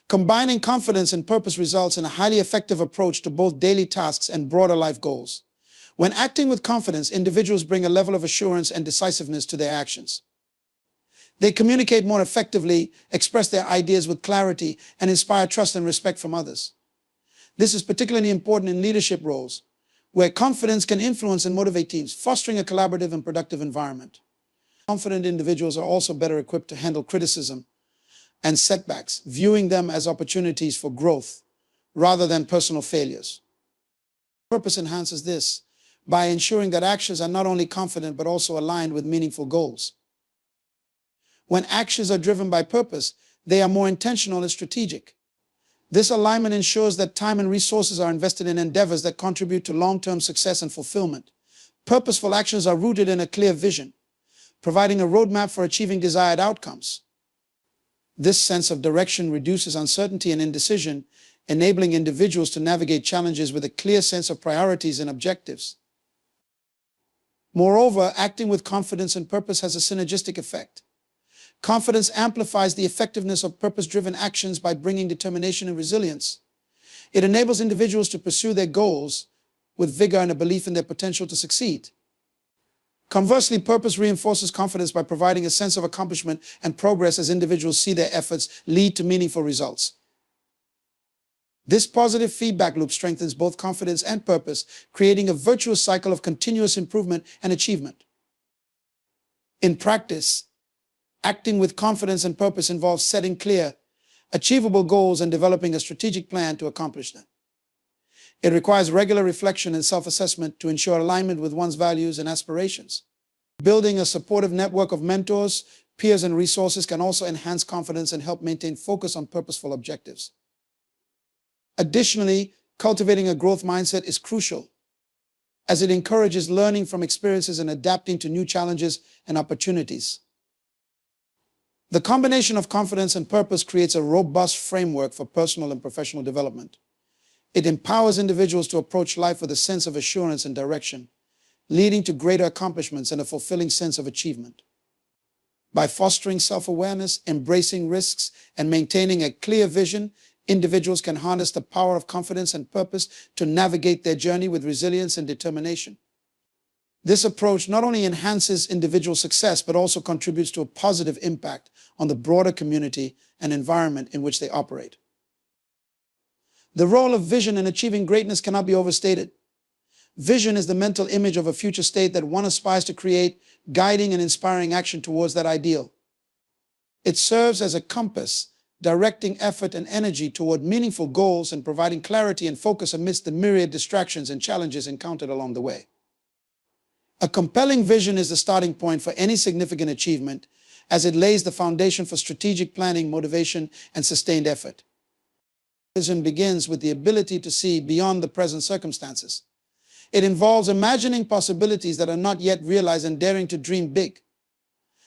[SPEAKER 2] Combining confidence and purpose results in a highly effective approach to both daily tasks and broader life goals. When acting with confidence, individuals bring a level of assurance and decisiveness to their actions. They communicate more effectively, express their ideas with clarity, and inspire trust and respect from others. This is particularly important in leadership roles, where confidence can influence and motivate teams, fostering a collaborative and productive environment. Confident individuals are also better equipped to handle criticism and setbacks, viewing them as opportunities for growth rather than personal failures. Purpose enhances this by ensuring that actions are not only confident but also aligned with meaningful goals. When actions are driven by purpose, they are more intentional and strategic. This alignment ensures that time and resources are invested in endeavors that contribute to long-term success and fulfillment. Purposeful actions are rooted in a clear vision, providing a roadmap for achieving desired outcomes. This sense of direction reduces uncertainty and indecision, enabling individuals to navigate challenges with a clear sense of priorities and objectives. Moreover, acting with confidence and purpose has a synergistic effect. Confidence amplifies the effectiveness of purpose-driven actions by bringing determination and resilience. It enables individuals to pursue their goals with vigor and a belief in their potential to succeed. Conversely, purpose reinforces confidence by providing a sense of accomplishment and progress as individuals see their efforts lead to meaningful results. This positive feedback loop strengthens both confidence and purpose, creating a virtuous cycle of continuous improvement and achievement. In practice, acting with confidence and purpose involves setting clear, achievable goals and developing a strategic plan to accomplish them. It requires regular reflection and self-assessment to ensure alignment with one's values and aspirations. Building a supportive network of mentors, peers, and resources can also enhance confidence and help maintain focus on purposeful objectives. Additionally, cultivating a growth mindset is crucial, as it encourages learning from experiences and adapting to new challenges and opportunities. The combination of confidence and purpose creates a robust framework for personal and professional development. It empowers individuals to approach life with a sense of assurance and direction, leading to greater accomplishments and a fulfilling sense of achievement. By fostering self-awareness, embracing risks, and maintaining a clear vision, individuals can harness the power of confidence and purpose to navigate their journey with resilience and determination. This approach not only enhances individual success, but also contributes to a positive impact on the broader community and environment in which they operate. The role of vision in achieving greatness cannot be overstated. Vision is the mental image of a future state that one aspires to create, guiding and inspiring action towards that ideal. It serves as a compass, directing effort and energy toward meaningful goals and providing clarity and focus amidst the myriad distractions and challenges encountered along the way. A compelling vision is the starting point for any significant achievement, as it lays the foundation for strategic planning, motivation, and sustained effort. Vision begins with the ability to see beyond the present circumstances. It involves imagining possibilities that are not yet realized and daring to dream big.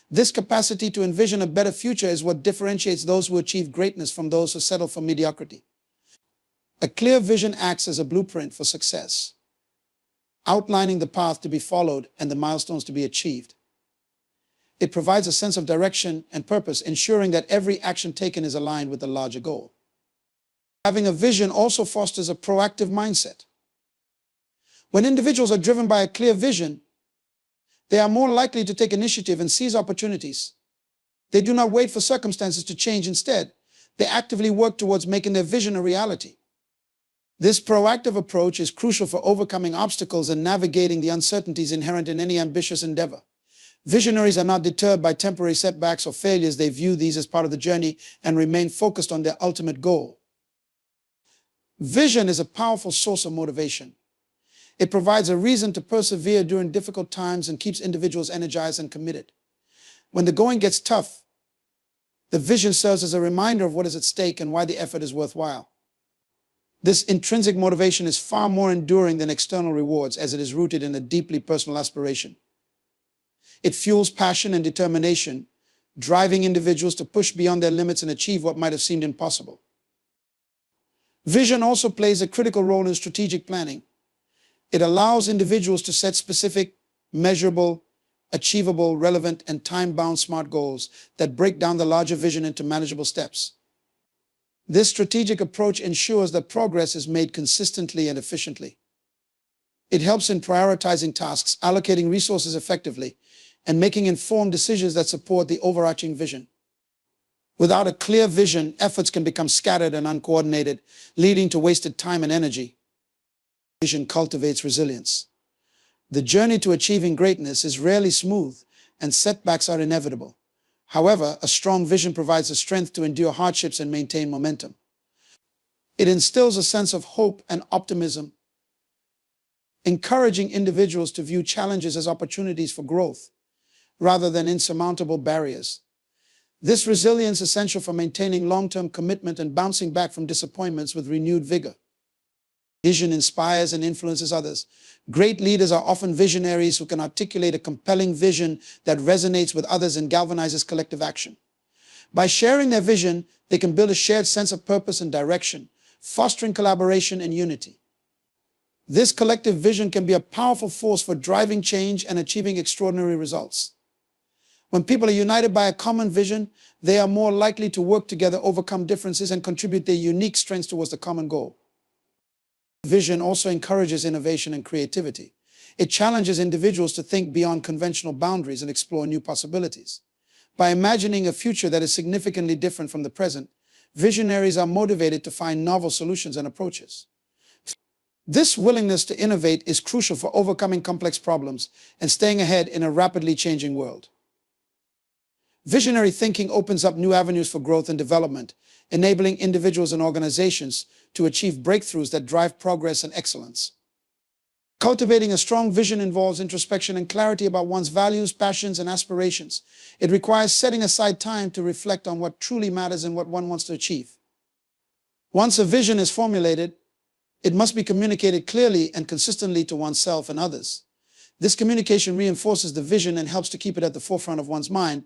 [SPEAKER 2] This capacity to envision a better future is what differentiates those who achieve greatness from those who settle for mediocrity. A clear vision acts as a blueprint for success, outlining the path to be followed and the milestones to be achieved. It provides a sense of direction and purpose, ensuring that every action taken is aligned with the larger goal. Having a vision also fosters a proactive mindset. When individuals are driven by a clear vision, they are more likely to take initiative and seize opportunities. They do not wait for circumstances to change. Instead, they actively work towards making their vision a reality. This proactive approach is crucial for overcoming obstacles and navigating the uncertainties inherent in any ambitious endeavor. Visionaries are not deterred by temporary setbacks or failures. They view these as part of the journey and remain focused on their ultimate goal. Vision is a powerful source of motivation. It provides a reason to persevere during difficult times and keeps individuals energized and committed. When the going gets tough, the vision serves as a reminder of what is at stake and why the effort is worthwhile. This intrinsic motivation is far more enduring than external rewards, as it is rooted in a deeply personal aspiration. It fuels passion and determination, driving individuals to push beyond their limits and achieve what might have seemed impossible. Vision also plays a critical role in strategic planning. It allows individuals to set specific, measurable, achievable, relevant, and time-bound SMART goals that break down the larger vision into manageable steps. This strategic approach ensures that progress is made consistently and efficiently. It helps in prioritizing tasks, allocating resources effectively, and making informed decisions that support the overarching vision. Without a clear vision, efforts can become scattered and uncoordinated, leading to wasted time and energy. Vision cultivates resilience. The journey to achieving greatness is rarely smooth, and setbacks are inevitable. However, a strong vision provides the strength to endure hardships and maintain momentum. It instills a sense of hope and optimism, encouraging individuals to view challenges as opportunities for growth rather than insurmountable barriers. This resilience is essential for maintaining long-term commitment and bouncing back from disappointments with renewed vigor. Vision inspires and influences others. Great leaders are often visionaries who can articulate a compelling vision that resonates with others and galvanizes collective action. By sharing their vision, they can build a shared sense of purpose and direction, fostering collaboration and unity. This collective vision can be a powerful force for driving change and achieving extraordinary results. When people are united by a common vision, they are more likely to work together, overcome differences, and contribute their unique strengths towards the common goal. Vision also encourages innovation and creativity. It challenges individuals to think beyond conventional boundaries and explore new possibilities. By imagining a future that is significantly different from the present, visionaries are motivated to find novel solutions and approaches. This willingness to innovate is crucial for overcoming complex problems and staying ahead in a rapidly changing world. Visionary thinking opens up new avenues for growth and development, enabling individuals and organizations to achieve breakthroughs that drive progress and excellence. Cultivating a strong vision involves introspection and clarity about one's values, passions, and aspirations. It requires setting aside time to reflect on what truly matters and what one wants to achieve. Once a vision is formulated, it must be communicated clearly and consistently to oneself and others. This communication reinforces the vision and helps to keep it at the forefront of one's mind,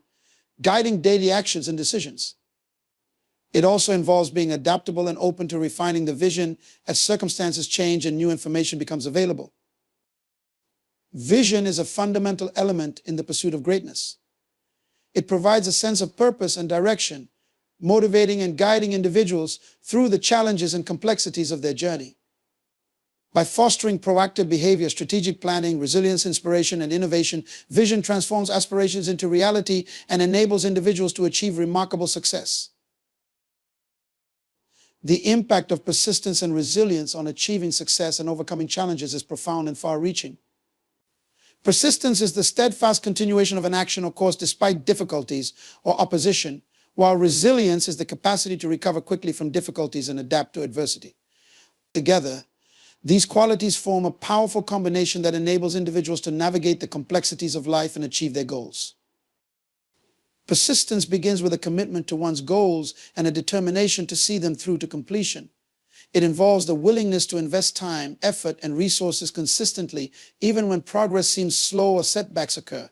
[SPEAKER 2] guiding daily actions and decisions. It also involves being adaptable and open to refining the vision as circumstances change and new information becomes available. Vision is a fundamental element in the pursuit of greatness. It provides a sense of purpose and direction, motivating and guiding individuals through the challenges and complexities of their journey. By fostering proactive behavior, strategic planning, resilience, inspiration, and innovation, vision transforms aspirations into reality and enables individuals to achieve remarkable success. The impact of persistence and resilience on achieving success and overcoming challenges is profound and far-reaching. Persistence is the steadfast continuation of an action or course despite difficulties or opposition, while resilience is the capacity to recover quickly from difficulties and adapt to adversity. Together, these qualities form a powerful combination that enables individuals to navigate the complexities of life and achieve their goals. Persistence begins with a commitment to one's goals and a determination to see them through to completion. It involves the willingness to invest time, effort, and resources consistently, even when progress seems slow or setbacks occur.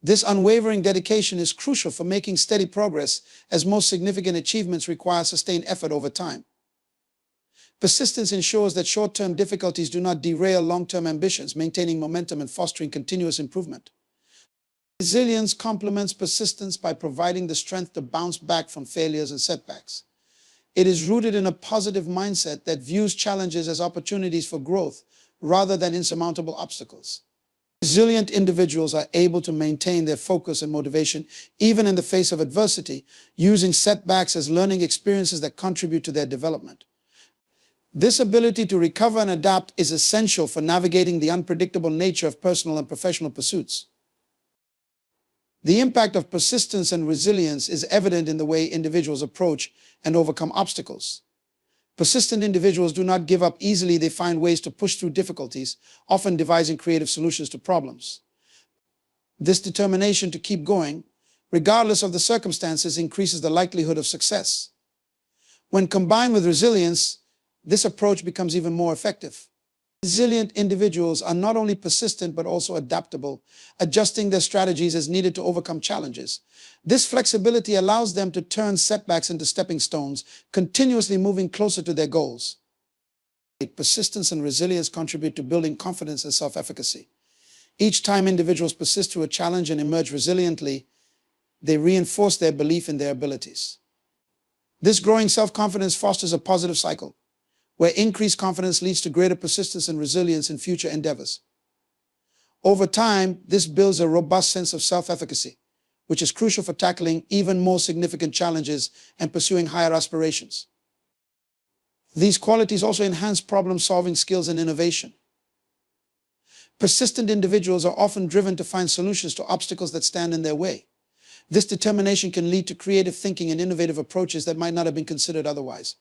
[SPEAKER 2] This unwavering dedication is crucial for making steady progress, as most significant achievements require sustained effort over time. Persistence ensures that short-term difficulties do not derail long-term ambitions, maintaining momentum and fostering continuous improvement. Resilience complements persistence by providing the strength to bounce back from failures and setbacks. It is rooted in a positive mindset that views challenges as opportunities for growth rather than insurmountable obstacles. Resilient individuals are able to maintain their focus and motivation even in the face of adversity, using setbacks as learning experiences that contribute to their development. This ability to recover and adapt is essential for navigating the unpredictable nature of personal and professional pursuits. The impact of persistence and resilience is evident in the way individuals approach and overcome obstacles. Persistent individuals do not give up easily. They find ways to push through difficulties, often devising creative solutions to problems. This determination to keep going, regardless of the circumstances, increases the likelihood of success. When combined with resilience, this approach becomes even more effective. Resilient individuals are not only persistent but also adaptable, adjusting their strategies as needed to overcome challenges. This flexibility allows them to turn setbacks into stepping stones, continuously moving closer to their goals. Persistence and resilience contribute to building confidence and self-efficacy. Each time individuals persist through a challenge and emerge resiliently, they reinforce their belief in their abilities. This growing self-confidence fosters a positive cycle, where increased confidence leads to greater persistence and resilience in future endeavors. Over time, this builds a robust sense of self-efficacy, which is crucial for tackling even more significant challenges and pursuing higher aspirations. These qualities also enhance problem-solving skills and innovation. Persistent individuals are often driven to find solutions to obstacles that stand in their way. This determination can lead to creative thinking and innovative approaches that might not have been considered otherwise.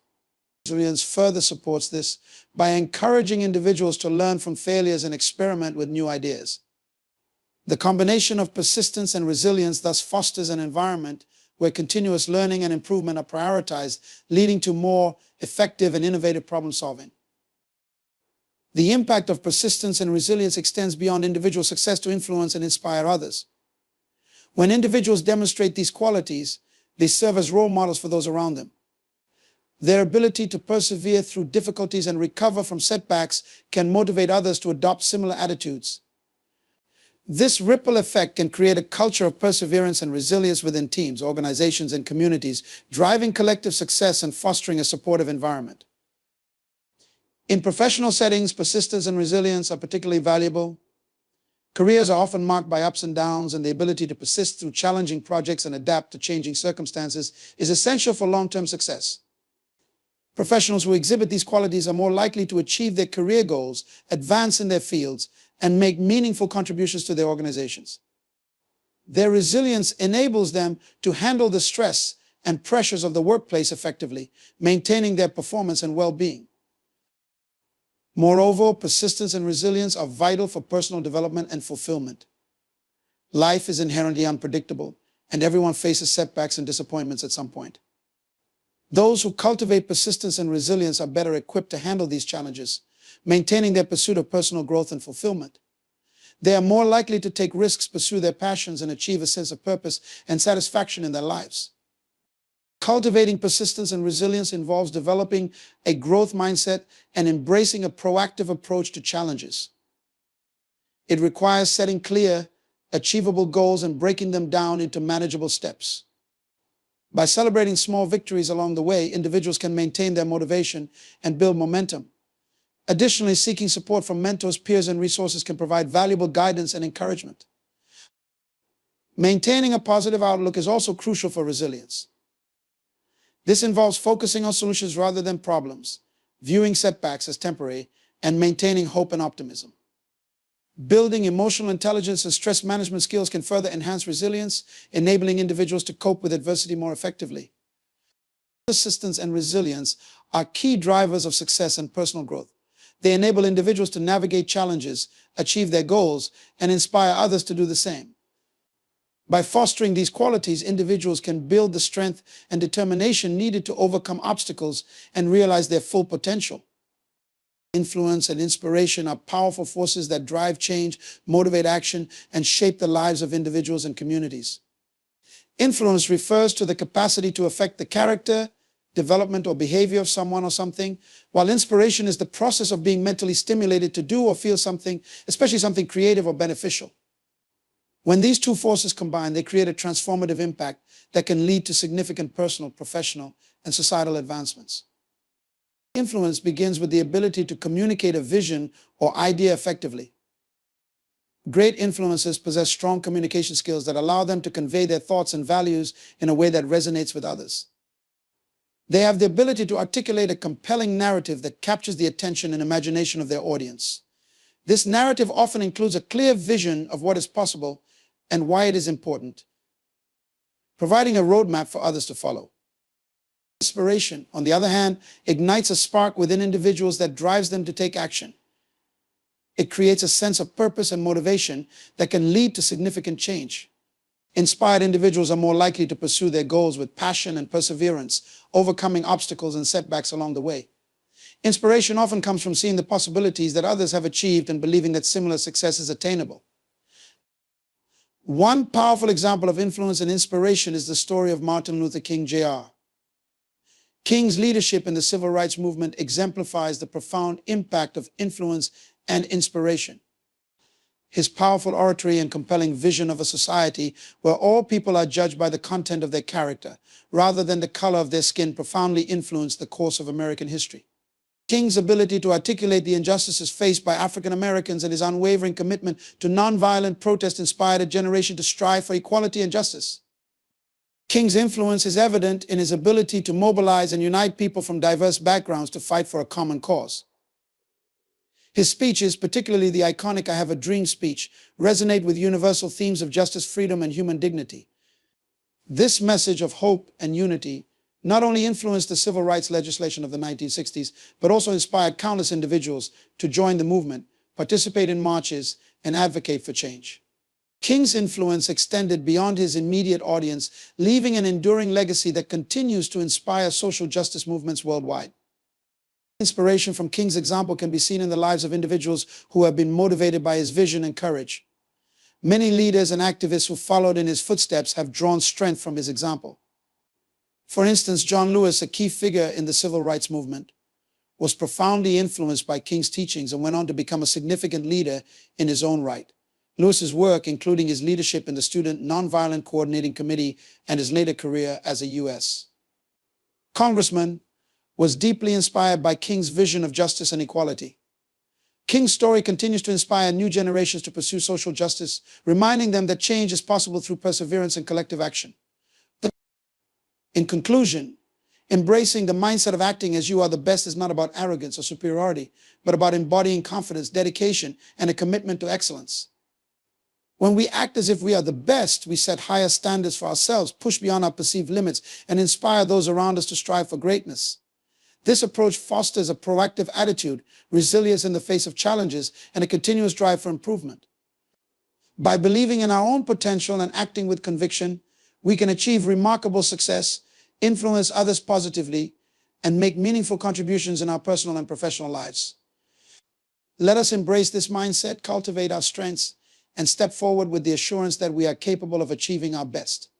[SPEAKER 2] Resilience further supports this by encouraging individuals to learn from failures and experiment with new ideas. The combination of persistence and resilience thus fosters an environment where continuous learning and improvement are prioritized, leading to more effective and innovative problem solving. The impact of persistence and resilience extends beyond individual success to influence and inspire others. When individuals demonstrate these qualities, they serve as role models for those around them. Their ability to persevere through difficulties and recover from setbacks can motivate others to adopt similar attitudes. This ripple effect can create a culture of perseverance and resilience within teams, organizations, and communities, driving collective success and fostering a supportive environment. In professional settings, persistence and resilience are particularly valuable. Careers are often marked by ups and downs, and the ability to persist through challenging projects and adapt to changing circumstances is essential for long-term success. Professionals who exhibit these qualities are more likely to achieve their career goals, advance in their fields, and make meaningful contributions to their organizations. Their resilience enables them to handle the stress and pressures of the workplace effectively, maintaining their performance and well-being. Moreover, persistence and resilience are vital for personal development and fulfillment. Life is inherently unpredictable, and everyone faces setbacks and disappointments at some point. Those who cultivate persistence and resilience are better equipped to handle these challenges, maintaining their pursuit of personal growth and fulfillment. They are more likely to take risks, pursue their passions, and achieve a sense of purpose and satisfaction in their lives. Cultivating persistence and resilience involves developing a growth mindset and embracing a proactive approach to challenges. It requires setting clear, achievable goals and breaking them down into manageable steps. By celebrating small victories along the way, individuals can maintain their motivation and build momentum. Additionally, seeking support from mentors, peers, and resources can provide valuable guidance and encouragement. Maintaining a positive outlook is also crucial for resilience. This involves focusing on solutions rather than problems, viewing setbacks as temporary, and maintaining hope and optimism. Building emotional intelligence and stress management skills can further enhance resilience, enabling individuals to cope with adversity more effectively. Persistence and resilience are key drivers of success and personal growth. They enable individuals to navigate challenges, achieve their goals, and inspire others to do the same. By fostering these qualities, individuals can build the strength and determination needed to overcome obstacles and realize their full potential. Influence and inspiration are powerful forces that drive change, motivate action, and shape the lives of individuals and communities. Influence refers to the capacity to affect the character, development, or behavior of someone or something, while inspiration is the process of being mentally stimulated to do or feel something, especially something creative or beneficial. When these two forces combine, they create a transformative impact that can lead to significant personal, professional, and societal advancements. Influence begins with the ability to communicate a vision or idea effectively. Great influencers possess strong communication skills that allow them to convey their thoughts and values in a way that resonates with others. They have the ability to articulate a compelling narrative that captures the attention and imagination of their audience. This narrative often includes a clear vision of what is possible and why it is important, providing a roadmap for others to follow. Inspiration, on the other hand, ignites a spark within individuals that drives them to take action. It creates a sense of purpose and motivation that can lead to significant change. Inspired individuals are more likely to pursue their goals with passion and perseverance, overcoming obstacles and setbacks along the way. Inspiration often comes from seeing the possibilities that others have achieved and believing that similar success is attainable. One powerful example of influence and inspiration is the story of Martin Luther King, Jr. King's leadership in the civil rights movement exemplifies the profound impact of influence and inspiration. His powerful oratory and compelling vision of a society where all people are judged by the content of their character, rather than the color of their skin, profoundly influenced the course of American history. King's ability to articulate the injustices faced by African Americans and his unwavering commitment to nonviolent protest inspired a generation to strive for equality and justice. King's influence is evident in his ability to mobilize and unite people from diverse backgrounds to fight for a common cause. His speeches, particularly the iconic "I Have a Dream" speech, resonate with universal themes of justice, freedom, and human dignity. This message of hope and unity not only influenced the civil rights legislation of the 1960s, but also inspired countless individuals to join the movement, participate in marches, and advocate for change. King's influence extended beyond his immediate audience, leaving an enduring legacy that continues to inspire social justice movements worldwide. Inspiration from King's example can be seen in the lives of individuals who have been motivated by his vision and courage. Many leaders and activists who followed in his footsteps have drawn strength from his example. For instance, John Lewis, a key figure in the civil rights movement, was profoundly influenced by King's teachings and went on to become a significant leader in his own right. Lewis's work, including his leadership in the Student Nonviolent Coordinating Committee and his later career as a U.S. congressman, was deeply inspired by King's vision of justice and equality. King's story continues to inspire new generations to pursue social justice, reminding them that change is possible through perseverance and collective action. In conclusion, embracing the mindset of acting as you are the best is not about arrogance or superiority, but about embodying confidence, dedication, and a commitment to excellence. When we act as if we are the best, we set higher standards for ourselves, push beyond our perceived limits, and inspire those around us to strive for greatness. This approach fosters a proactive attitude, resilience in the face of challenges, and a continuous drive for improvement. By believing in our own potential and acting with conviction, we can achieve remarkable success, influence others positively, and make meaningful contributions in our personal and professional lives. Let us embrace this mindset, cultivate our strengths, and step forward with the assurance that we are capable of achieving our best.